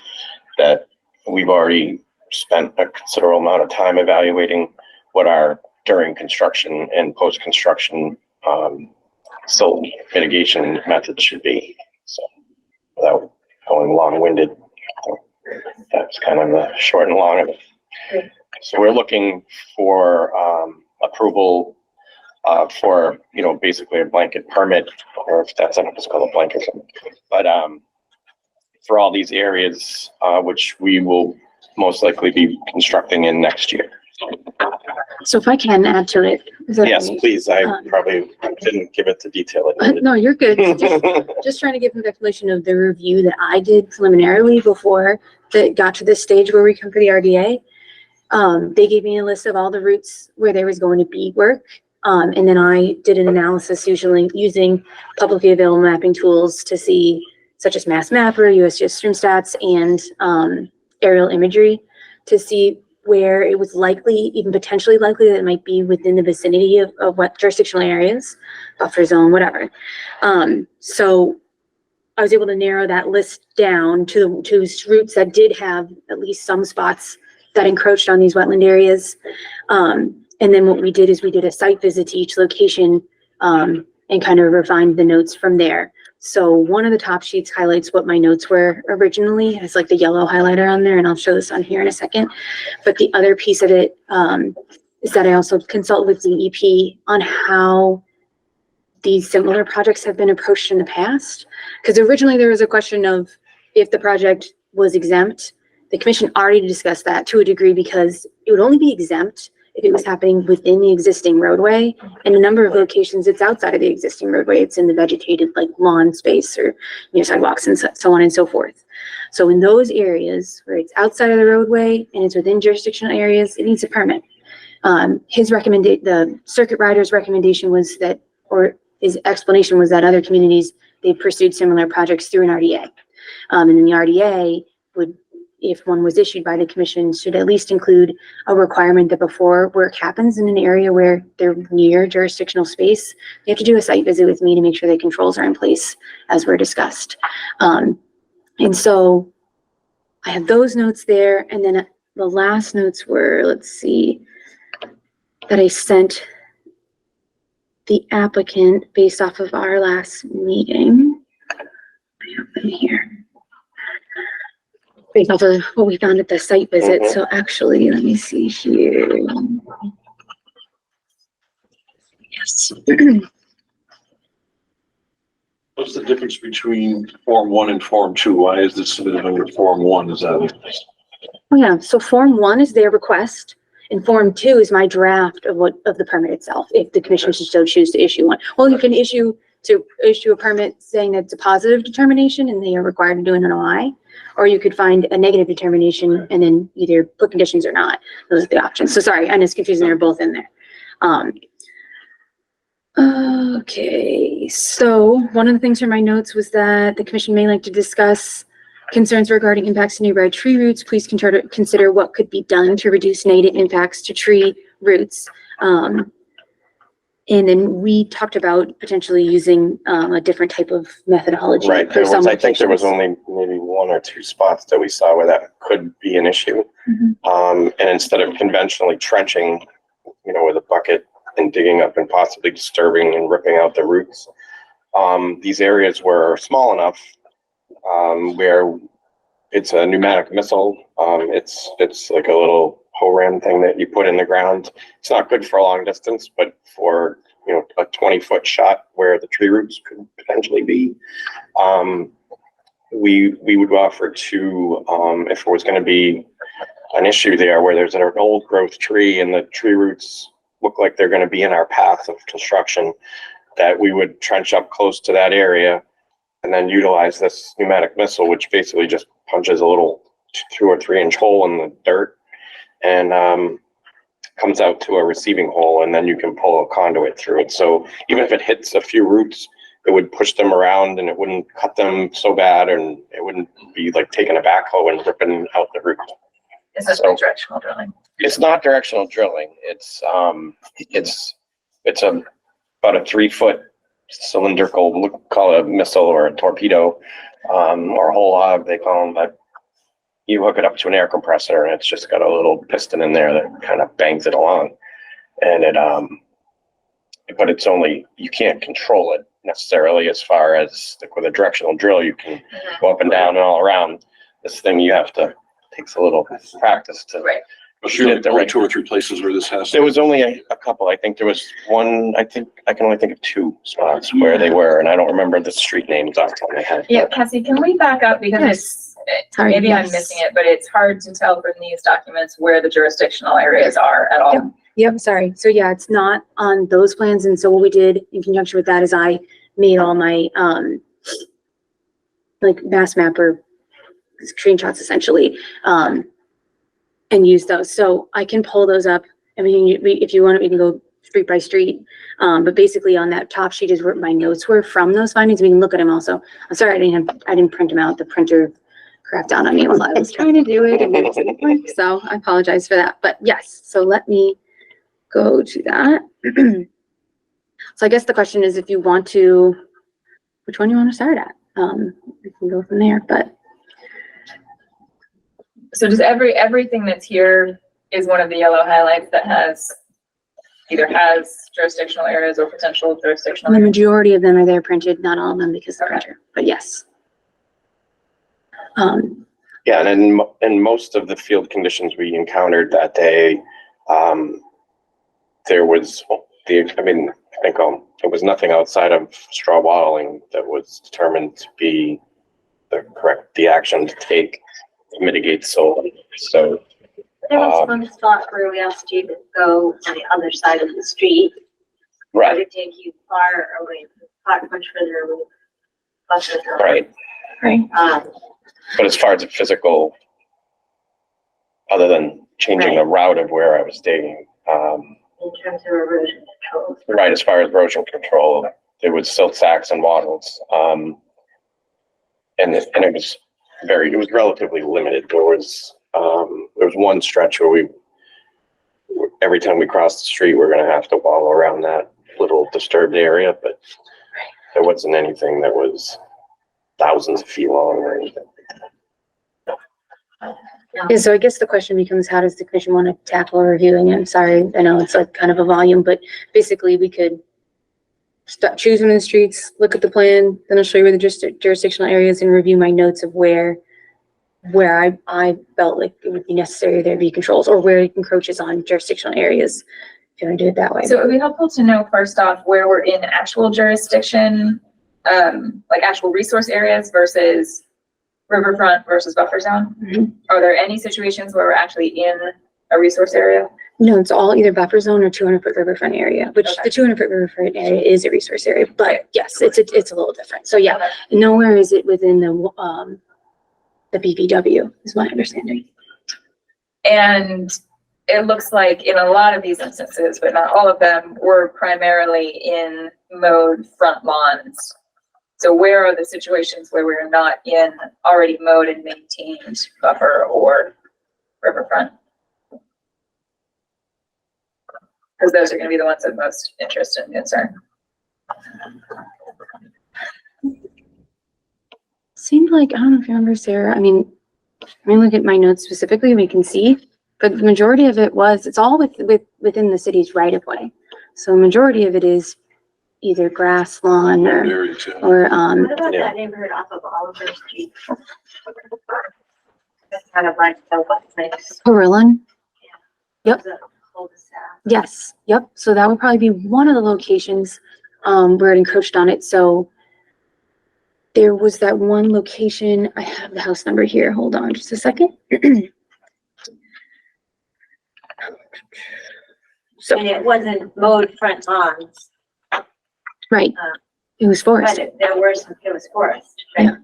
that we've already spent a considerable amount of time evaluating what our during construction and post-construction silt mitigation methods should be. So without going long-winded, that's kind of the short and long of it. So we're looking for approval for, basically a blanket permit, or if that's what's called a blanket, but for all these areas, which we will most likely be constructing in next year. So if I can add to it. Yes, please. I probably didn't give it the detail. No, you're good. Just trying to give them the explanation of the review that I did preliminarily before that got to this stage where we come for the RDA. They gave me a list of all the routes where there was going to be work. And then I did an analysis usually using publicly available mapping tools to see, such as Mass Mapper, USGS StreamStats, and aerial imagery to see where it was likely, even potentially likely, that it might be within the vicinity of what jurisdictional areas, buffer zone, whatever. So I was able to narrow that list down to routes that did have at least some spots that encroached on these wetland areas. And then what we did is we did a site visit to each location and kind of refined the notes from there. So one of the top sheets highlights what my notes were originally. It's like the yellow highlighter on there, and I'll show this on here in a second. But the other piece of it is that I also consult with DEP on how these similar projects have been approached in the past. Because originally there was a question of if the project was exempt. The commission already discussed that to a degree because it would only be exempt if it was happening within the existing roadway. And a number of locations, it's outside of the existing roadway. It's in the vegetated like lawn space or sidewalks and so on and so forth. So in those areas where it's outside of the roadway and it's within jurisdictional areas, it needs a permit. The circuit rider's recommendation was that, or his explanation was that other communities, they pursued similar projects through an RDA. And then the RDA would if one was issued by the commission, should at least include a requirement that before work happens in an area where they're near jurisdictional space, they have to do a site visit with me to make sure the controls are in place as were discussed. And so I have those notes there. And then the last notes were, let's see, that I sent the applicant based off of our last meeting. I have them here. Based off of what we found at the site visit. So actually, let me see here. Yes. What's the difference between Form 1 and Form 2? Why is this submitted under Form 1? Is that? Oh yeah, so Form 1 is their request, and Form 2 is my draft of the permit itself, if the commission should so choose to issue one. Well, you can issue a permit saying that it's a positive determination and they are required to do an NOI, or you could find a negative determination and then either put conditions or not. Those are the options. So sorry, I'm just confusing, they're both in there. Okay, so one of the things from my notes was that the commission may like to discuss concerns regarding impacts to nearby tree roots. Please consider what could be done to reduce negative impacts to tree roots. And then we talked about potentially using a different type of methodology. Right. I think there was only maybe 1 or 2 spots that we saw where that could be an issue. And instead of conventionally trenching, with a bucket and digging up and possibly disturbing and ripping out the roots, these areas were small enough where it's a pneumatic missile. It's like a little ram thing that you put in the ground. It's not good for a long distance, but for a 20-foot shot where the tree roots could potentially be, we would offer to, if it was going to be an issue there where there's an old growth tree and the tree roots look like they're going to be in our path of construction, that we would trench up close to that area and then utilize this pneumatic missile, which basically just punches a little 2 or 3 inch hole in the dirt and comes out to a receiving hole, and then you can pull a conduit through it. So even if it hits a few roots, it would push them around and it wouldn't cut them so bad, and it wouldn't be like taking a backhoe and ripping out the root. Is this directional drilling? It's not directional drilling. It's about a 3-foot cylindrical, call it a missile or a torpedo, or a whole hog, they call them, but you hook it up to an air compressor and it's just got a little piston in there that kind of bangs it along. And but it's only, you can't control it necessarily as far as like with a directional drill, you can go up and down and all around. This thing takes a little practice to Sure, there were 2 or 3 places where this has. There was only a couple. I think there was one. I can only think of 2 spots where they were, and I don't remember the street names off the top of my head. Yeah, Cassie, can we back up because maybe I'm missing it, but it's hard to tell from these documents where the jurisdictional areas are at all. Yep, sorry. So yeah, it's not on those plans. And so what we did in conjunction with that is I made all my like mass mapper screenshots essentially, and use those. So I can pull those up. I mean, if you want, we can go street by street. But basically on that top sheet is where my notes were from those findings. We can look at them also. I'm sorry, I didn't print them out. The printer crapped out on me while I was trying to do it and it didn't work. So I apologize for that. But yes, so let me go to that. So I guess the question is if you want to, which one you want to start at? We can go from there, but. So does everything that's here is one of the yellow highlights that either has jurisdictional areas or potential jurisdictional The areas? majority of them are there printed, not all of them because of the printer, but yes. Yeah, and in most of the field conditions we encountered that day, there was it was nothing outside of straw wattling that was determined to be the action to take to mitigate soil. So There was one spot where we asked you to go on the other side of the street. Right. It would take you far away, much further away. Right. Right. But as far as the physical, other than changing the route of where I was digging, in terms of erosion control. right, as far as erosion control, there was silt sacks and wattles. And it was it was relatively limited. There was one stretch where every time we crossed the street, we're gonna have to wallow around that little disturbed area, but there wasn't anything that was thousands of feet long or anything. Yeah, so I guess the question becomes, how does the commission want to tackle reviewing it? I'm sorry, I know it's like kind of a volume, but basically we could start choosing the streets, look at the plan, then I'll show you where the jurisdictional areas and review my notes of where I felt like it would be necessary there be controls, or where it encroaches on jurisdictional areas. If you want to do it that way. So it would be helpful to know first off where we're in actual jurisdiction, like actual resource areas versus riverfront versus buffer zone. Mm-hmm. Are there any situations where we're actually in a resource area? No, it's all either buffer zone or 200-foot riverfront area, which the 200-foot riverfront area is a resource area, but yes, it's a little different. So yeah, nowhere is it within the BVW is my understanding. And it looks like in a lot of these instances, but not all of them, we're primarily in mowed front lawns. So where are the situations where we're not in already mowed and maintained buffer or riverfront? Because those are going to be the ones of most interest and concern. Seemed like, I don't know if you remember, Sarah, I mean, look at my notes specifically, we can see, but the majority of it it's all within the city's right of way. So the majority of it is either grass, lawn, or What about that neighborhood off of Oliver Street? That's kind of like the what's next. Perillan. Yep. The cul-de-sac. Yes. Yep. So that would probably be one of the locations where it encroached on it. So there was that one location. I have the house number here. Hold on just a second. So And it wasn't mowed front lawns. right. It was forest. But it was forest. Right? Yeah.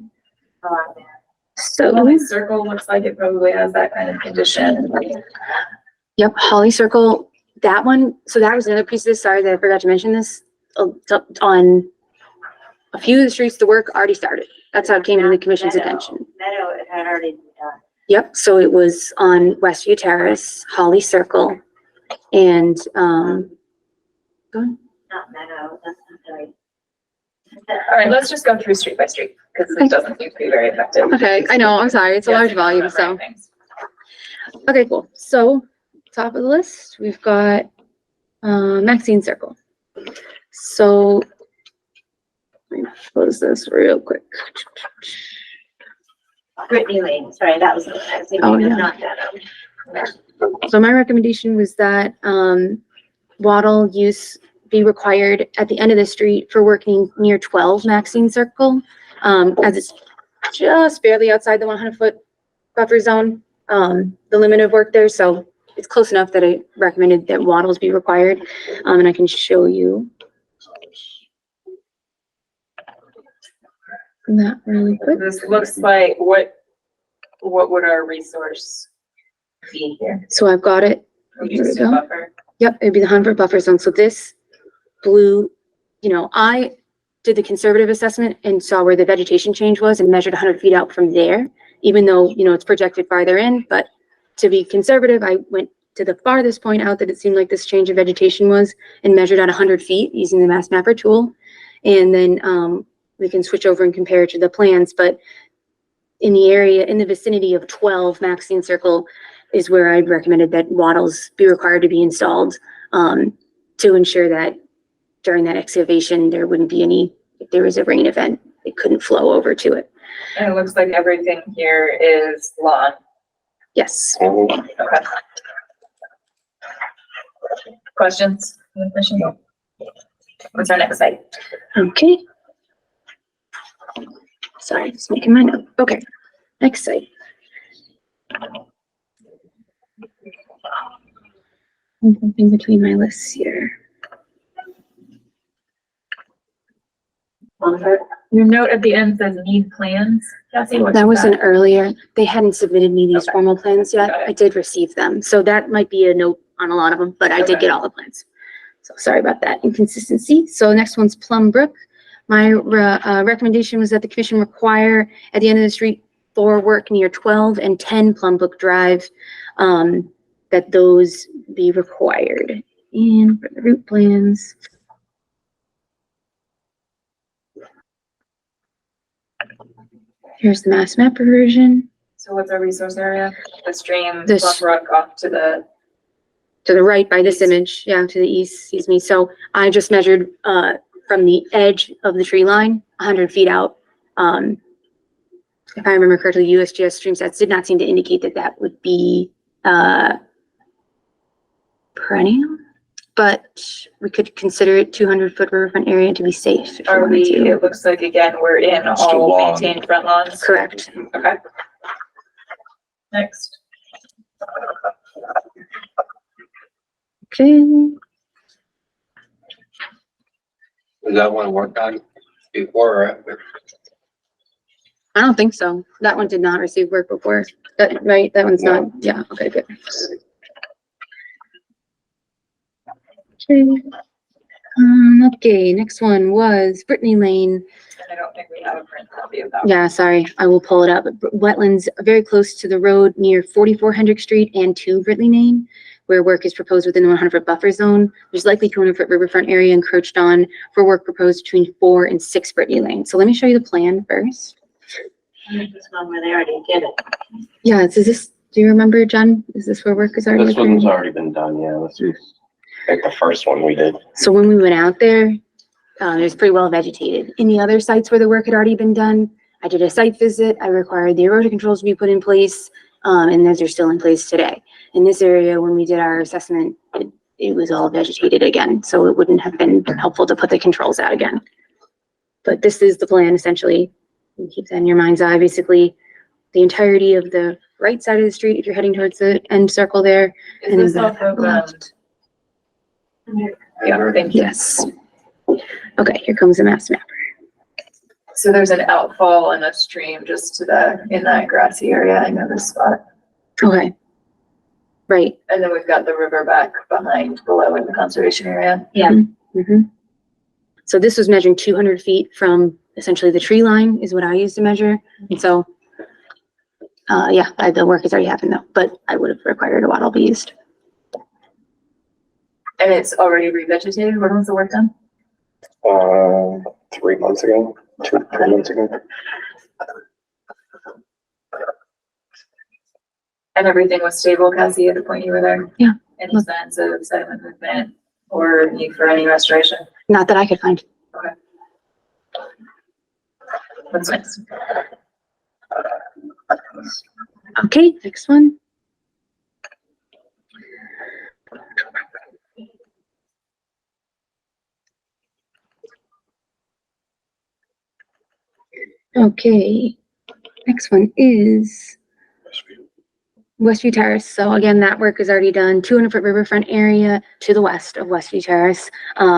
Along there. So Holly Circle looks like it probably has that kind of condition. yep, Holly Circle, that one. So that was another piece of this. Sorry that I forgot to mention this. On a few of the streets, the work already started. That's how it came to the commission's attention. Meadow, it had already been done. Yep, so it was on Westview Terrace, Holly Circle, and, go on. Not Meadow, that's not right. All right, let's just go through street by street because it doesn't seem to be very effective. Okay, I know, I'm sorry, it's a large volume, so. Okay, cool. So, top of the list, we've got, Maxine Circle. So, let me close this real quick. Brittany Lane, sorry, that was, I was thinking Oh, of yeah. not Meadow. So my recommendation was that, wattle use be required at the end of the street for working near 12 Maxine Circle, as it's just barely outside the 100-foot buffer zone, the limit of work there. So it's close enough that I recommended that wattles be required. And I can show you that really quick. This looks like what would our resource be here? So I've got it. We Here we just go. buffer. Yep, it'd be the 100-foot buffer zone. So this blue, I did the conservative assessment and saw where the vegetation change was and measured 100 feet out from there, even though, it's projected farther in. But to be conservative, I went to the farthest point out that it seemed like this change of vegetation was and measured at 100 feet using the Mass Mapper tool. And then we can switch over and compare it to the plans. But in the area, in the vicinity of 12 Maxine Circle is where I recommended that wattles be required to be installed to ensure that during that excavation, there wouldn't be any, if there was a rain event, it couldn't flow over to it. And it looks like everything here is lawn. Yes. Okay. Questions? What's our next site? Okay. Sorry, just making my note. Okay, next site. I'm jumping between my lists here. Your note at the end says need plans. Jesse, what's That was an earlier, they hadn't submitted me these formal plans yet. Got it. I did receive them. So that might be a note on a lot of them, but I did Okay. get all the plans. So sorry about that inconsistency. So next one's Plum Brook. My recommendation was that the commission require at the end of the street for work near 12 and 10 Plumbrook Drive, that those be required. And for the route plans. Here's the mass map version. So what's our resource area? The stream, This- Plumbrook off to the, To the right by this image, yeah, to the east, excuse me. So I just measured from the edge of the tree line, 100 feet out. If I remember correctly, USGS stream sets did not seem to indicate that that would be perennial, but we could consider it 200-foot riverfront area to be safe. If we are wanted we, to. it looks like again, we're in It's too all long. maintained front lawns. Correct. Okay. Next. Okay. Was that one worked on before or after? I don't think so. That one did not receive work before. That, right? That one's not. Yeah. Okay. Good. Okay. Okay. Next one was Brittany Lane. And I don't think we have a print copy of that. Yeah. Sorry. I will pull it up. Wetlands very close to the road near 44 Hendrick Street and 2 Brittany Lane, where work is proposed within the 100-foot buffer zone. There's likely 200-foot riverfront area encroached on for work proposed between 4 and 6 Brittany Lane. So let me show you the plan first. This one where they already did it. Yeah. Is this? Do you remember, John? Is this where work is already? This one's occurring? already been done, yeah, this is like the first one we did. So when we went out there, it was pretty well vegetated. In the other sites where the work had already been done, I did a site visit. I required the erosion controls to be put in place, and those are still in place today. In this area, when we did our assessment, it was all vegetated again, so it wouldn't have been helpful to put the controls out again. But this is the plan, essentially. You keep that in your mind's eye. Basically, the entirety of the right side of the street, if you're heading towards the end circle there, Is and then this back off of, left. Yeah, thank you. Yes. Okay, here comes the mass map. So there's an outfall and a stream just to the, in that grassy area. I know this spot. Okay. Right. And then we've got the river back behind, below in the conservation area. Yeah. Mm-hmm. So this was measuring 200 feet from essentially the tree line is what I used to measure. And so, yeah, the work has already happened though, but I would have required a wattle be used. And it's already revegetated. When was the work done? 3 months ago, 3 months ago. And everything was stable, Cassie, at the point you were there? Yeah. Any signs of sediment movement or need for any restoration? Not that I could find. Okay. What's next? Okay, next one. Okay, next one is Westview Terrace. So again, that work is already done. 200-foot riverfront area to the west of Westview Terrace,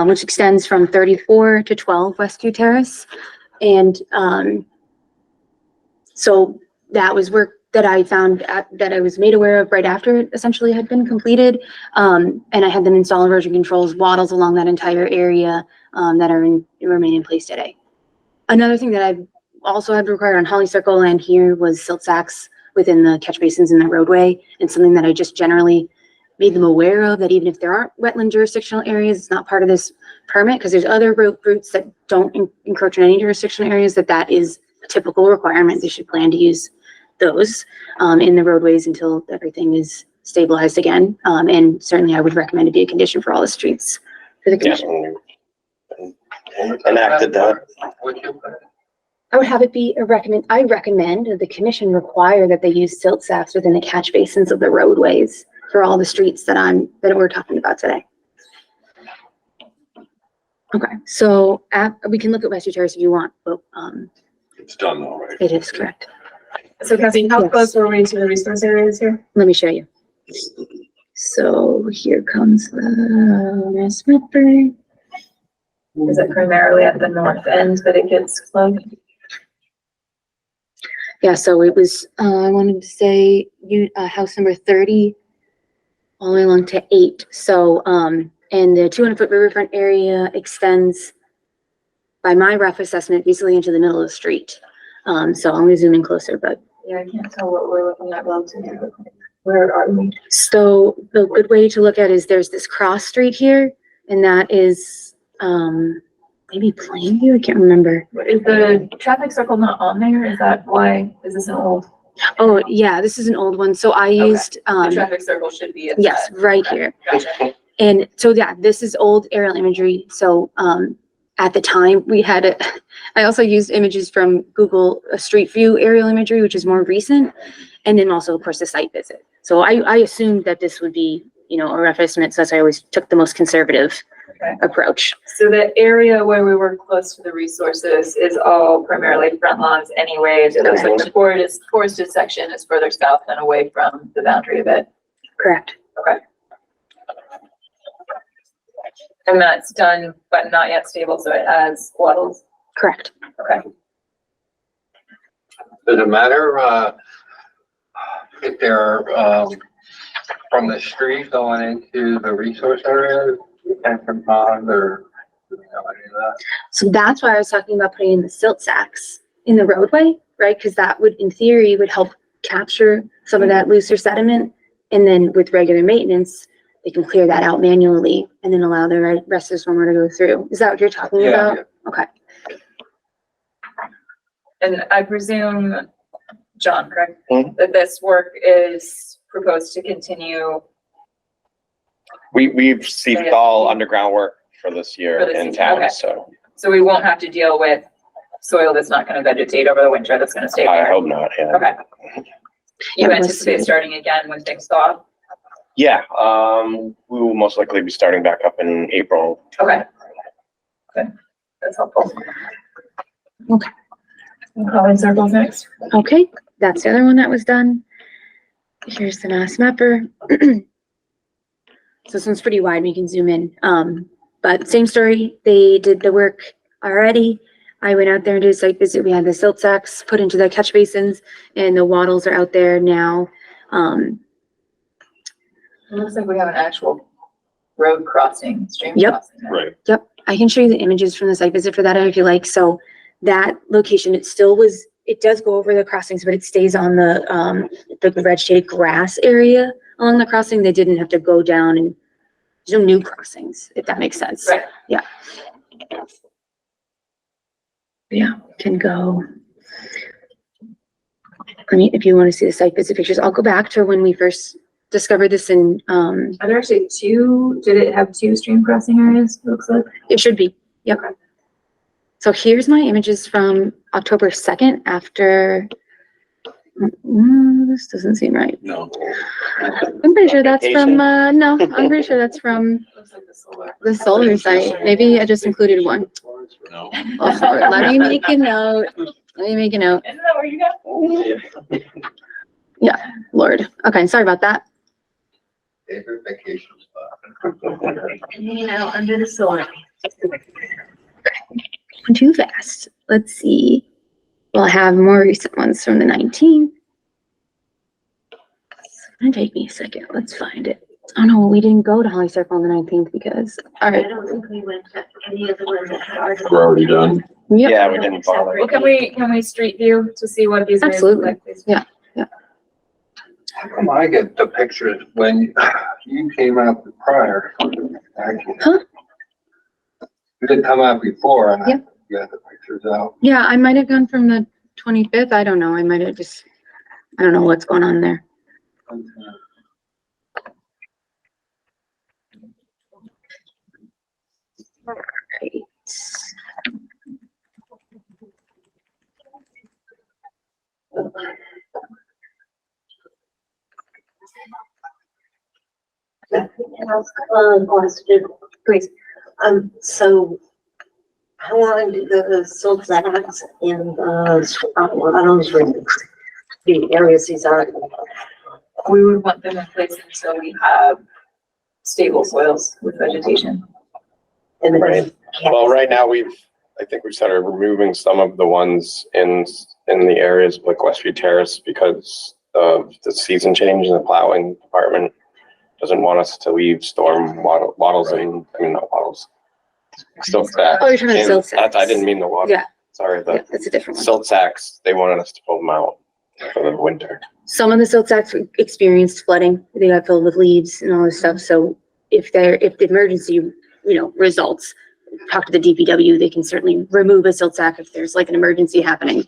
which extends from 34 to 12 Westview Terrace. And so that was work that I found that I was made aware of right after it essentially had been completed. And I had them install erosion controls, wattles along that entire area that remain in place today. Another thing that I've also had required on Holly Circle and here was silt sacks within the catch basins in the roadway, and something that I just generally made them aware of, that even if there aren't wetland jurisdictional areas, it's not part of this permit, because there's other routes that don't encroach in any jurisdictional areas, that is a typical requirement. They should plan to use those in the roadways until everything is stabilized again. And certainly I would recommend it be a condition for all the streets for the commission. Enacted that. I would have it be I recommend that the commission require that they use silt sacks within the catch basins of the roadways for all the streets that we're talking about today. Okay, so we can look at Westview Terrace if you want, but It's done though, right? it is correct. So Cassie, how Yes. close were we to the resource areas here? Let me show you. So here comes the mass mapper. Is it primarily at the north end that it gets plugged? Yeah, so it was, I wanted to say, house number 30, all the way along to 8. So, and the 200-foot riverfront area extends, by my rough assessment, basically into the middle of the street. So I'm gonna zoom in closer, but Yeah, I can't tell what we're looking at relative. Where are we? So the good way to look at it is there's this cross street here, and that is, maybe Plainview, I can't remember. Is the traffic circle not on there? Is that why? Is this an old? Oh, yeah, this is an old one. So I used, The traffic circle should be. at yes, that. right Okay, here. Gotcha. And so, yeah, this is old aerial imagery. So, at the time we had it, I also used images from Google Street View aerial imagery, which is more recent. And then also, of course, the site visit. So I assumed that this would be, you know, a rough estimate. So that's why I always took the most conservative approach. So the area where we were close to the resources is all primarily front lawns anyways. It looks like the forested section is further south and away from the boundary of it. Correct. Okay. And that's done, but not yet stable, so it has wattles. Correct. Okay. Does it matter, if they're, from the street going into the resource area, and from pond or, you know, any of that? So that's why I was talking about putting in the silt sacks in the roadway, right? Because that would, in theory, would help capture some of that looser sediment. And then with regular maintenance, they can clear that out manually and then allow the rest of the stormwater to go through. Is that what you're talking about? Yeah. Okay. And I presume, John, correct? Mhm. That this work is proposed to continue. We've received all underground work for this year For this in season, town, okay. So we won't have to deal with soil that's not gonna vegetate over the winter, that's gonna stay I there. hope not, yeah. Okay. You Yeah, anticipate starting again when things thaw? Yeah, we will most likely be starting back up in April. Okay. Okay, that's helpful. Okay. Calling circles next. Okay, that's the other one that was done. Here's the mass mapper. So this one's pretty wide, we can zoom in. But same story, they did the work already. I went out there and did a site visit. We had the silt sacks put into the catch basins and the wattles are out there now. It looks like we have an actual road crossing, stream Yep. crossing. Right. Yep, I can show you the images from the site visit for that if you like. So that location, it does go over the crossings, but it stays on the red shaded grass area along the crossing. They didn't have to go down and there's no new crossings, if that makes sense. Right. Yeah. Yeah, can go. I mean, if you want to see the site visit pictures, I'll go back to when we first discovered this in, Are there actually did it have two stream crossing areas, it looks like? it should be, yep. Okay. So here's my images from October 2nd after, this doesn't seem right. No. I'm pretty sure that's from, no, I'm pretty sure that's from Looks like the solar. the solar site. Maybe I just included one. No. Oh, Lord, let me make a note. Let me make a note. Isn't that where you go? Yeah, Lord. Okay, sorry about that. Favorite vacation spot. You know, under the solar. Going too fast. Let's see. We'll have more recent ones from the 19th. It's gonna take me a second. Let's find it. Oh no, we didn't go to Holly Circle on the 19th because, all I right. don't think we went to any of the ones that had ours. We're already done. Yep. Yeah, we didn't bother. Well, can we street view to see what these areas look Absolutely. like, please? Yeah. How come I get the pictures when you came out prior? Actually. Huh? You didn't come out before and I Yep. got the pictures out. Yeah, I might have gone from the 25th. I don't know. I might have just, I don't know what's going on there. Right. Question, please. So how long do the silt sacks in the areas these are? We would want them in place until we have stable soils with vegetation. And then- Right. Well, right now I think we've started removing some of the ones in the areas like Westview Terrace because of the season change in the plowing department. Doesn't want us to leave storm wattles in, I mean, not wattles. Silt sacks. Oh, you're talking about silt sacks. I didn't mean the water. Yeah. Sorry, Yeah, the that's a different one. silt sacks, they wanted us to pull them out for the winter. Some of the silt sacks experienced flooding. They got filled with leaves and all this stuff. So if the emergency, results, talk to the DPW, they can certainly remove a silt sack if there's like an emergency happening.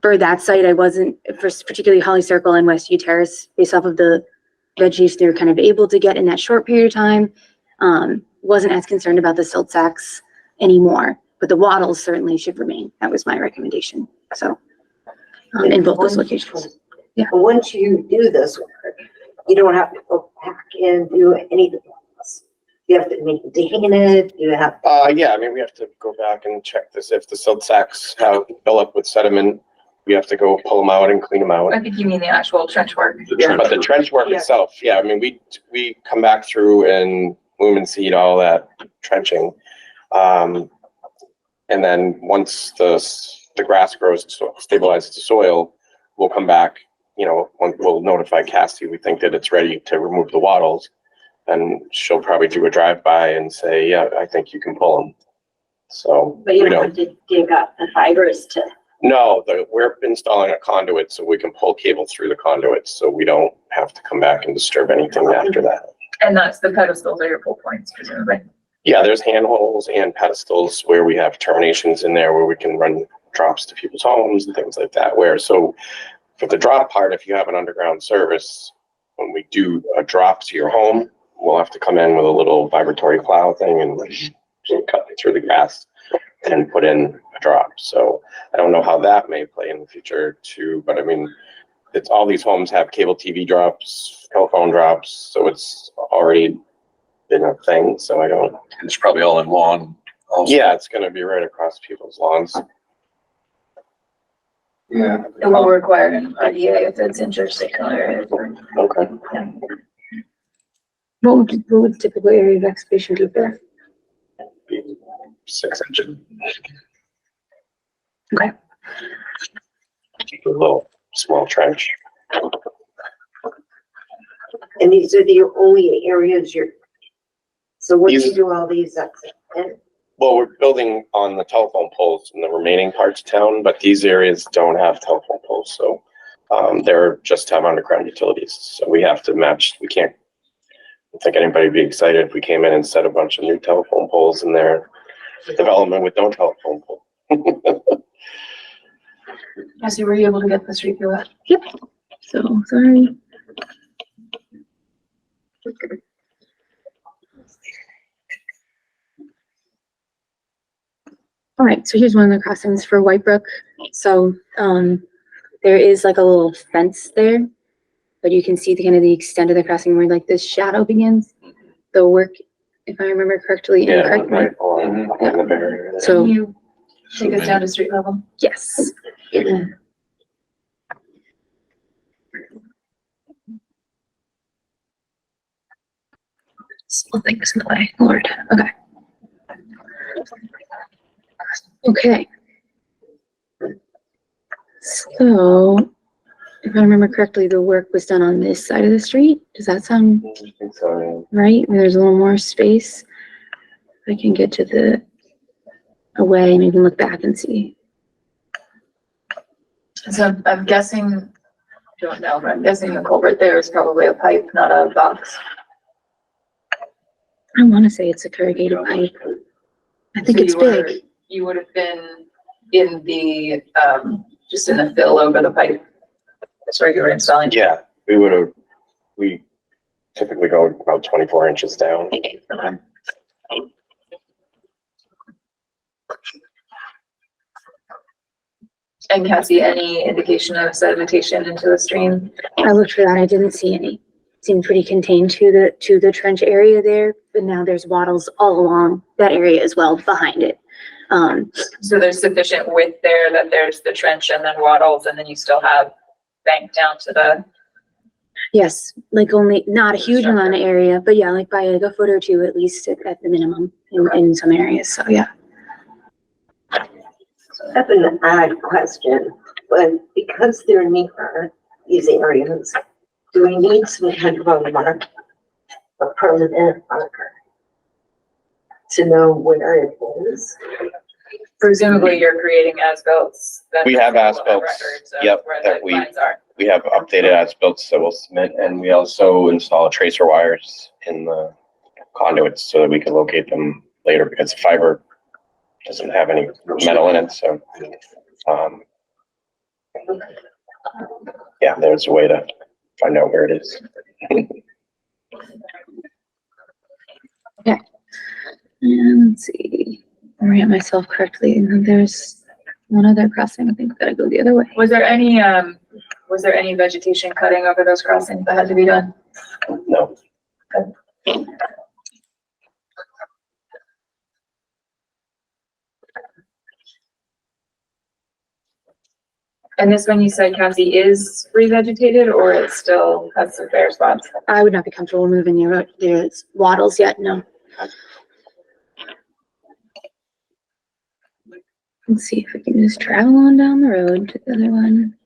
For that site, I wasn't, for particularly Holly Circle and Westview Terrace, based off of the vegetation they were kind of able to get in that short period of time. Wasn't as concerned about the silt sacks anymore, but the wattles certainly should remain. That was my recommendation. So in both those locations. Yeah. But once you do this work, you don't have to go back and do anything else. You have to maintain it. You have. Yeah, I mean, we have to go back and check this. If the silt sacks have fill up with sediment, we have to go pull them out and clean them out. I think you mean the actual trench work. But the trench work itself, yeah, I mean, we come back through and loom and seed all that trenching. And then once the grass grows and stabilizes the soil, we'll come back, we'll notify Cassie. We think that it's ready to remove the wattles. And she'll probably do a drive-by and say, yeah, I think you can pull them. So. But you don't have to dig up the fibers to. No, we're installing a conduit so we can pull cable through the conduit, so we don't have to come back and disturb anything after that. And that's the pedestals are your pull points, presumably. Yeah, there's handholds and pedestals where we have terminations in there where we can run drops to people's homes and things like that. So for the drop part, if you have an underground service, when we do a drop to your home, we'll have to come in with a little vibratory plow thing and cut through the grass and put in a drop. So I don't know how that may play in the future too, but I mean, it's all these homes have cable TV drops, telephone drops, so it's already been a thing. So I don't. It's probably all in lawn. Also. Yeah, it's going to be right across people's lawns. Yeah. It will require an RDA if it's interstate area. Okay. Yeah. What would the typical area of excavation be there? 6 inches. Okay. A little small trench. And these are the only areas so once you do all these, that's it. Well, we're building on the telephone poles in the remaining parts of town, but these areas don't have telephone poles, so they're just have underground utilities. So we have to match. We can't. I think anybody would be excited if we came in and set a bunch of new telephone poles in their development with no telephone pole. Cassie, were you able to get the street through it? Yep. So sorry. All right, so here's one of the crossings for Whitebrook. So there is like a little fence there, but you can see the extent of the crossing where like this shadow begins. The work, if I remember correctly, Yeah, right along the barrier. So can you take us down to street level? yes. Small things in the way, Lord. Okay. Okay. So, if I remember correctly, the work was done on this side of the street. Does that sound I think so. right? There's a little more space. I can get to the away and you can look back and see. So I'm guessing, don't know, but I'm guessing the culvert there is probably a pipe, not a box. I want to say it's a corrugated pipe. I think So it's big. You would have been in the, just in the fill over the pipe. That's where you were installing. Yeah, we typically go about 24 inches down. And Cassie, any indication of sedimentation into the stream? I looked for that. I didn't see any. Seemed pretty contained to the trench area there, but now there's wattles all along that area as well behind it. So there's sufficient width there that there's the trench and then wattles, and then you still have bank down to the. Yes, like only not a huge amount of area, but yeah, like by like a foot or two at least at the minimum in some areas. So yeah. That's an odd question, but because they're near these areas, do we need some kind of a mark, a permanent marker, to know where it is? Presumably you're creating as-built. We have as-built, yep, that we have updated as-built that we'll submit, and we also install tracer wires in the conduits so that we can locate them later, because the fiber doesn't have any metal in it, so. Yeah, there's a way to find out where it is. Okay. And let's see, orient myself correctly. And then there's one other crossing. I think we gotta go the other way. Was there any vegetation cutting over those crossings that had to be done? No. Okay. And this one you said, Cassie, is revegetated or it still has some bare spots? I would not be comfortable moving near there's wattles yet, no. Let's see if we can just travel on down the road to the other one.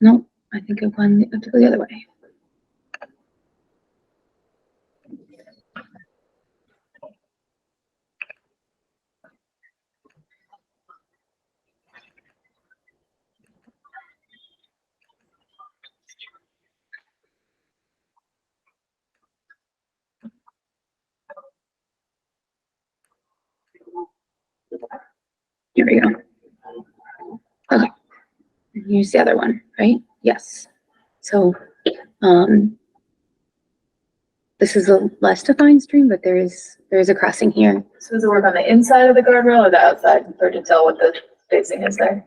Nope, I think I've gone, I have to go the other way. Here we go. Okay. Here's the other one, right? Yes. So, this is a less defined stream, but there is a crossing here. So does it work on the inside of the guardrail or the outside? Hard to tell what the spacing is there.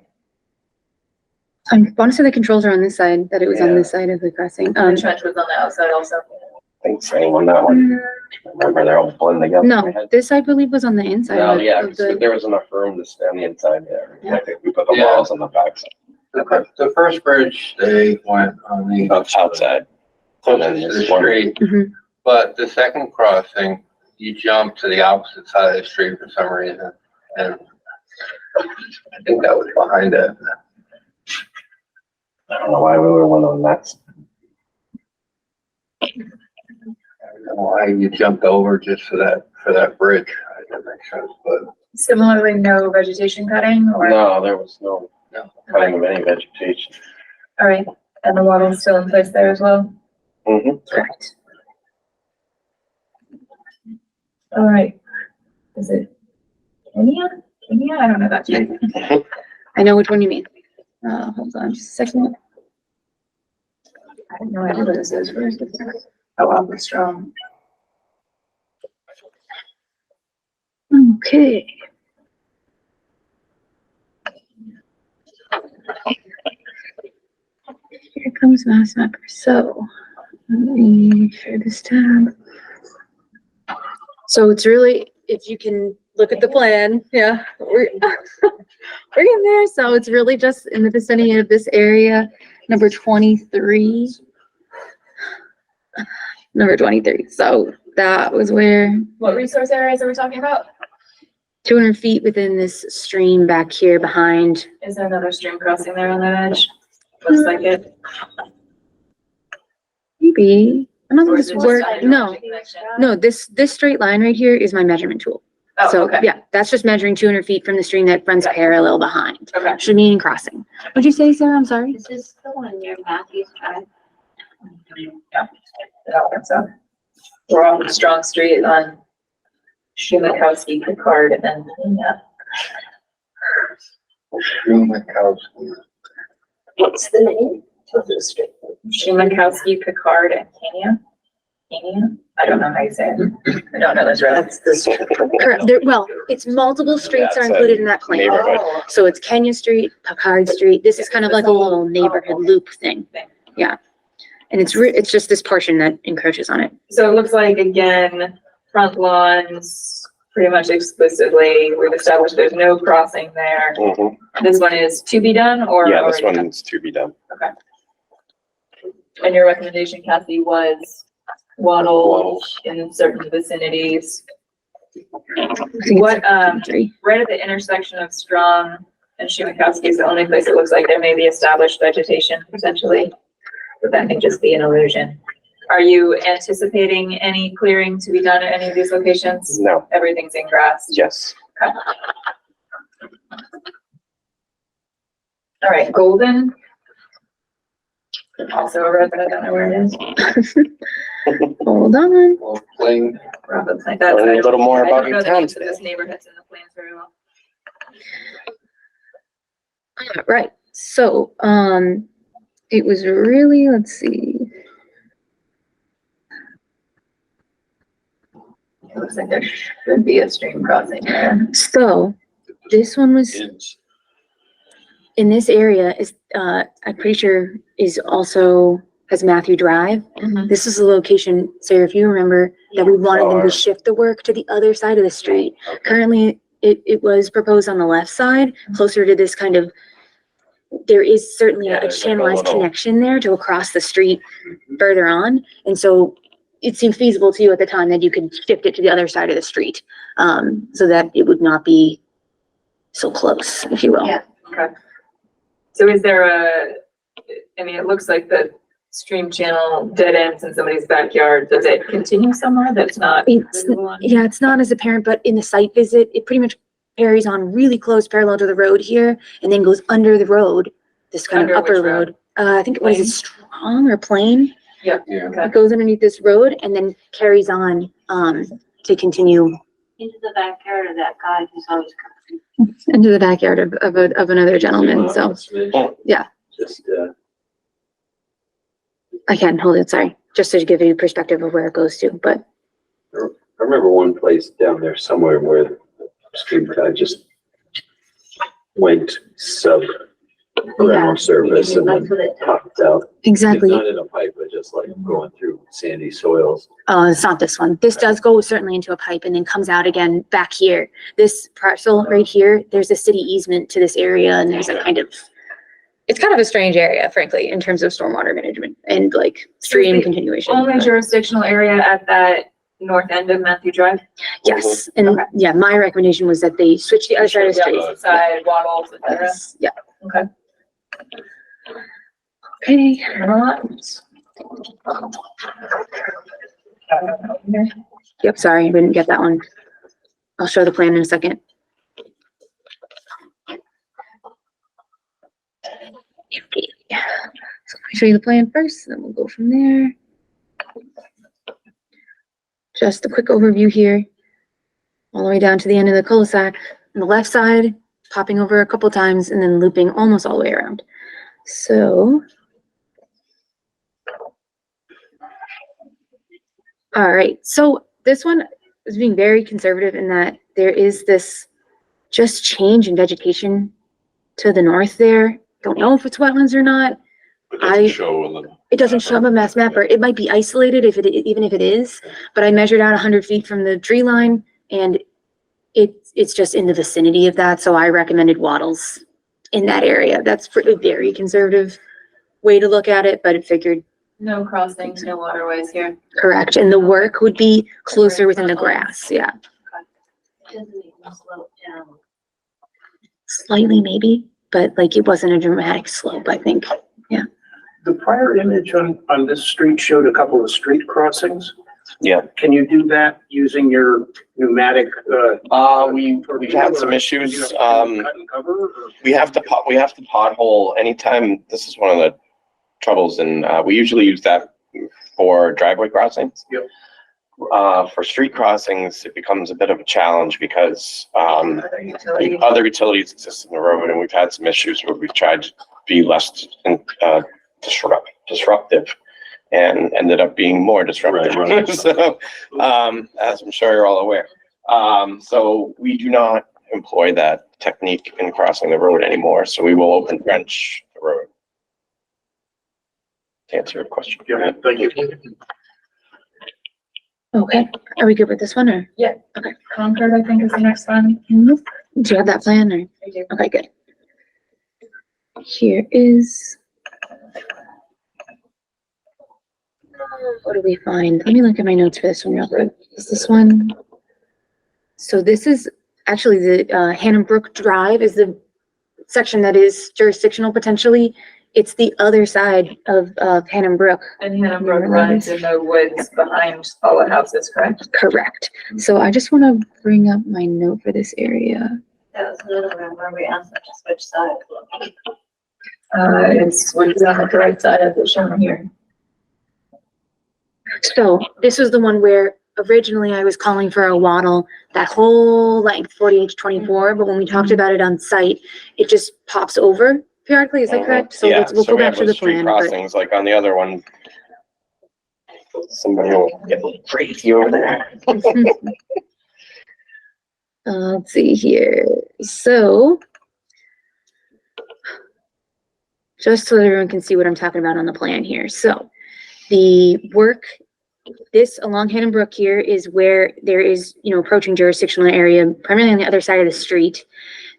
I want to say the controls are on this side, that it was on this side of the crossing. The trench was on the outside also. I think same on that one. Remember, they're all blended together. No, this I believe was on the inside. No, of yeah, of the, there was enough room to stay on the inside there. Yeah. I think we put the Yeah. walls on the back side, The first bridge, they went on the outside. And then closest to the this one, street, Mhm. but the second crossing, you jump to the opposite side of the street for some reason, and I think that was behind it. I don't know why we were one on that. I don't know why you jumped over just for that bridge. That makes sense, but Similarly, no vegetation cutting or? No, there was no no. cutting of any vegetation. All right, and the wattle's still in place there as well? Mm-hmm. correct. All right. Is it Kenya? Kenya? I don't know that street. I know which one you mean. Hold on just a second. I have no idea what this is. Where is this? Oh, Alpha Strong. Okay. Here comes Mass Mapper. So let me share this tab. So it's really, if you can look at the plan, yeah, we're in there. So it's really just in the vicinity of this area, number 23. Number 23. So that was where What resource areas are we talking about? 200 feet within this stream back here behind. Is there another stream crossing there on that edge? Looks like it. Maybe. I don't Or think is this it just work. a No, connection? no, this straight line right here is my measurement tool. Oh, So okay. yeah, that's just measuring 200 feet from the stream that runs parallel behind. Okay. Should mean crossing. What'd you say, Sarah? I'm sorry. This is the one near Matthews Drive. Yeah, that works out. We're on Strong Street on Shumakowski, Picard, and Kenya. What's the name of the street? Shumakowski, Picard, and Kenya. Kenya? I don't know how you say it. I don't know this road. That's the street. Correct. Well, it's multiple streets are That's a included in that plan. neighborhood. Oh, So it's Kenya Street, Picard Street. This is kind of like a little neighborhood loop thing. Yeah. And it's just this portion that encroaches on it. So it looks like, again, front lawns, pretty much exclusively, we've established there's no crossing there. Mm-hmm. This one is to be done or? Yeah, this already done? one's to be done. Okay. And your recommendation, Kathy, was wattles in certain vicinities. What, right at the intersection of Strong and Shumakowski is the only place it looks like there may be established vegetation potentially, but that may just be an illusion. Are you anticipating any clearing to be done at any of these locations? No, Everything's in grass? yes. Okay. All right, Golden. Also a road, but I don't know where it is. Hold on. Plain. Robin's like Learn a little more I about don't your know the town names of today. those neighborhoods in the plans very well. All right, so, it was really, let's see. It looks like there should be a stream crossing there. So, this one was, in this area is, I'm pretty sure is also, has Matthew Drive. This is the location, Sarah, if you remember, that we wanted them to shift the work to the other side of the street. Currently, it was proposed on the left side, closer to this kind of, there is certainly a channelized connection there to across the street further on. And so it seemed feasible to you at the time that you could shift it to the other side of the street, so that it would not be so close, if you will. Yeah. Okay. So is there I mean, it looks like the stream channel dead ends in somebody's backyard. Does it continue somewhere that's not visible on? Yeah, it's not as apparent, but in the site visit, it pretty much carries on really close parallel to the road here and then goes under the road, this kind Under of upper which road? road. I think it was Plain? Strong or Plain. Yeah. It goes underneath this road and then carries on, to continue Into the backyard of that guy who's always into the backyard of another gentleman, so, yeah. Just, I can't hold it, sorry, just to give you perspective of where it goes to, but I remember one place down there somewhere where the stream kind of just went ground service and then popped out. exactly. Not in a pipe, but just like going through sandy soils. It's not this one. This does go certainly into a pipe and then comes out again back here. This parcel right here, there's a city easement to this area and there's a kind of, it's kind of a strange area, frankly, in terms of stormwater management and like stream continuation. Only jurisdictional area at that north end of Matthew Drive? Yes, and yeah, my recommendation was that they switch the other side of the street. Opposite side, Waddles, et cetera. Yes, yeah. Okay. Okay. Yep, sorry, I didn't get that one. I'll show the plan in a second. Okay. So let me show you the plan first, then we'll go from there. Just a quick overview here. All the way down to the end of the cul-de-sac. On the left side, popping over a couple times and then looping almost all the way around. So. All right, so this one is being very conservative in that there is this just change in vegetation to the north there. Don't know if it's wetlands or not. It doesn't show on the mass map, or it might be isolated even if it is, but I measured out 100 feet from the tree line and it's just in the vicinity of that. So I recommended wattles in that area. That's a very conservative way to look at it, but it figured. No crossings, no waterways here. Correct. And the work would be closer within the grass. Yeah. doesn't even slow down. Slightly maybe, but like it wasn't a dramatic slope, I think. Yeah. The prior image on this street showed a couple of street crossings. Yeah. Can you do that using your pneumatic? We've had some issues. We have to pothole anytime. This is one of the troubles, and we usually use that for driveway crossings. Yep. For street crossings, it becomes a bit of a challenge because other utilities exist in the road, and we've had some issues where we've tried to be less disruptive and ended up being more disruptive. Right. So, as I'm sure you're all aware. So we do not employ that technique in crossing the road anymore. So we will open trench the road. To answer your question. Yeah, thank you. Okay. Are we good with this one or? Yeah. Okay. Concord, I think, is the next one. Do you have that plan or? I do. Okay, good. Here is. What do we find? Let me look at my notes for this one real quick. Is this one? So this is actually the Hannah Brook Drive is the section that is jurisdictional potentially. It's the other side of Hannah Brook. And Hannah Brook runs in the woods behind all the houses, correct? Correct. So I just want to bring up my note for this area. That was another one where we asked them to switch sides. It's woods on the correct side of the shown here. So this was the one where originally I was calling for a wattle that whole length, 48 to 24, but when we talked about it on site, it just pops over periodically. Is that correct? So Yeah, we'll so go we back have to those the street plan. But crossings, like on the other one. Somebody will get a little crazy over there. let's see here. So just so everyone can see what I'm talking about on the plan here. So the work, this along Hannah Brook here is where there is, approaching jurisdictional area, primarily on the other side of the street.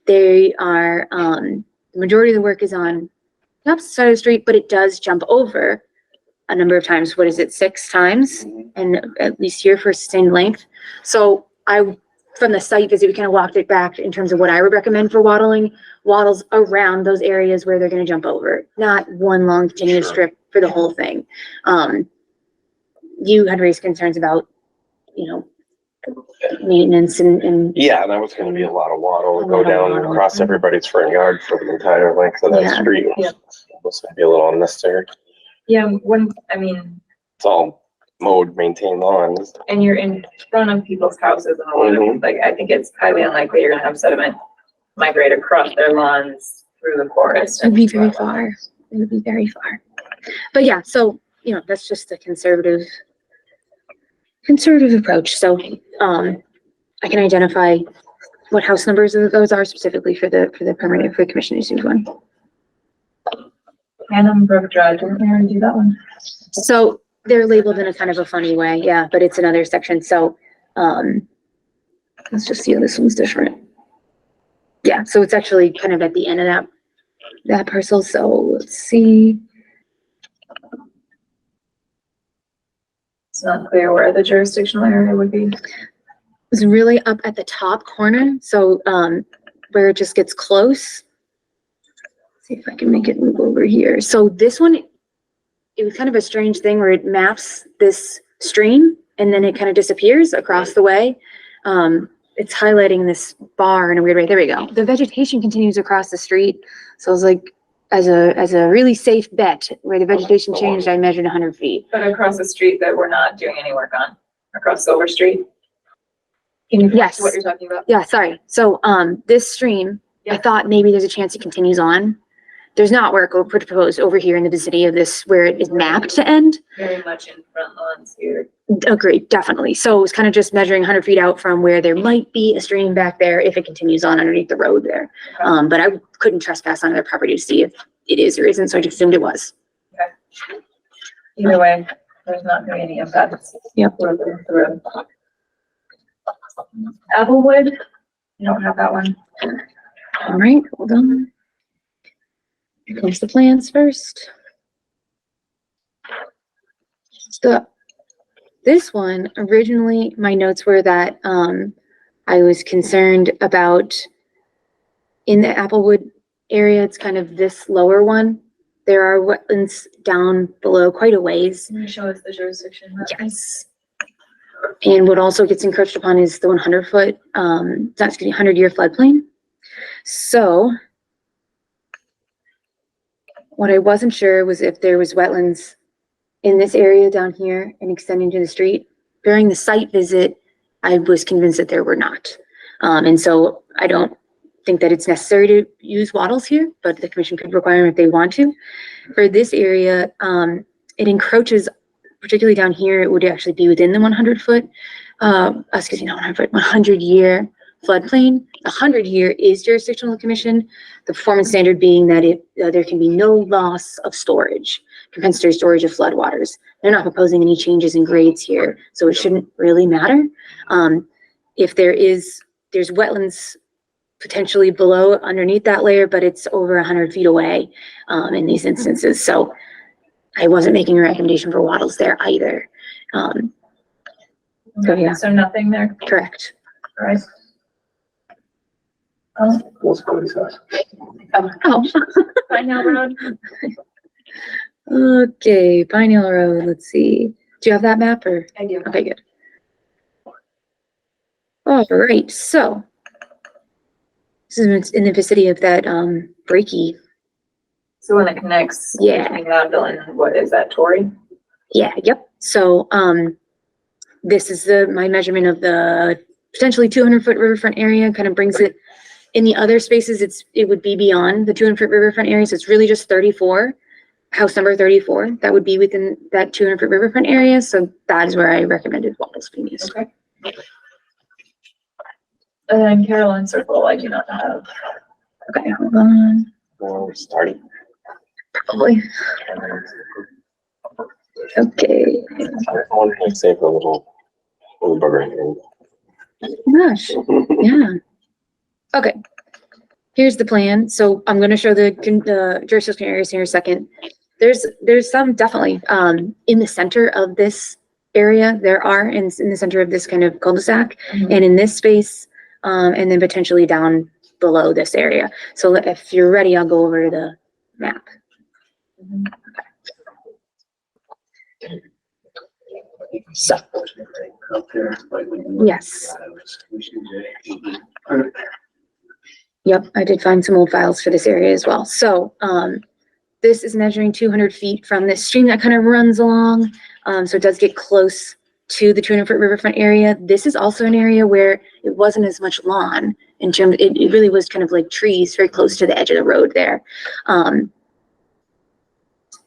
They are, the majority of the work is on the opposite side of the street, but it does jump over a number of times. What is it, 6 times? And at least here for sustained length. So from the site visit, we kind of walked it back in terms of what I would recommend for wattles around those areas where they're going to jump over, not one long continuous strip for the whole thing. You had raised concerns about, maintenance and Yeah, and that was gonna be a lot of water to go down and across everybody's front yard for the entire length of that street. Yeah. Was gonna be a little unnecessary. Yeah, It's all mowed, maintained lawns. and you're in front of people's houses and all of like, I think it's highly unlikely you're gonna have sediment migrate across their lawns through the forest. It would be very far. It would be very far. But yeah, so, that's just a conservative approach. So, I can identify what house numbers those are specifically for the permanent, for the commission issued one. Hannah Brook Drive, didn't we already do that one? So they're labeled in a kind of a funny way, yeah, but it's another section. So, let's just see how this one's different. Yeah, so it's actually kind of at the end of that parcel. So let's see. It's not clear where the jurisdictional area would be. It's really up at the top corner. So, where it just gets close. Let's see if I can make it move over here. So this one, it was kind of a strange thing where it maps this stream and then it kind of disappears across the way. It's highlighting this bar in a weird way. There we go. The vegetation continues across the street. So I was like, as a really safe bet, where the vegetation changed, I measured 100 feet. But across the street that we're not doing any work on, across Silver Street. Can you Yes. what you're talking about? Yeah, sorry. So, this stream, I thought maybe there's a chance it continues on. There's not work proposed over here in the vicinity of this where it is mapped to end. Very much in front lawns here. Agreed, definitely. So it was kind of just measuring 100 feet out from where there might be a stream back there if it continues on underneath the road there. But I couldn't trespass on their property to see if it is or isn't, so I just assumed it was. Okay. Either way, there's not going to be any impacts. Yep. For the road. Applewood, you don't have that one. All right, hold on. Here comes the plans first. So this one, originally, my notes were that I was concerned about in the Applewood area, it's kind of this lower one. There are wetlands down below quite a ways. Can you show us the jurisdiction? Yes. And what also gets encroached upon is the 100-foot, 100-year floodplain. So what I wasn't sure was if there was wetlands in this area down here and extending to the street. During the site visit, I was convinced that there were not. And so I don't think that it's necessary to use wattles here, but the commission could require them if they want to. For this area, it encroaches, particularly down here, it would actually be within the 100-foot, 100-year floodplain. 100-year is jurisdictional commission. The performance standard being that there can be no loss of storage, compensatory storage of floodwaters. They're not proposing any changes in grades here, so it shouldn't really matter. If there's wetlands potentially below, underneath that layer, but it's over 100 feet away in these instances. So I wasn't making a recommendation for wattles there either. So yeah. So nothing there? Correct. All right. What's Cody's house? Oh. Pine Hill Road. Okay, Pine Hill Road, let's see. Do you have that map or? I do. Okay, good. All right, so this is in the vicinity of that, breaky. So when it connects. Yeah. Between Loudville and what is that, Torrey? Yeah, yep. So, this is my measurement of the potentially 200-foot riverfront area, kind of brings it in the other spaces. It would be beyond the 200-foot riverfront area. So it's really just 34, house number 34. That would be within that 200-foot riverfront area. So that is where I recommended walls being used. Okay. And then Caroline Circle, I do not have. Okay, hold on. Well, we're starting. Probably. Okay. I'd say for a little burger. Gosh, yeah. Okay. Here's the plan. So I'm going to show the jurisdictional areas here in a second. There's some definitely in the center of this area. There are in the center of this kind of cul-de-sac, and in this space, and then potentially down below this area. So if you're ready, I'll go over to the map. So, yes. Yep, I did find some old files for this area as well. So, this is measuring 200 feet from this stream that kind of runs along. So it does get close to the 200-foot riverfront area. This is also an area where it wasn't as much lawn in terms, it really was kind of like trees very close to the edge of the road there.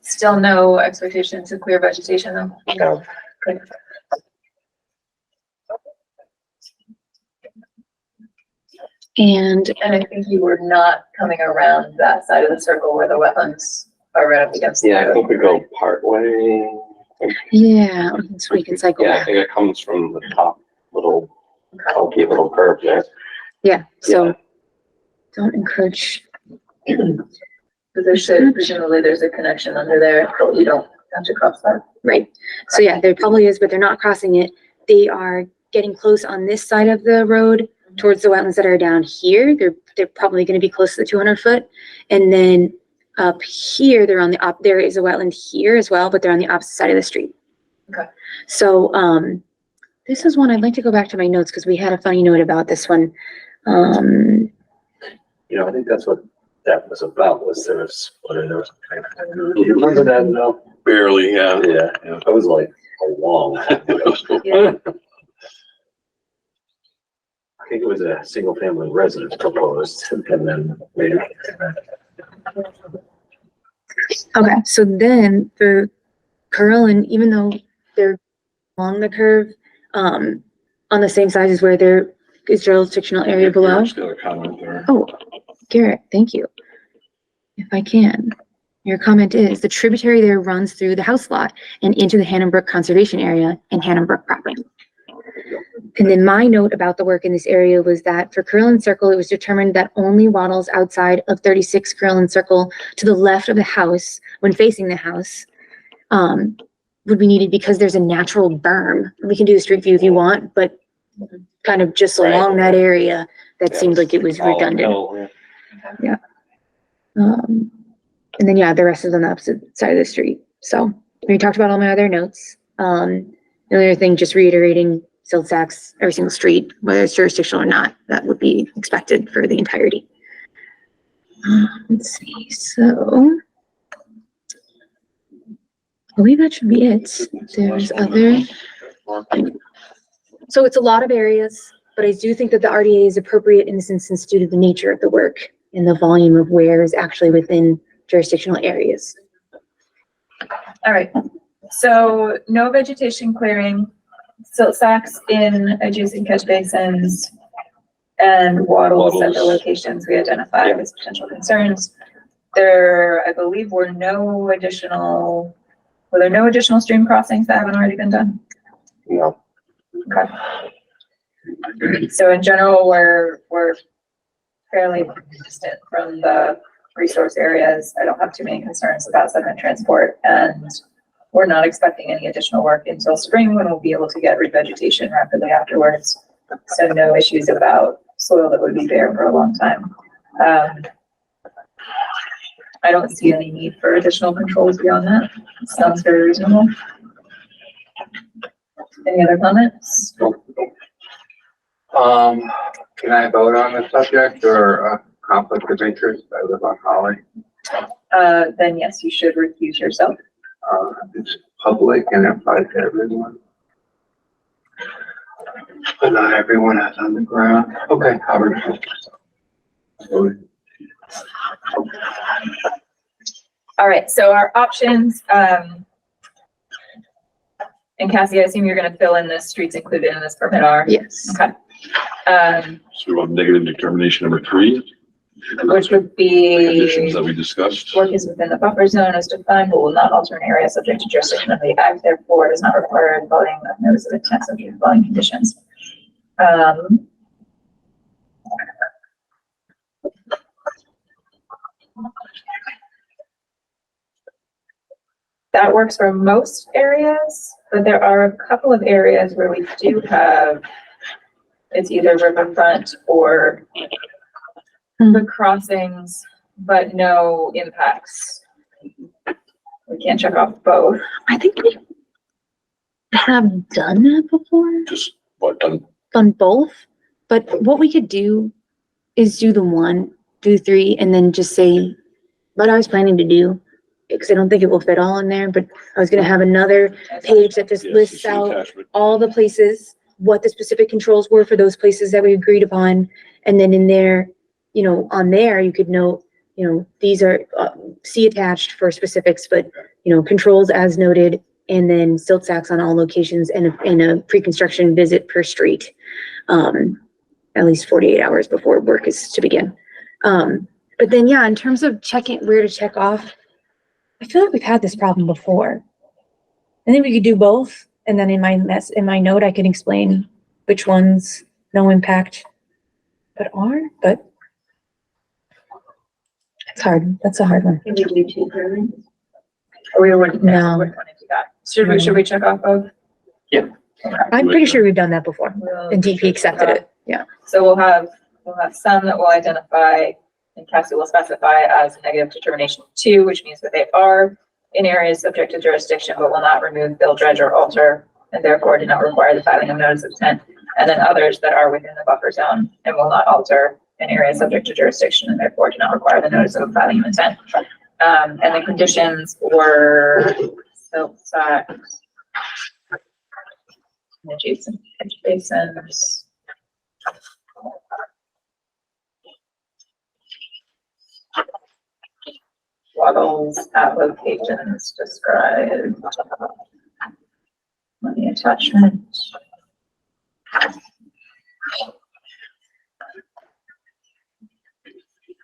Still no expectations of clear vegetation though? No. Okay. And I think you were not coming around that side of the circle where the wetlands are right up against. Yeah, the I think we go part way. yeah, so we can cycle Yeah, I back. think it comes from the top little, funky little curve there. Yeah, so don't encroach. Because there should, presumably there's a connection under there, but you don't have to cross that. Right. So yeah, there probably is, but they're not crossing it. They are getting close on this side of the road towards the wetlands that are down here. They're probably going to be close to the 200-foot. And then up here, they're on the there is a wetland here as well, but they're on the opposite side of the street. Okay. So, this is one I'd like to go back to my notes because we had a funny note about this one. You know, I think that's what that was about, was there was kind of, you remember that? No? Barely, yeah. Yeah, that was like a long time ago. Yeah. I think it was a single family residence proposed and then later. Okay, so then for Curlin, even though they're along the curve, on the same size as where there is jurisdictional area below. Still a comment there. Oh, Garrett, thank you. If I can, your comment is the tributary there runs through the house lot and into the Hannah Brook Conservation Area and Hannah Brook property. And then my note about the work in this area was that for Curlin Circle, it was determined that only wattles outside of 36 Curlin Circle to the left of the house, when facing the house, would be needed because there's a natural berm. We can do a street view if you want, but kind of just along that area, that seemed like it was redundant. Yeah. And then, yeah, the rest is on the opposite side of the street. So we talked about all my other notes. The other thing, just reiterating, silt sacks, every single street, whether it's jurisdictional or not, that would be expected for the entirety. Let's see, so I believe that should be it. There's other, so it's a lot of areas, but I do think that the RDA is appropriate in this instance due to the nature of the work and the volume of where is actually within jurisdictional areas. All right, so no vegetation clearing, silt sacks in adjacent catch basins, and wattles at the locations we identified as potential concerns. There, I believe, were no additional stream crossings that haven't already been done? No. Okay. So in general, we're fairly distant from the resource areas. I don't have too many concerns about sediment transport, and we're not expecting any additional work until spring when we'll be able to get revegetation rapidly afterwards. So no issues about soil that would be bare for a long time. I don't see any need for additional controls beyond that. Sounds very reasonable. Any other comments? Can I vote on the subject or conflict of interest? I live on Holly. Then yes, you should recuse yourself. It's public and it applies to everyone. But not everyone is on the ground. Okay, I'll recuse myself. All right, so our options, and Cassie, I assume you're gonna fill in the streets included in this permit are? Yes. Okay. So we want negative determination number 3, Which would be. conditions that we discussed. Work is within the buffer zone as defined, but will not alter an area subject to jurisdiction of the act, therefore does not require the voting of notice of intent subject to voting conditions. That works for most areas, but there are a couple of areas where we do have, it's either riverfront or the crossings, but no impacts. We can't check off both. I think we have done that before, Just what done? done both, but what we could do is do the 1, do 3, and then just say what I was planning to do, because I don't think it will fit all in there, but I was gonna have another page that just Yes, lists the out attachment. all the places, what the specific controls were for those places that we agreed upon. And then in there, you know, on there, you could note, you know, these are, see attached for specifics, but, you know, controls as noted, and then silt sacks on all locations and a pre-construction visit per street. At least 48 hours before work is to begin. But then, yeah, in terms of checking where to check off, I feel like we've had this problem before. I think we could do both, and then in my note, I can explain which ones no impact, but are, but it's hard. That's a hard one. Can we do 2 permits? We would, No. we wouldn't want to do that. Should we check off both? Yeah. I'm pretty sure we've done that before, and DP accepted it. Yeah. So we'll have some that will identify, and Cassie will specify as negative determination 2, which means that they are in areas subject to jurisdiction, but will not remove, build, dredge, or alter, and therefore do not require the filing of notice of intent. And then others that are within the buffer zone and will not alter in areas subject to jurisdiction, and therefore do not require the notice of filing of intent. And the conditions were silt sacks, adjacent catch basins, waddles at locations described on the attachment.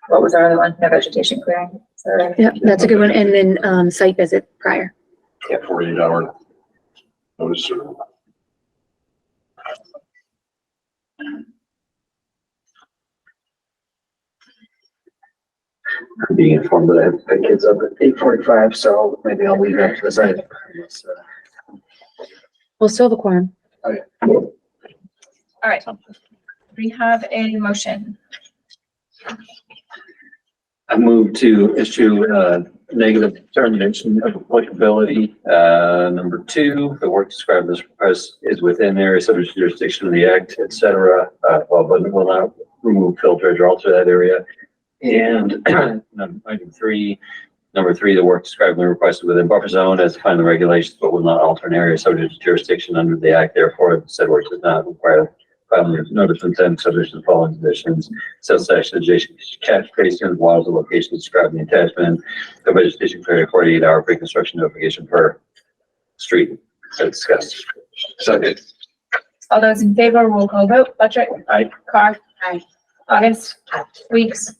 What was our other one? No vegetation clearing. So, Yeah, that's a good one. And then, site visit prior. Yeah, 48-hour notice. I'm being informed that I have to pick kids up at 8:45, so maybe I'll leave that to the side. We'll still have a quorum. all right. We have a motion. I move to issue negative determination of applicability. Number 2, the work described as is within area subject to jurisdiction of the act, et cetera. Well, but will not remove, filter, or alter that area. And item 3, number 3, the work described and requested within buffer zone as defined in the regulations, but will not alter an area subject to jurisdiction under the act. Therefore, said work does not require filing of notice of intent subject to the following conditions: subsection adjacent catch basins, waddles, of location described in the attachment, the vegetation clearing, 48-hour pre-construction notification per street as discussed. Second. All those in favor, roll call vote. Buttrick. Aye. Carr. Aye. August. Weeks.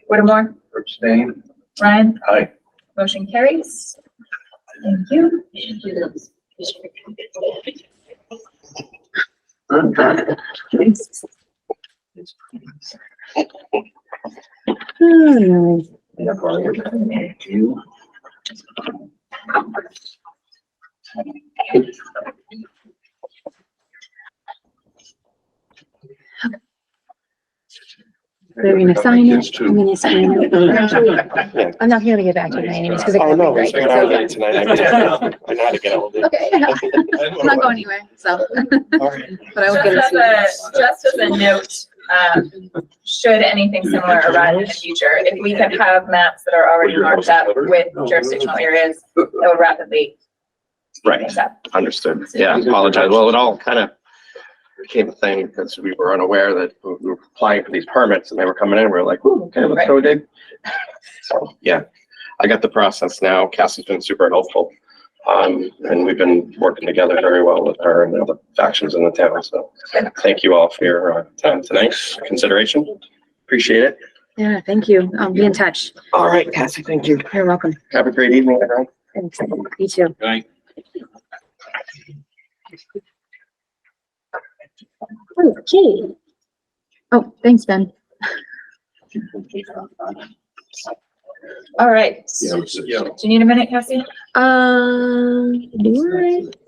Whittemore. Abstain. Ryan. Aye. Motion carries. Thank you. They're gonna sign it, Too. I'm gonna sign it. Actually, I'm not gonna get back to you by any means, because I Oh, can't no, read, we're right? out So, late tonight. I know how to get out. okay, I'm not going anywhere, so. All right. But I will get it. Just as a note, should anything similar arise in the future, if we could have maps that are already marked up with jurisdictional areas, that would rapidly. Right, understood. Yeah, I apologize. Well, it all kind of became a thing because we were unaware that we were applying for these permits and they were coming in. We were like, "Ooh, okay, let's go dig." So, yeah, I got the process now. Cassie's been super helpful. And we've been working together very well with her and the other factions in the town. So thank you all for your time tonight, consideration. Appreciate it. Yeah, thank you. I'll be in touch. All right, Cassie, thank you. You're welcome. Have a great evening, everyone. Thanks. You too. Good night. Okay. Oh, thanks, Ben. All right. Yeah. Do you need a minute, Cassie? Do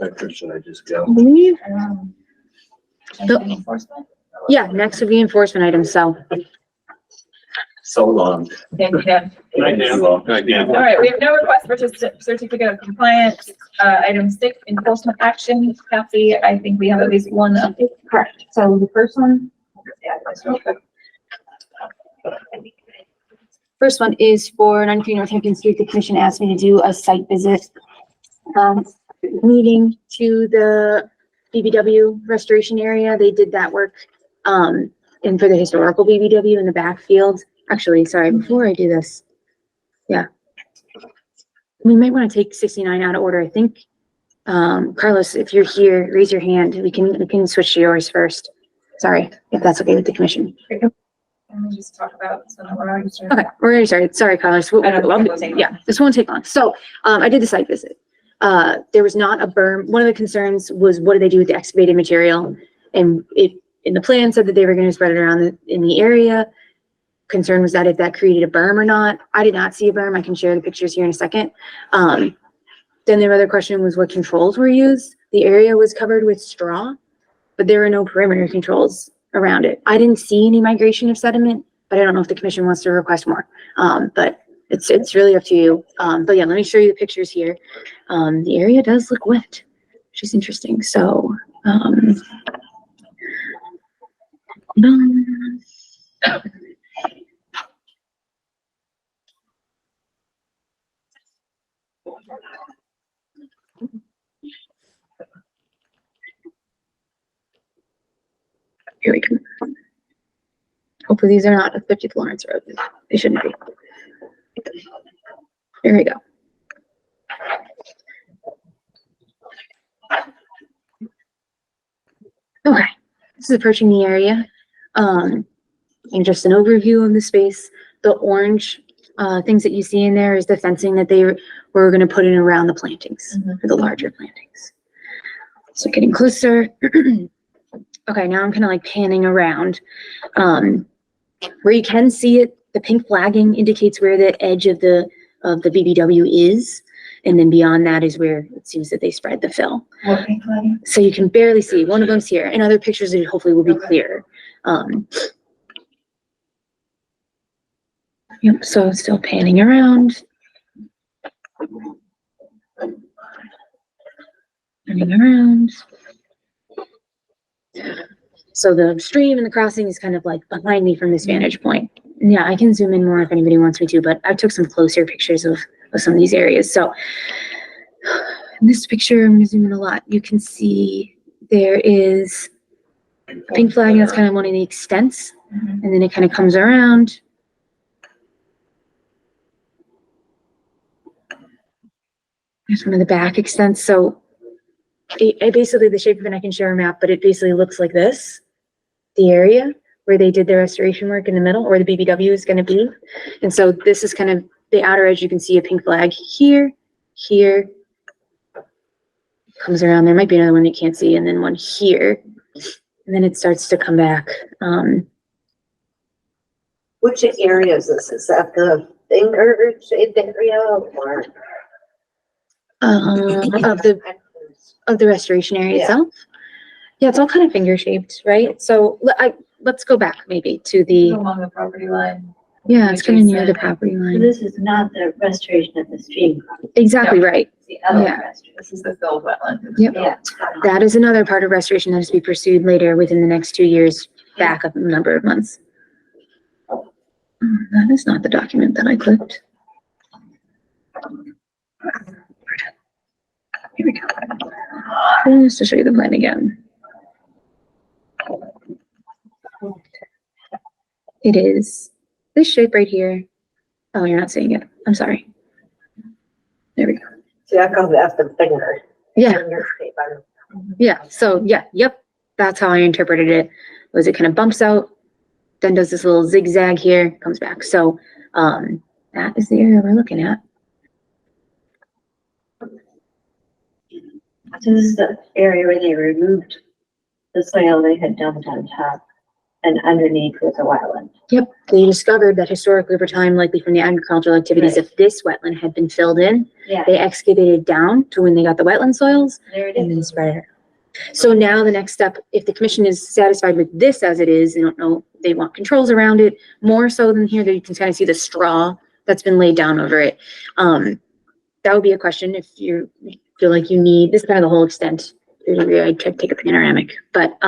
I Should I just go? believe? Anything enforcement? Yeah, next would be enforcement items, so. So long. Thank you, Dan. Good night, Dan. All right, we have no request for certificate of compliance. Item 6, enforcement action. Kathy, I think we have at least one update. Correct. So the first one. First one is for 93 Northampton Street. The commission asked me to do a site visit, meeting to the BBW restoration area. They did that work, and for the historical BBW in the backfield. Actually, sorry, before I do this, yeah. We might want to take 69 out of order. I think, Carlos, if you're here, raise your hand. We can switch to yours first. Sorry, if that's okay with the commission. Can we just talk about, so that we're already started? Okay, we're already started. Sorry, Carlos. Yeah, this won't take long. So, I did the site visit. There was not a berm. One of the concerns was, what do they do with the excavated material? And it, in the plan, said that they were going to spread it around in the area. Concern was that if that created a berm or not. I did not see a berm. I can share the pictures here in a second. Then the other question was what controls were used. The area was covered with straw, but there were no perimeter controls around it. I didn't see any migration of sediment, but I don't know if the commission wants to request more. But it's really up to you. But yeah, let me show you the pictures here. The area does look wet, which is interesting. So, here we go. Hopefully these are not a 50th Lawrence Road. They shouldn't be. Here we go. Okay, this is approaching the area. And just an overview of the space. The orange things that you see in there is the fencing that they were going to put in around the plantings, for the larger plantings. So getting closer. Okay, now I'm kind of like panning around. Where you can see it, the pink flagging indicates where the edge of the BBW is. And then beyond that is where it seems that they spread the fill. Okay. So you can barely see. One of them's here. In other pictures, it hopefully will be clearer. Yep, so still panning around. Panning around. So the stream and the crossing is kind of like behind me from this vantage point. Yeah, I can zoom in more if anybody wants me to, but I took some closer pictures of some of these areas. So in this picture, I'm gonna zoom in a lot. You can see there is a pink flag, that's kind of one of the extents, and then it kind of comes around. There's one of the back extents. So it basically, the shape of it, I can share a map, but it basically looks like this. The area where they did the restoration work in the middle, or the BBW is going to be. And so this is kind of the outer edge. You can see a pink flag here, here, comes around. There might be another one you can't see, and then one here. And then it starts to come back. Which area is this? Is that the finger shaped area or? Of the restoration area itself. Yeah, it's all kind of finger shaped, right? So let's go back maybe to the, Along the property line. yeah, it's kind of near the Adjacent. property So line. this is not the restoration of the stream. Exactly No. right. It's the other Yeah. restoration. This is the filled wetland. Yep. Yeah. That is another part of restoration that is to be pursued later within the next 2 years, back a number of months. That is not the document that I clicked. Here we go. Just to show you the plan again. It is this shape right here. Oh, you're not seeing it. I'm sorry. There we go. See, that comes after the finger. Yeah. Finger shape on- Yeah, so yeah, yep, that's how I interpreted it. Was it kind of bumps out, then does this little zigzag here, comes back. So that is the area we're looking at. So this is the area where they removed the soil they had dumped on top, and underneath was a wetland. Yep, they discovered that historically over time, likely from the agricultural activities, if this wetland had been filled in, Yeah, they excavated down to when they got the wetland soils there it and then is. spread it. So now the next step, if the commission is satisfied with this as it is, they don't know, they want controls around it, more so than here that you can kind of see the straw that's been laid down over it. That would be a question if you feel like you need, this is kind of the whole extent. I'd try to take a panoramic, but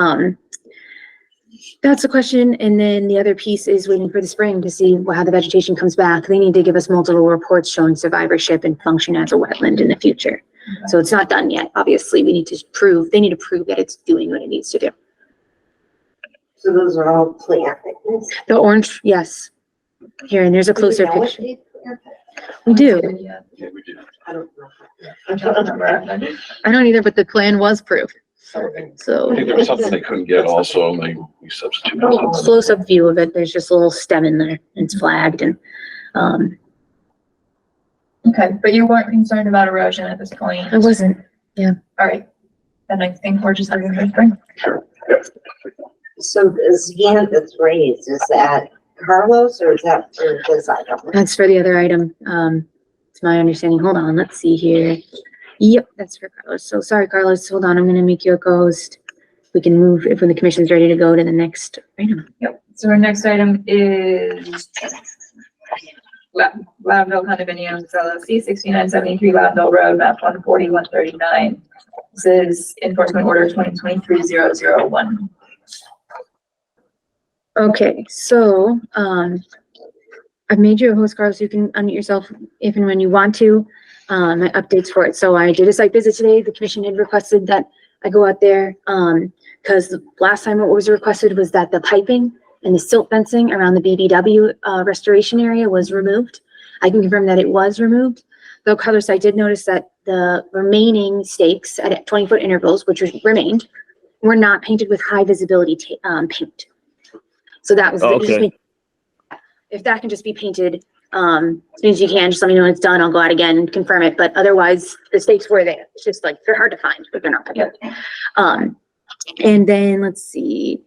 that's the question. And then the other piece is waiting for the spring to see how the vegetation comes back. They need to give us multiple reports showing survivorship and function as a wetland in the future. So it's not done yet. Obviously, we need to prove, they need to prove that it's doing what it needs to do. So those are all plant things. The orange, yes. Here, and there's a Do we closer know what picture. they plant? We do. Yeah. Yeah, we do. I don't know. I don't remember. I don't either, but the plan was proved. I So think there was something they couldn't get also, and we substituted something. close-up view of it, there's just a little stem in there. It's flagged and, Okay, but you weren't concerned about erosion at this point? I wasn't. All right. Then I think we're just looking for spring. So this hand that's raised, is that Carlos or is that for this item? That's for the other item. It's my understanding. Hold on, let's see here. Yep, that's for Carlos. So sorry, Carlos, hold on, I'm gonna make you a co-host. We can move if when the commission's ready to go to the next item. Yep, so our next item is Loudville Condominiums LLC, 6973 Loudville Road, map 140, 139. This is enforcement order 2023-001. Okay, so, I've made you a host, Carlos. You can unmute yourself if and when you want to. My updates for it. So I did a site visit today. The commission had requested that I go out there, because the last time what was requested was that the piping and the silt fencing around the BBW, restoration area was removed. I can confirm that it was removed. Though, Carlos, I did notice that the remaining stakes at 20-foot intervals, which remained, were not painted with high visibility paint. So that was, if that can just be painted, as soon as you can, just let me know when it's done. I'll go out again and confirm it. But otherwise, the stakes were there. It's just like, they're hard to find, but they're not painted. And then let's see,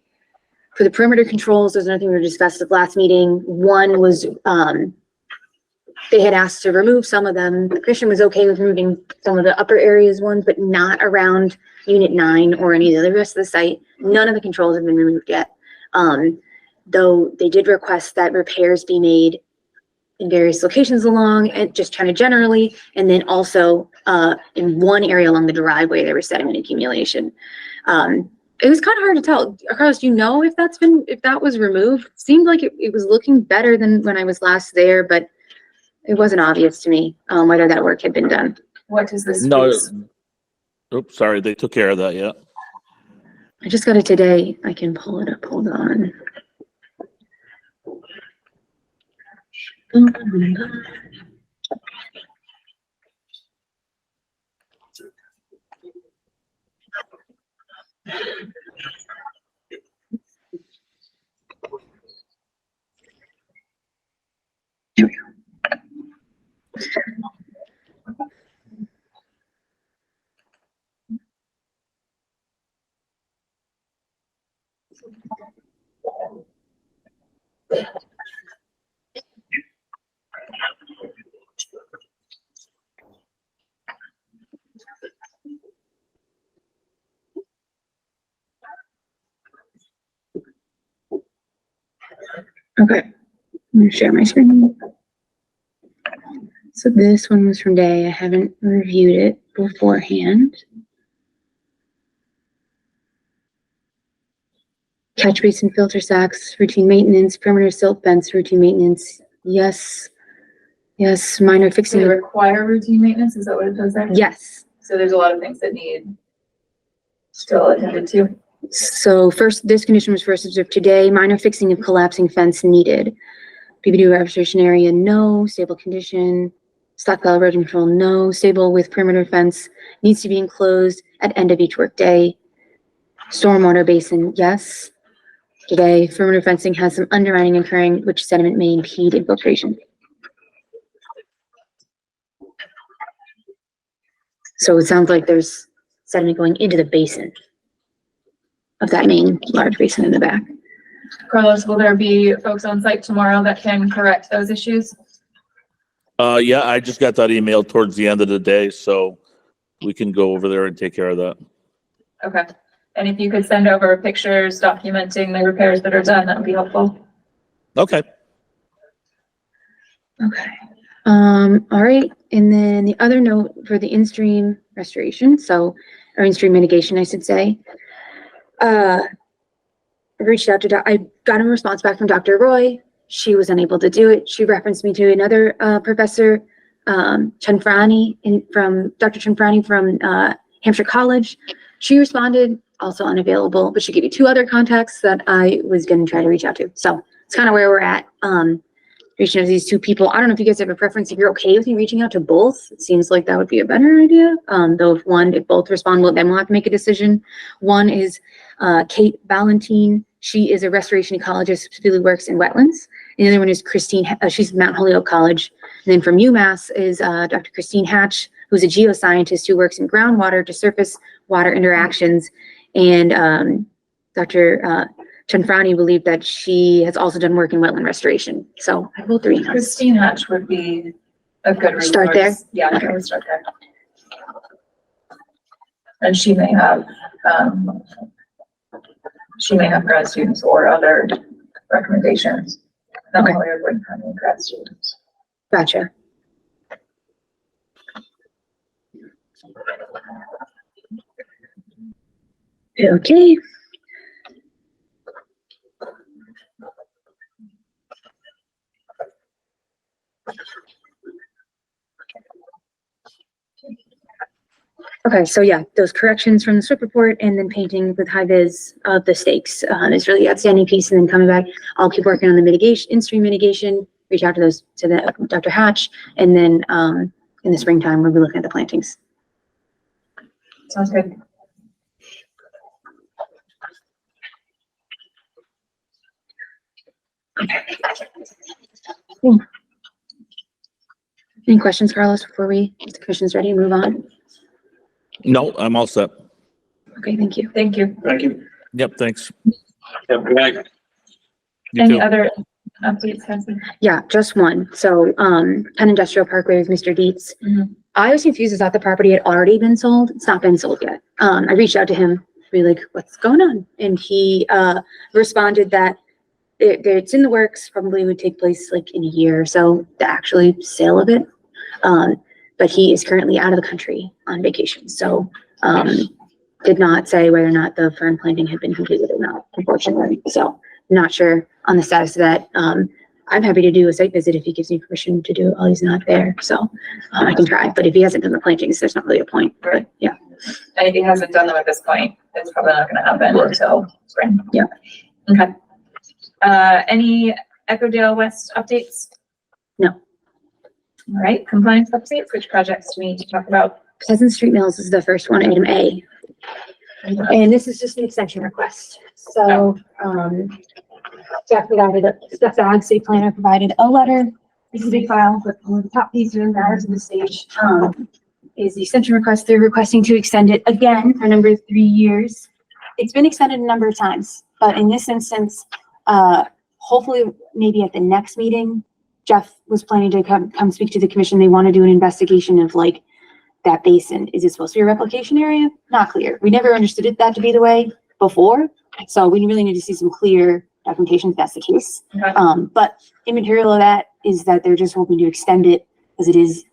for the perimeter controls, there's another thing we discussed at the last meeting. One was, they had asked to remove some of them. The commission was okay with removing some of the upper areas ones, but not around unit 9 or any of the rest of the site. None of the controls have been removed yet. Though they did request that repairs be made in various locations along and just kind of generally, and then also in one area along the driveway, there was sediment accumulation. It was kind of hard to tell. Carlos, do you know if that was removed? It seemed like it was looking better than when I was last there, but it wasn't obvious to me whether that work had been done. What is this? No, piece? oops, sorry, they took care of that, yeah. I just got it today. I can pull it up. Hold on. Okay, I'm gonna share my screen. So this one was from Day. I haven't reviewed it beforehand. Catch basin filter sacks, routine maintenance, perimeter silt fence, routine maintenance. Yes. Yes, minor Do fixing. they require routine maintenance? Is that what it does there? Yes. So there's a lot of things that need still attended to. So first, this condition was first observed today. Minor fixing of collapsing fence needed. PBD restoration area, no. Stable condition. Stockpile erosion control, no. Stable with perimeter fence, needs to be enclosed at end of each workday. Stormwater basin, yes. Today, perimeter fencing has some undermining occurring, which sediment may impede infiltration. So it sounds like there's sediment going into the basin of that main large basin in the back. Carlos, will there be folks on site tomorrow that can correct those issues? Yeah, I just got that email towards the end of the day, so we can go over there and take care of that. Okay. And if you could send over pictures documenting the repairs that are done, that would be helpful. Okay. Okay. All right. And then the other note for the in-stream restoration, or in-stream mitigation, I should say. I reached out to, I got a response back from Dr. Roy. She was unable to do it. She referenced me to another professor, Chanfrani, from Dr. Chanfrani from Hampshire College. She responded, also unavailable, but she gave me 2 other contacts that I was going to try to reach out to. So it's kind of where we're at. Reaching out to these 2 people. I don't know if you guys have a preference. If you're okay with me reaching out to both, it seems like that would be a better idea. Though if both respond, then we'll have to make a decision. One is Kate Valentine. She is a restoration ecologist, specifically works in wetlands. And the other one is Christine, she's Mount Holyoke College. And then from UMass is Dr. Christine Hatch, who's a geoscientist who works in groundwater to surface water interactions. And Dr. Chanfrani believed that she has also done work in wetland restoration. So I will 3. Christine Hatch would be a good resource. Start there? Yeah, I would start there. And she may have grad students or other recommendations. Okay. Wouldn't have any grad students. Gotcha. Okay. Okay, so yeah, those corrections from the SWIP report and then painting with high vis of the stakes is really the outstanding piece. And then coming back, I'll keep working on the mitigation, in-stream mitigation, reach out to the Dr. Hatch, and then in the springtime, we'll be looking at the plantings. Sounds good. Any questions, Carlos, before if the commission's ready to move on? No, I'm all set. Okay, thank you. Thank you. Thank you. Yep, thanks. Have a good night. You Any too. other updates, Cassie? Yeah, just one. So, Penn Industrial Parkway with Mr. Dietz. Mhm. I was confused as thought the property had already been sold. It's not been sold yet. I reached out to him, be like, what's going on? And he, responded that it's in the works, probably would take place like in a year or so, the actually sale of it. But he is currently out of the country on vacation. So, did not say whether or not the fern planting had been completed or not, unfortunately. So not sure on the status of that. I'm happy to do a site visit if he gives me permission to do it while he's not there. So I can try, but if he hasn't done the plantings, there's not really a point. But yeah. And if he hasn't done them at this point, it's probably not gonna happen until spring. Yeah. Okay. Any Echodale West updates? No. All right, compliance updates. Which projects do we need to talk about? Pleasant Street Mills is the first one, item A. And this is just an extension request. So, Jeff provided the city planner provided a letter. This is a big file, but on the top piece of matters of the stage, is the extension request. They're requesting to extend it again for a number of 3 years. It's been extended a number of times, but in this instance, hopefully maybe at the next meeting, Jeff was planning to come speak to the commission. They want to do an investigation of like that basin. Is it supposed to be a replication area? Not clear. We never understood that to be the way before. So we really need to see some clear documentation if that's the case. Okay. But immaterial of that is that they're just hoping to extend it as it is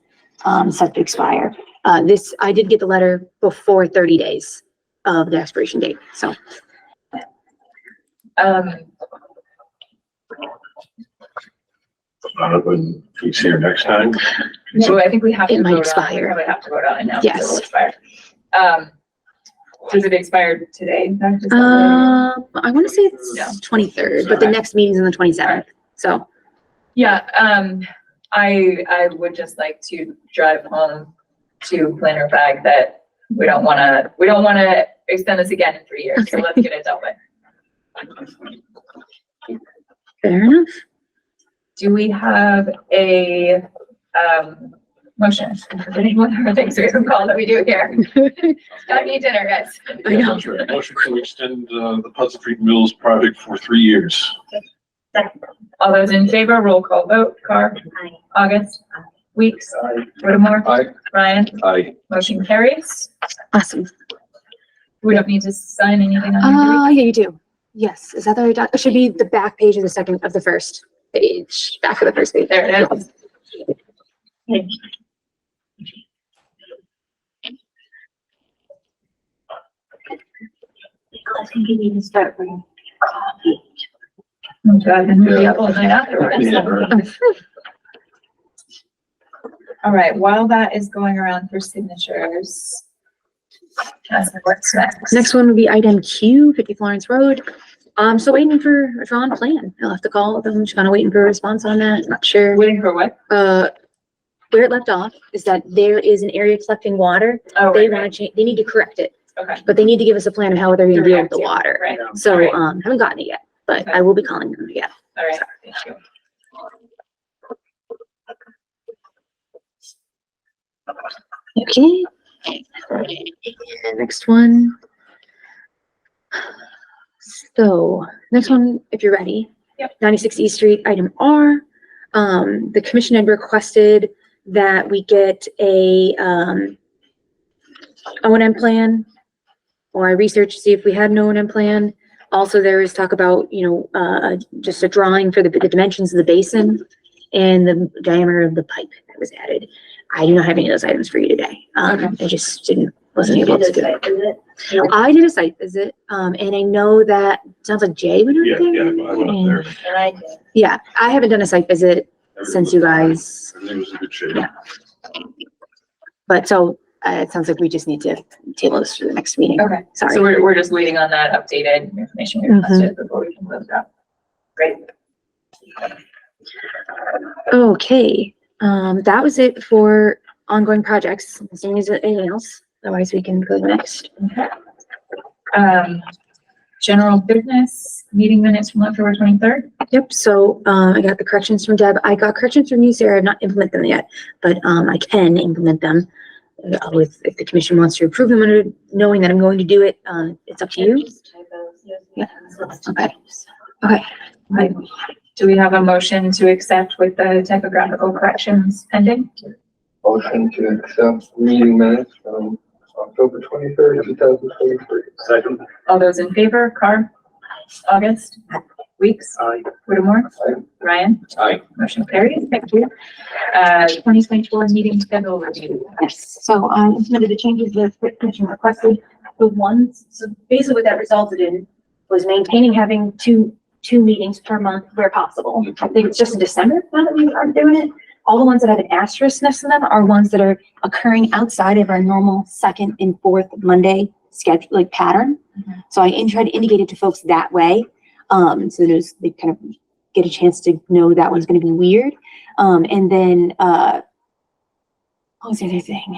set to expire. I did get the letter before 30 days of the expiration date, so. When he's here next time. So I think we have to It might vote on, we expire. probably have to vote on it now. Yes. It will expire. Does it expire today? Is that what it is? I want to say it's No. 23rd, but the next meeting's on the 27th, so. Yeah, I would just like to drive home to planner bag that we don't wanna extend this again in 3 years, so Okay. let's get it dealt with. Fair enough. Do we have a, motion? What are things we can call that we do here? Gotta eat dinner, guys. I know. Motion to extend, the Pleasant Street Mills project for 3 years. All those in favor, roll call vote. Carr? August? Weeks? Whittemore? Aye. Ryan? Aye. Motion carries. Awesome. We don't need to sign anything on Yeah, you do. Yes, is that the right it should be the back page of the first page, back of the first page. There it is. I can give you the start bringing coffee. I'm driving me up all night afterwards. All right, while that is going around for signatures. What's next? Next one would be item Q, 50 Florence Road. So waiting for a drawn plan. I'll have to call them, just kind of waiting for a response on that, not sure. Waiting for what? Where it left off is that there is an area collecting water. Oh, They right, want to change, they need to correct it, okay. but they need to give us a plan of how they're gonna deal with the water. Right. So, Alright. haven't gotten it yet, but Okay. I will be calling them again. All right, thank you. Okay. And next one. So, next one, if you're ready. Yep. 96 East Street, item R. The commission had requested that we get a, O&M plan, or I researched to see if we had an O&M plan. Also, there is talk about, just a drawing for the dimensions of the basin and the diameter of the pipe that was added. I do not have any of those items for you today. I just wasn't able to do it. I did a site visit, and I know that, sounds like Jay would do Yeah, it. I went up there. Yeah, I haven't done a site visit since you guys, Everything was in good shape. Yeah. but so, it sounds like we just need to table this for the next meeting. Okay, so Sorry. we're just waiting on that updated information we requested before we can close it out. Great. Okay, that was it for ongoing projects. As soon as anything else, otherwise we can go next. General business, meeting minutes from October 23rd. Yep, so, I got the corrections from Deb. I got corrections from you, Sarah. I've not implemented them yet, but, I can implement them. If the commission wants to approve them under knowing that I'm going to do it, it's up to you. Yeah, okay, okay. Right. Do we have a motion to accept with the typographical corrections pending? Motion to accept meeting minutes from October 23rd, 2023. Second. All those in favor, Carr? August? Weeks? Aye. Whittemore? Ryan? Aye. Motion carries. Thank you. 2024 meeting schedule review. Yes, so I implemented the changes the commission requested. The ones, so basically what that resulted in was maintaining having two meetings per month where possible. I think it's just in December now that we are doing it. All the ones that have an asterisk next to them are ones that are occurring outside of our normal second and fourth Monday schedule, like pattern. So I tried to indicate it to folks that way. So they kind of get a chance to know that one's gonna be weird. And then, what was the other thing?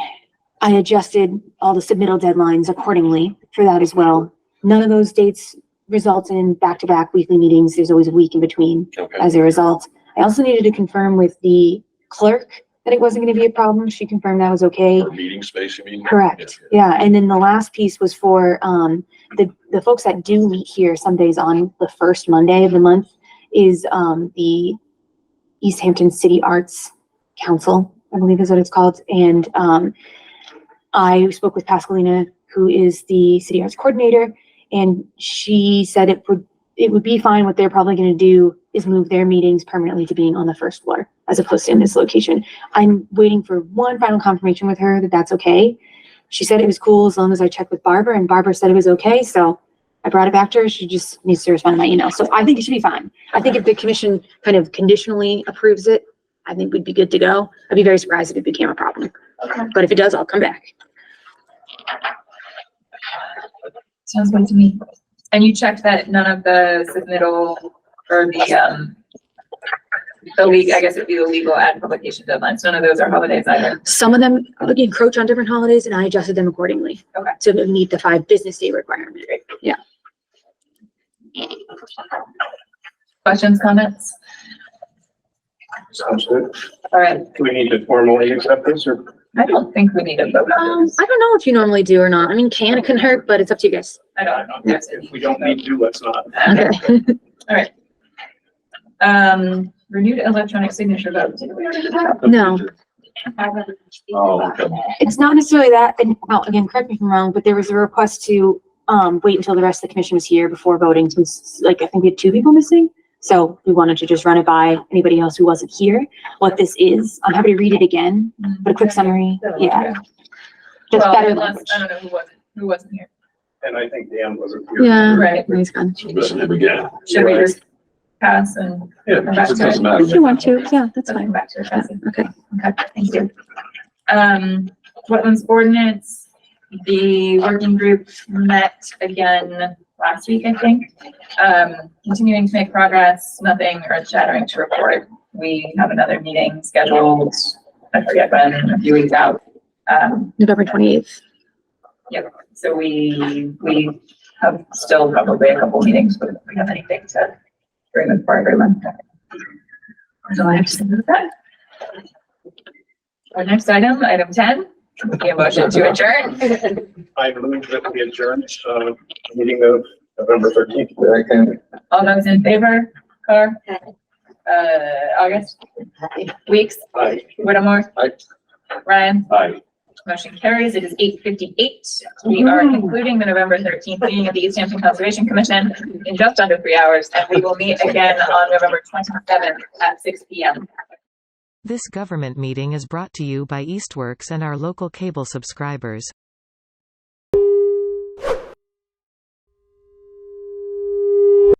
I adjusted all the submittal deadlines accordingly for that as well. None of those dates result in back-to-back weekly meetings. There's always a week in between as a result. I also needed to confirm with the clerk that it wasn't going to be a problem. She confirmed that was okay. For meeting space, you mean? Correct. Yeah. And then the last piece was for the folks that do meet here some days on the first Monday of the month is the Easthampton City Arts Council, I believe is what it's called. And I spoke with Pascalina, who is the City Arts Coordinator, and she said it would it would be fine. What they're probably going to do is move their meetings permanently to being on the first floor as opposed to in this location. I'm waiting for one final confirmation with her that that's okay. She said it was cool as long as I checked with Barbara, and Barbara said it was okay. So I brought it back to her. She just needs to respond to my email. So I think it should be fine. I think if the commission kind of conditionally approves it, I think we'd be good to go. I'd be very surprised if it became a problem. Okay. But if it does, I'll come back. Sounds good to me. And you checked that none of the submittal or the league, I guess it'd be the legal ad publication deadlines. None of those are holidays either. Some of them encroach on different holidays, and I adjusted them accordingly. Okay. To meet the 5 business day requirement. Yeah. Questions, comments? Sounds good. All right. Do we need to formally accept this or? I don't think we need a vote on this. I don't know if you normally do or not. I mean, it can hurt, but it's up to you guys. I don't know. If we don't need to, let's not. Okay. All right. Renewed electronic signature vote. Did we already do that? No, Oh, okay. it's not necessarily that. And well, again, correct me if I'm wrong, but there was a request to wait until the rest of the commission was here before voting, since like I think we had 2 people missing. So we wanted to just run it by anybody else who wasn't here. What this is, I'm happy to read it again, but a quick summary. Yeah. Just Well, better unless, language. I don't know who wasn't here. And I think Dan wasn't here. Yeah. Right. He's gone. Listen to him again. Should we just pass and Yeah, come back it to doesn't it? matter. If you want to, yeah, that's Let's come fine. back to it. Pass it. Okay. Okay, thank you. Wetlands ordinance, the working group met again last week, I think. Continuing to make progress, nothing earth shattering to report. We have another meeting scheduled, I forget when, a few weeks out. November 28th. Yep, so we have still probably a couple meetings, but if we have anything to bring them for everyone. That's all I have to say about that. Our next item, item 10, would be a motion to adjourn. I move that we adjourn, meeting of November 13th. All those in favor, Carr? August? Weeks? Aye. Whittemore? Aye. Ryan? Aye. Motion carries. It is 8:58. We are concluding the November 13th meeting of the Easthampton Conservation Commission in just under 3 hours, and we will meet again on November 27th at 6 p.m. This government meeting is brought to you by Eastworks and our local cable subscribers.